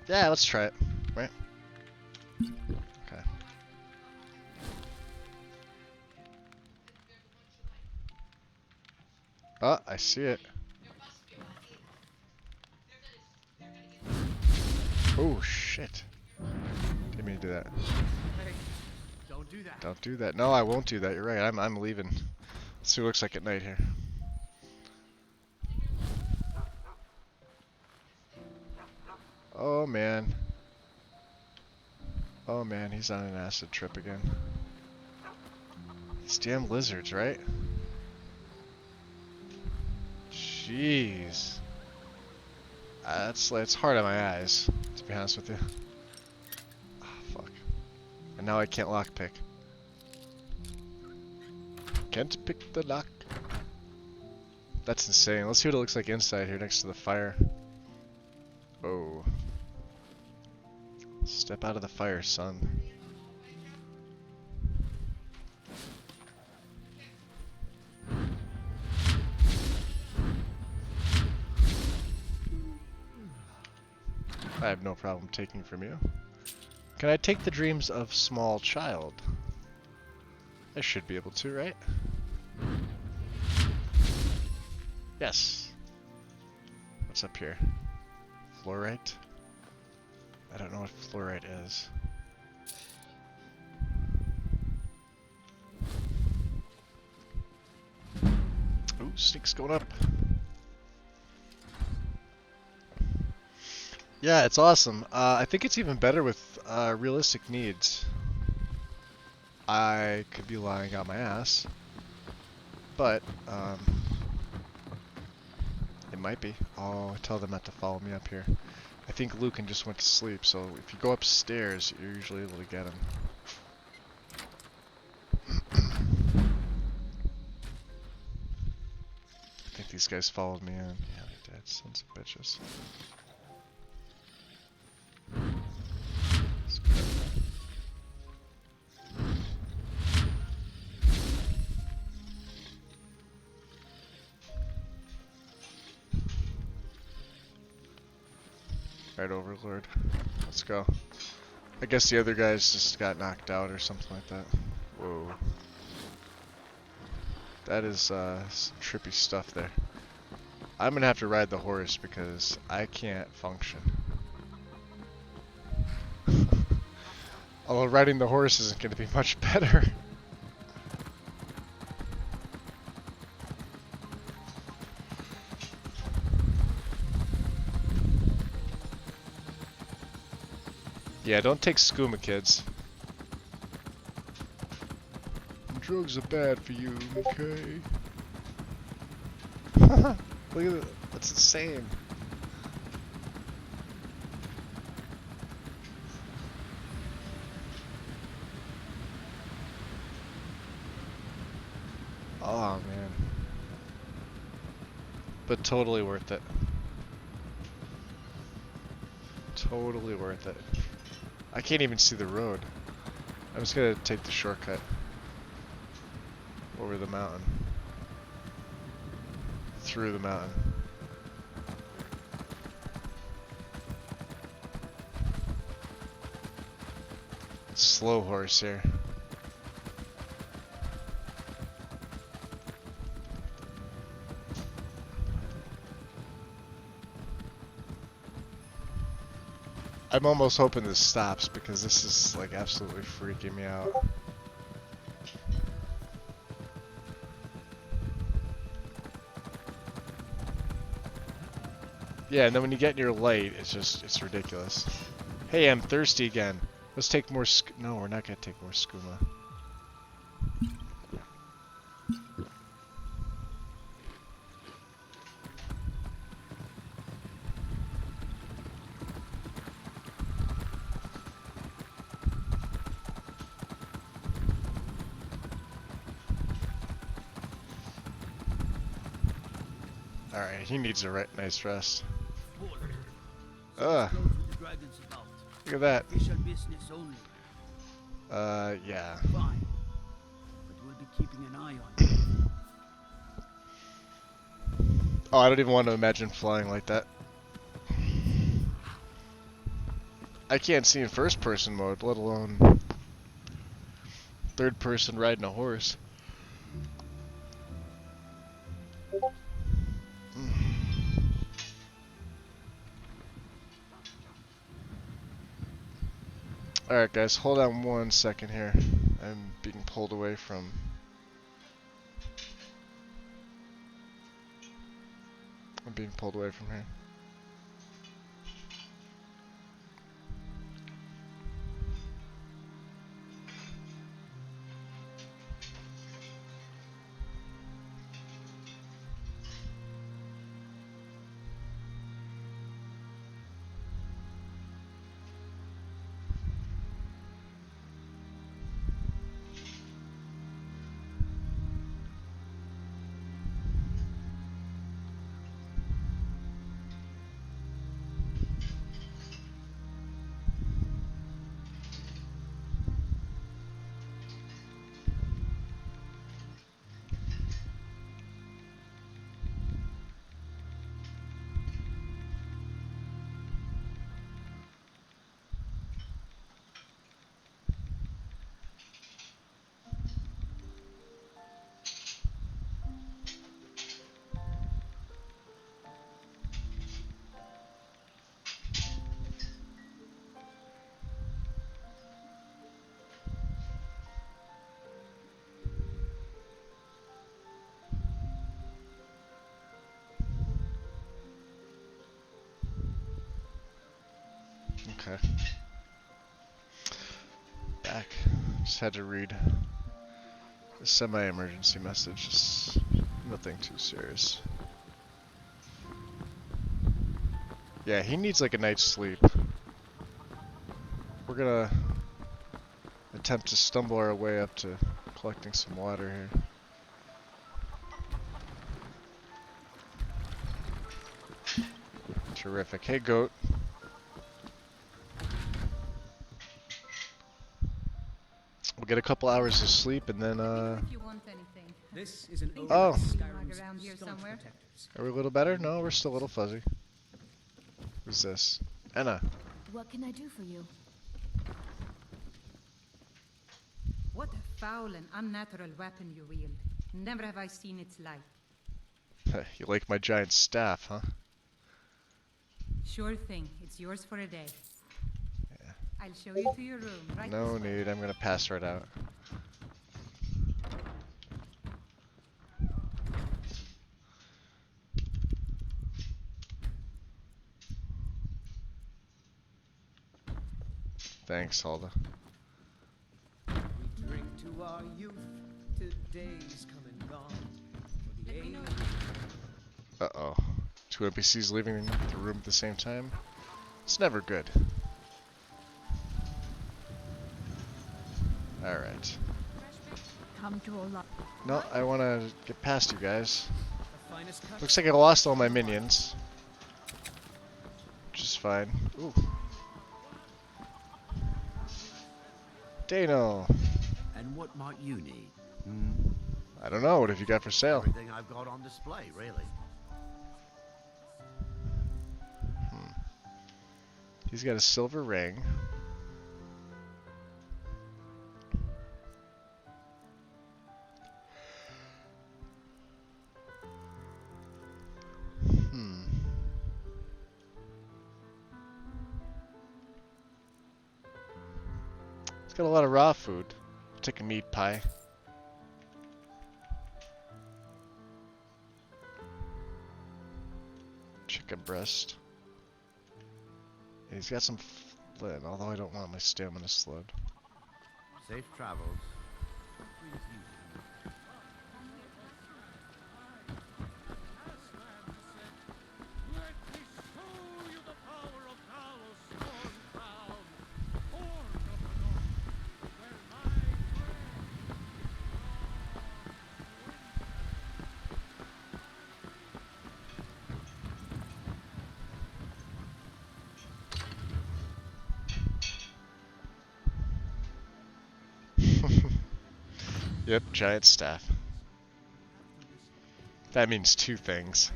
Speaker 2: Yeah, let's try it. Right? Okay. Oh, I see it. Oh shit. Didn't mean to do that.
Speaker 6: Hey, don't do that.
Speaker 2: Don't do that. No, I won't do that. You're right. I'm leaving. Let's see what it looks like at night here. Oh man. Oh man, he's on an acid trip again. These damn lizards, right? Jeez. It's hard on my eyes, to be honest with you. Ah, fuck. And now I can't lockpick. Can't pick the lock. That's insane. Let's see what it looks like inside here next to the fire. Oh. Step out of the fire, son. I have no problem taking from you. Can I take the dreams of small child? I should be able to, right? Yes. What's up here? Fluorite? I don't know what fluorite is. Ooh, sneak's going up. Yeah, it's awesome. I think it's even better with realistic needs. I could be lying out my ass, but it might be. Oh, tell them not to follow me up here. I think Lucan just went to sleep, so if you go upstairs, you're usually able to get him. I think these guys followed me in. Yeah, they're dead sons of bitches. Right, Overlord. Let's go. I guess the other guys just got knocked out or something like that. Whoa. That is some trippy stuff there. I'm gonna have to ride the horse because I can't function. Although riding the horse isn't gonna be much better. Yeah, don't take skooma, kids. Drugs are bad for you, okay? Look at that. That's insane. Oh, man. But totally worth it. Totally worth it. I can't even see the road. I'm just gonna take the shortcut over the mountain. Through the mountain. Slow horse here. I'm almost hoping this stops because this is like absolutely freaking me out. Yeah, and then when you get near light, it's ridiculous. Hey, I'm thirsty again. Let's take more no, we're not gonna take more skooma. Alright, he needs a nice rest. Ugh. Look at that.
Speaker 6: Official business only.
Speaker 2: Yeah.
Speaker 6: Fine. But we'll be keeping an eye on you.
Speaker 2: Oh, I don't even want to imagine flying like that. I can't see in first person mode, let alone third person riding a horse. Alright guys, hold on 1 second here. I'm being pulled away from... I'm being pulled away from here. Okay. Back. Just had to read a semi-emergency message. Just nothing too serious. Yeah, he needs like a night's sleep. We're gonna attempt to stumble our way up to collecting some water here. Terrific. Hey, goat. We'll get a couple hours of sleep and then,
Speaker 9: If you want anything.
Speaker 6: This is an
Speaker 2: Oh.
Speaker 6: Skyrim's
Speaker 9: Around here
Speaker 6: staunch
Speaker 9: somewhere?
Speaker 6: protectors.
Speaker 2: are we a little better? No, we're still a little fuzzy. Who's this? Anna.
Speaker 9: What can I do for you?
Speaker 10: What a foul and unnatural weapon you wield. Never have I seen its like.
Speaker 2: You like my giant staff, huh?
Speaker 10: Sure thing. It's yours for a day.
Speaker 2: Yeah.
Speaker 10: I'll show you to your room right
Speaker 2: No
Speaker 10: this way.
Speaker 2: need, I'm gonna pass right out. Thanks, Hulda.
Speaker 6: We drink to our youth, today's come and gone. For the age
Speaker 2: Uh-oh. Two NPCs leaving the room at the same time? It's never good. Alright.
Speaker 9: Come to a lot.
Speaker 2: No, I want to get past you guys.
Speaker 6: the finest cut.
Speaker 2: Looks like I lost all my minions. Which is fine. Ooh. Dano.
Speaker 11: And what might you need?
Speaker 2: I don't know. What have you got for sale?
Speaker 11: Everything I've got on display, really.
Speaker 2: He's got a silver ring. He's got a lot of raw food. I'll take a meat pie. Chicken breast. He's got some flint, although I don't want my stamina slowed.
Speaker 11: Safe travels.
Speaker 2: Yep, giant staff. That means two things.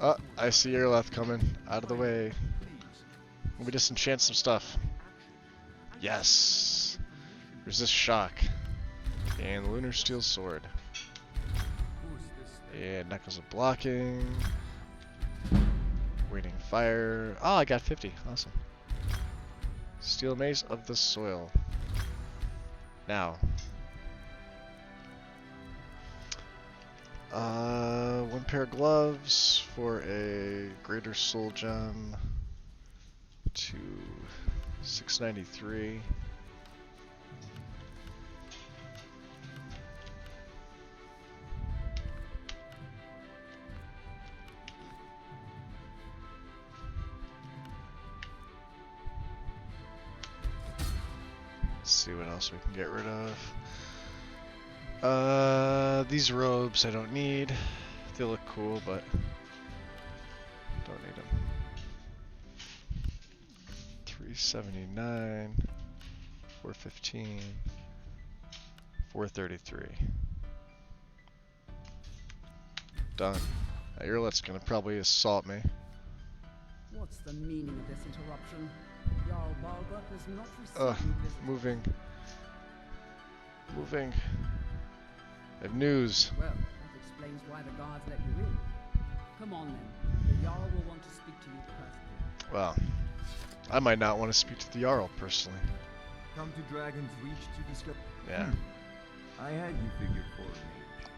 Speaker 2: Oh, I see your left coming. Out of the way. Let me disenchant some stuff. Yes! Resist shock. And Lunar Steel Sword. And Knuckles of Blocking. Waiting Fire. Oh, I got 50. Awesome. Steel Mace of the Soil. Now. One pair of gloves for a greater soul gem to 693. Let's see what else we can get rid of. These robes I don't need. They look cool, but don't need them. 379, 415, 433. Done. Now, Irlet's gonna probably assault me.
Speaker 3: What's the meaning of this interruption? Jarl Balgruuf is not receiving visitors.
Speaker 2: Moving. Moving. I have news.
Speaker 3: Well, that explains why the guards let you in. Come on then. The Jarl will want to speak to you personally.
Speaker 2: Well, I might not want to speak to the Jarl personally.
Speaker 12: Come to Dragon's Reach to discuss.
Speaker 2: Yeah.
Speaker 12: I had you figured for me.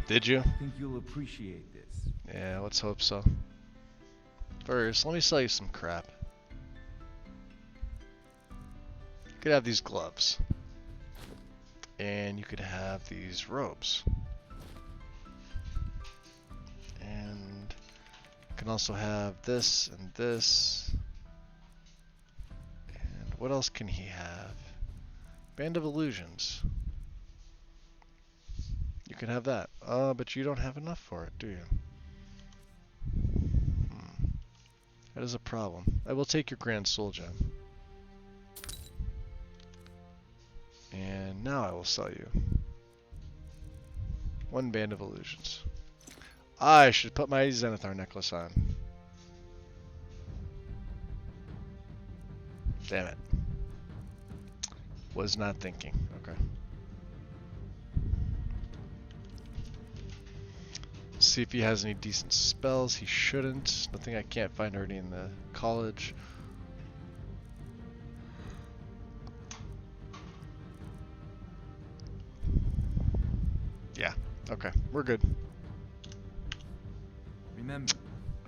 Speaker 2: Did you?
Speaker 12: I think you'll appreciate this.
Speaker 2: Yeah, let's hope so. First, let me sell you some crap. You could have these gloves. And you could have these robes. And you can also have this and this. And what else can he have? Band of Illusions. You can have that. But you don't have enough for it, do you? That is a problem. I will take your Grand Soul Gem. And now I will sell you one Band of Illusions. I should put my Zenithar necklace on. Damn it. Was not thinking. Okay. See if he has any decent spells. He shouldn't. Nothing I can't find already in the college. Yeah. Okay. We're good.
Speaker 12: Remember,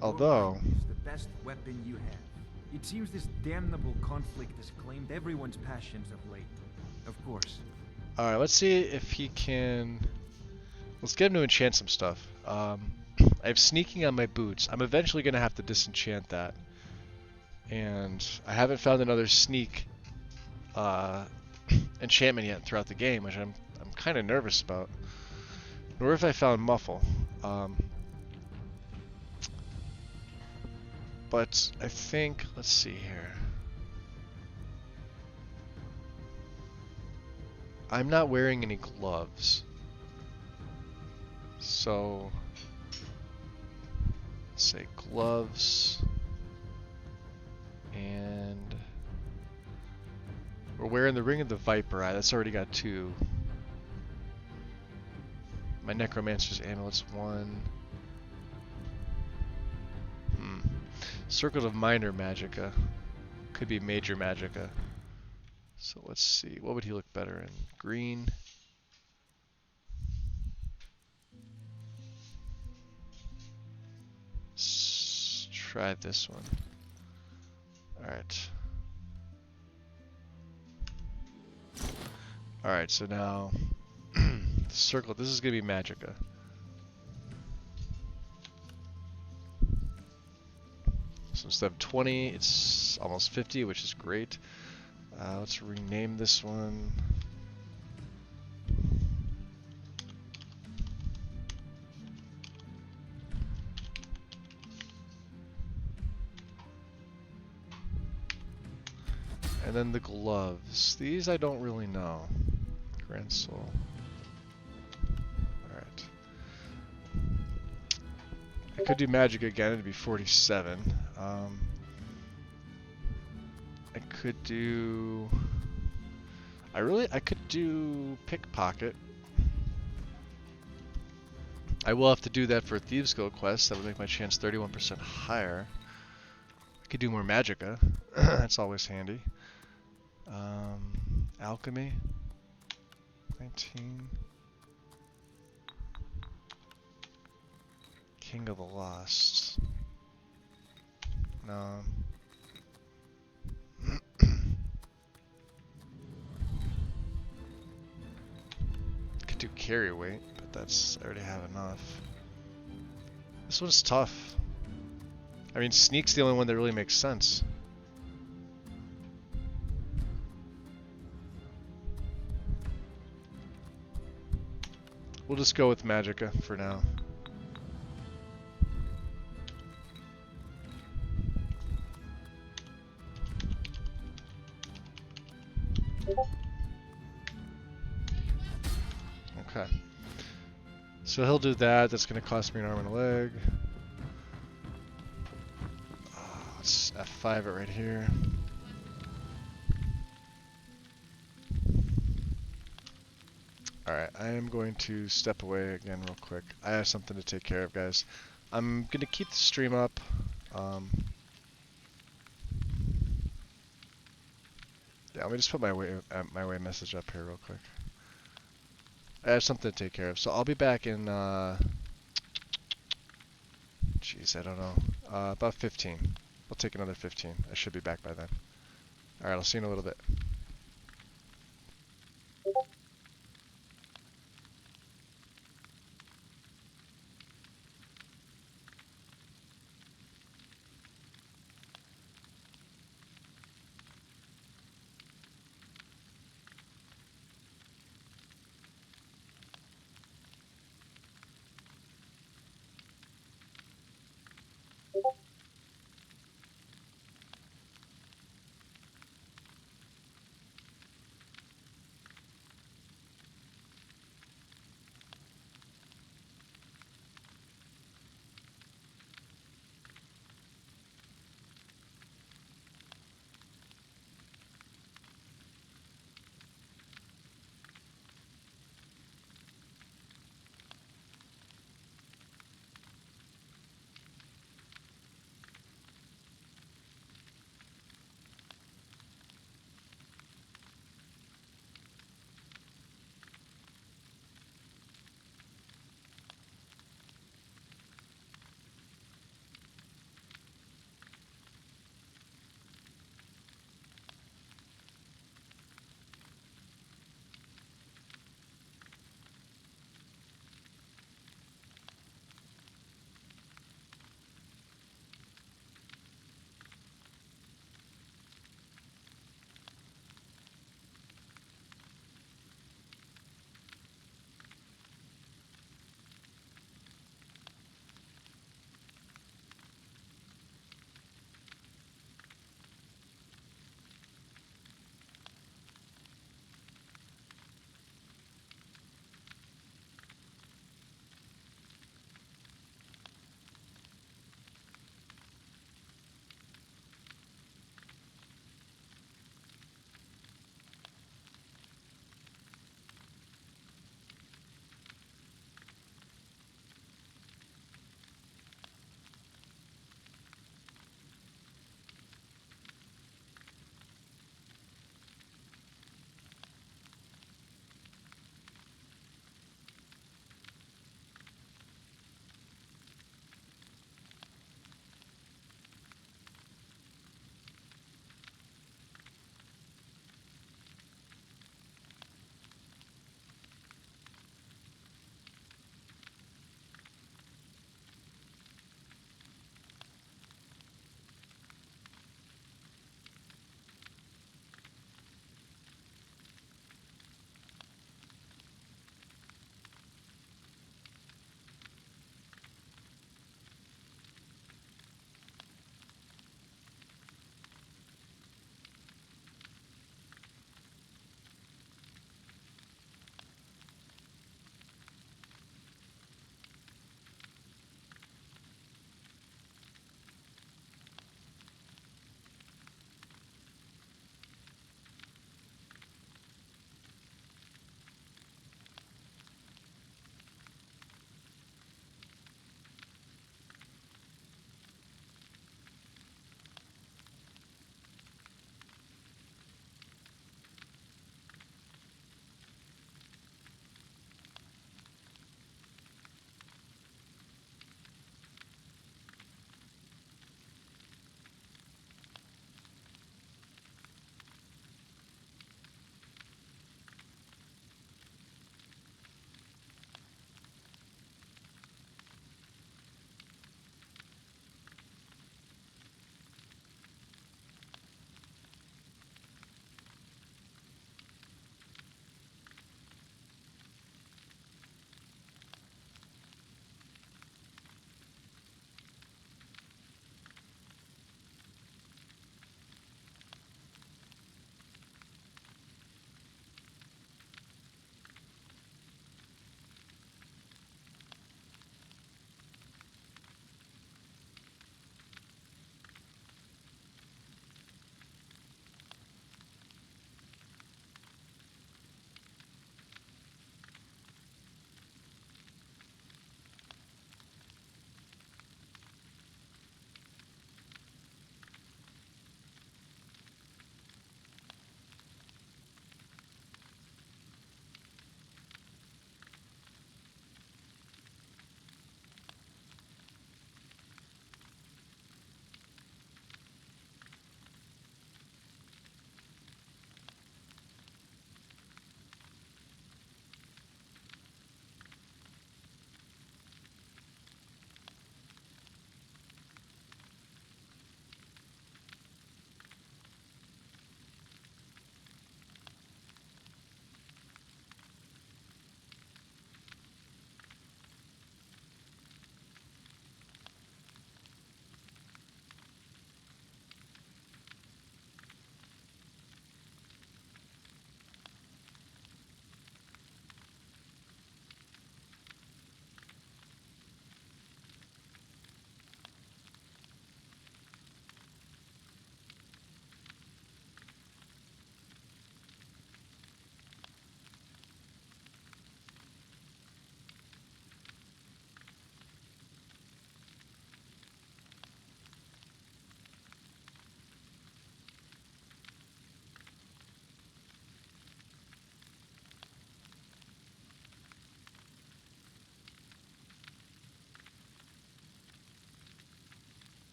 Speaker 2: Although,
Speaker 12: your mind is the best weapon you have. It seems this damnable conflict has claimed everyone's passions of late. Of course.
Speaker 2: alright, let's see if he can... Let's get him to enchant some stuff. I have sneaking on my boots. I'm eventually going to have to disenchant that. And I haven't found another sneak enchantment yet throughout the game, which I'm kind of nervous about. Nor have I found muffle. But I think, let's see here. I'm not wearing any gloves. So, let's say gloves. And we're wearing the Ring of the Viper Eye. That's already got 2. My Necromancer's Amulet's 1. Circle of Minor Magicka. Could be Major Magicka. So let's see. What would he look better in? Green. Let's try this one. Alright. Alright, so now... circle. This is going to be Magicka. So instead of 20, it's almost 50, which is great. Let's rename this one. And then the gloves. These I don't really know. Grand Soul. Alright. I could do magic again, it'd be 47. I could do... I could do pickpocket. I will have to do that for a Thieves Guild quest. That would make my chance 31% higher. I could do more magicka. That's always handy. Alchemy. 19. King of the Lost. No. Could do carry weight, but that's I already have enough. This one's tough. I mean, sneak's the only one that really makes sense. We'll just go with magicka for now. Okay. So he'll do that. That's going to cost me an arm and a leg. Let's F5 it right here. Alright, I am going to step away again real quick. I have something to take care of, guys. I'm going to keep the stream up. Yeah, let me just put my way message up here real quick. I have something to take care of, so I'll be back in, jeez, I don't know, about 15. I'll take another 15. I should be back by then. Alright, I'll see you in a little bit.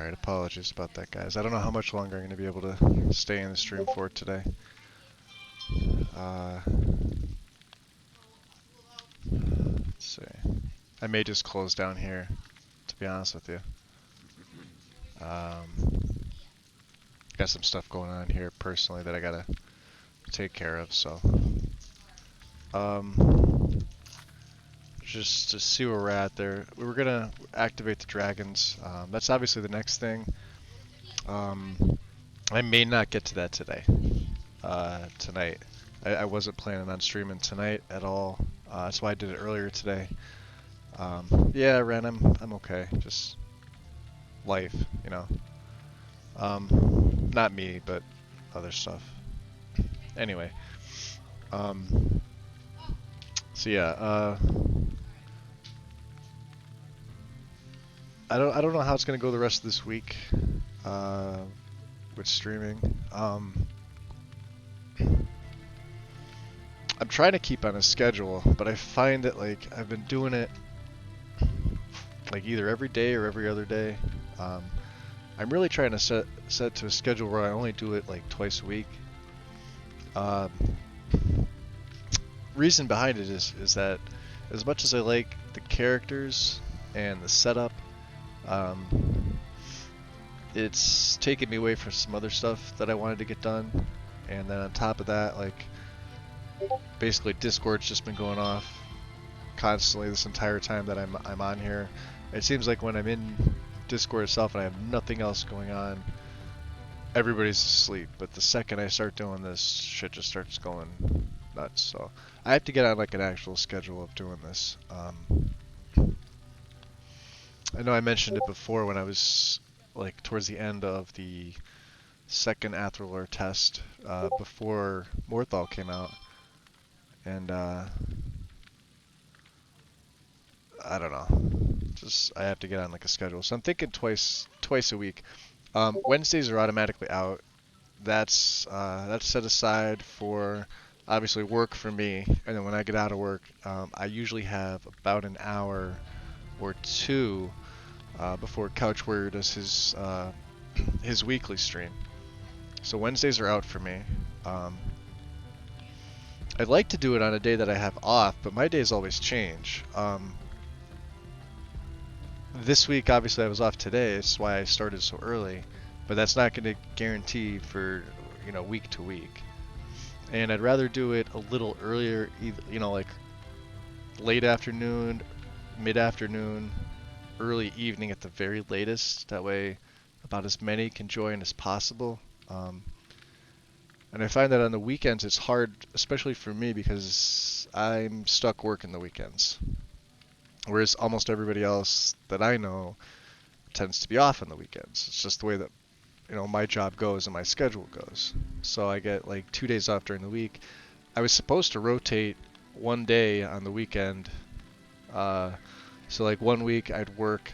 Speaker 2: Alright, apologies about that, guys. I don't know how much longer I'm going to be able to stay in the stream for today. Let's see. I may just close down here, to be honest with you. Got some stuff going on here personally that I gotta take care of, so. Just to see where we're at there. We were gonna activate the dragons. That's obviously the next thing. I may not get to that today. Tonight. I wasn't planning on streaming tonight at all. That's why I did it earlier today. Yeah, Ren, I'm okay. Just life, you know. Not me, but other stuff. Anyway. So yeah, I don't know how it's gonna go the rest of this week with streaming. I'm trying to keep on a schedule, but I find that like I've been doing it like either every day or every other day. I'm really trying to set to a schedule where I only do it like twice a week. Reason behind it is that as much as I like the characters and the setup, it's taken me away from some other stuff that I wanted to get done. And then on top of that, like basically Discord's just been going off constantly this entire time that I'm on here. It seems like when I'm in Discord itself and I have nothing else going on, everybody's asleep. But the second I start doing this, shit just starts going nuts. So I have to get on like an actual schedule of doing this. I know I mentioned it before when I was like towards the end of the second Athralor test before Morthal came out, and I don't know, just I have to get on like a schedule. So I'm thinking twice a week. Wednesdays are automatically out. That's set aside for obviously work for me, and then when I get out of work, I usually have about an hour or two before Couch Warrior does his weekly stream. So Wednesdays are out for me. I'd like to do it on a day that I have off, but my days always change. This week, obviously, I was off today. That's why I started so early. But that's not going to guarantee for, you know, week to week. And I'd rather do it a little earlier, you know, like late afternoon, mid-afternoon, early evening at the very latest. That way, about as many can join as possible. And I find that on the weekends it's hard, especially for me, because I'm stuck working the weekends. Whereas almost everybody else that I know tends to be off on the weekends. It's just the way that, you know, my job goes and my schedule goes. So I get like 2 days off during the week. I was supposed to rotate one day on the weekend. So like 1 week I'd work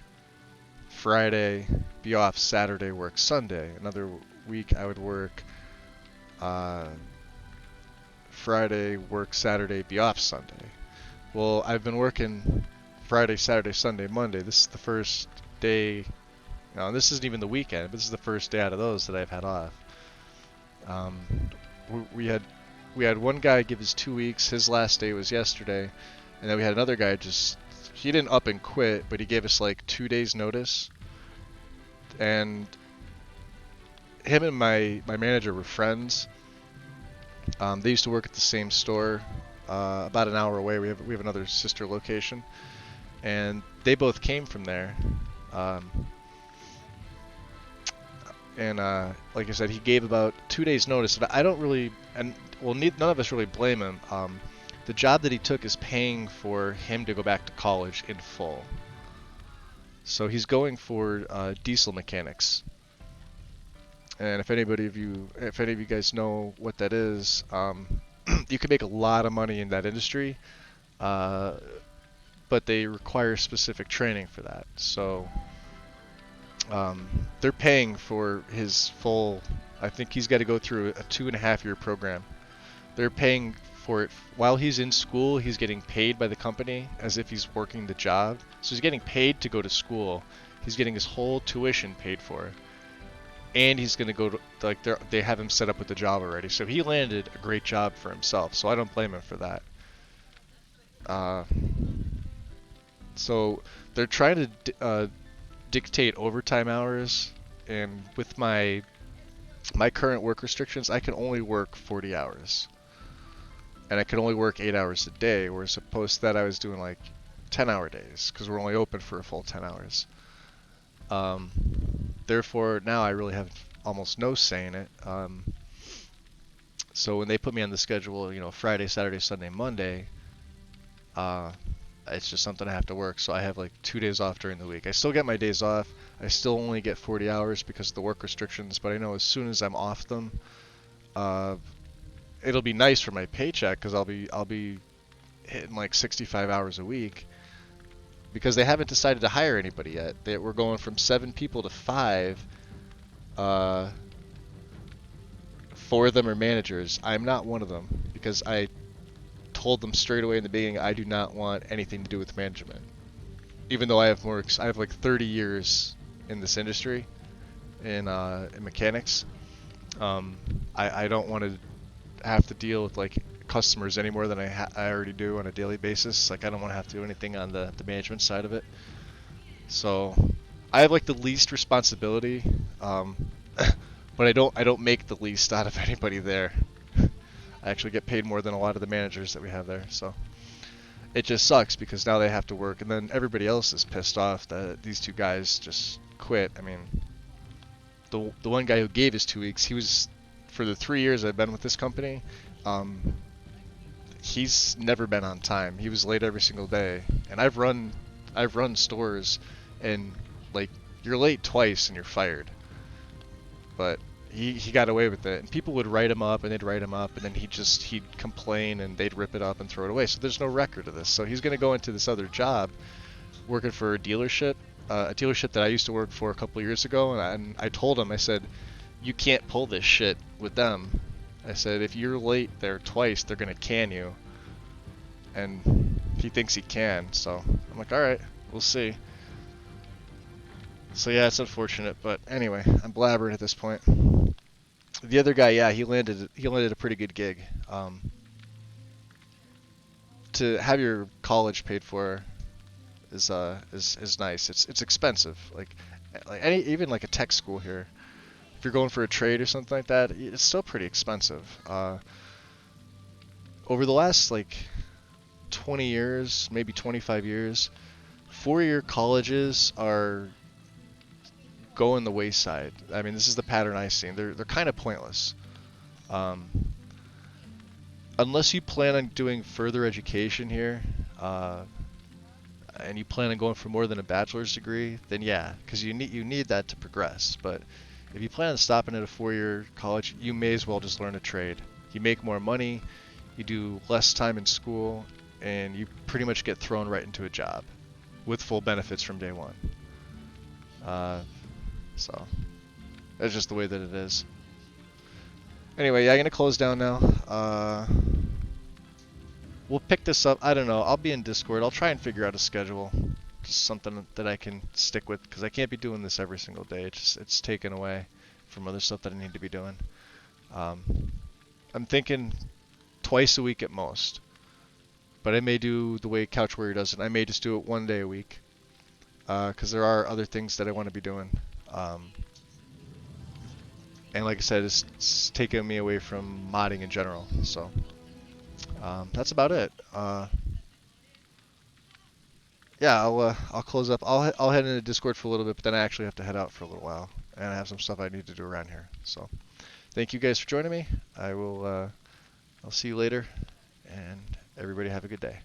Speaker 2: Friday, be off Saturday, work Sunday. Another week I would work Friday, work Saturday, be off Sunday. Well, I've been working Friday, Saturday, Sunday, Monday. This is the first day. Now, this isn't even the weekend, but this is the first day out of those that I've had off. We had one guy give his 2 weeks. His last day was yesterday, and then we had another guy he didn't up and quit, but he gave us like 2 days notice. And him and my manager were friends. They used to work at the same store, about an hour away. We have another sister location, and they both came from there. And like I said, he gave about 2 days notice, and I don't really, none of us really blame him. The job that he took is paying for him to go back to college in full. So he's going for diesel mechanics. And if any of you guys know what that is, you can make a lot of money in that industry, but they require specific training for that. So they're paying for his full. I think he's got to go through a 2.5-year program. They're paying for it while he's in school. He's getting paid by the company as if he's working the job. So he's getting paid to go to school. He's getting his whole tuition paid for, and he's gonna go to, like, they have him set up with the job already. So he landed a great job for himself. So I don't blame him for that. So they're trying to dictate overtime hours, and with my current work restrictions, I can only work 40 hours. And I can only work 8 hours a day, whereas opposed to that I was doing like 10-hour days, because we're only open for a full 10 hours. Therefore, now I really have almost no say in it. So when they put me on the schedule, you know, Friday, Saturday, Sunday, Monday, it's just something I have to work. So I have like 2 days off during the week. I still get my days off. I still only get 40 hours because of the work restrictions, but I know as soon as I'm off them, it'll be nice for my paycheck, because I'll be hitting like 65 hours a week, because they haven't decided to hire anybody yet. We're going from 7 people to 5. 4 of them are managers. I'm not one of them, because I told them straight away in the beginning I do not want anything to do with management. Even though I have like 30 years in this industry, in mechanics. I don't want to have to deal with like customers any more than I already do on a daily basis. Like, I don't want to have to do anything on the management side of it. So I have like the least responsibility, but I don't make the least out of anybody there. I actually get paid more than a lot of the managers that we have there. So it just sucks, because now they have to work, and then everybody else is pissed off that these 2 guys just quit. I mean, the one guy who gave his 2 weeks, he was, for the 3 years I've been with this company, he's never been on time. He was late every single day. And I've run stores, and like, you're late twice and you're fired. But he got away with it, and people would write him up, and they'd write him up, and then he'd complain, and they'd rip it up and throw it away. So there's no record of this. So he's gonna go into this other job, working for a dealership that I used to work for a couple of years ago, and I told him, I said, you can't pull this shit with them. I said, if you're late there twice, they're gonna can you. And he thinks he can, so I'm like, alright, we'll see. So yeah, it's unfortunate, but anyway, I'm blabbering at this point. The other guy, yeah, he landed a pretty good gig. To have your college paid for is nice. It's expensive. Like even like a tech school here, if you're going for a trade or something like that, it's still pretty expensive. Over the last like 20 years, maybe 25 years, 4-year colleges are going the wayside. I mean, this is the pattern I've seen. They're kind of pointless. Unless you plan on doing further education here, and you plan on going for more than a bachelor's degree, then yeah, because you need that to progress. But if you plan on stopping at a 4-year college, you may as well just learn a trade. You make more money, you do less time in school, and you pretty much get thrown right into a job with full benefits from day one. So that's just the way that it is. Anyway, yeah, I'm gonna close down now. We'll pick this up. I don't know. I'll be in Discord. I'll try and figure out a schedule, just something that I can stick with, because I can't be doing this every single day. It's taken away from other stuff that I need to be doing. I'm thinking twice a week at most, but I may do the way Couch Warrior does it. I may just do it 1 day a week, because there are other things that I want to be doing. And like I said, it's taking me away from modding in general. So that's about it. Yeah, I'll close up. I'll head into Discord for a little bit, but then I actually have to head out for a little while, and I have some stuff I need to do around here. So thank you guys for joining me. I'll see you later, and everybody have a good day.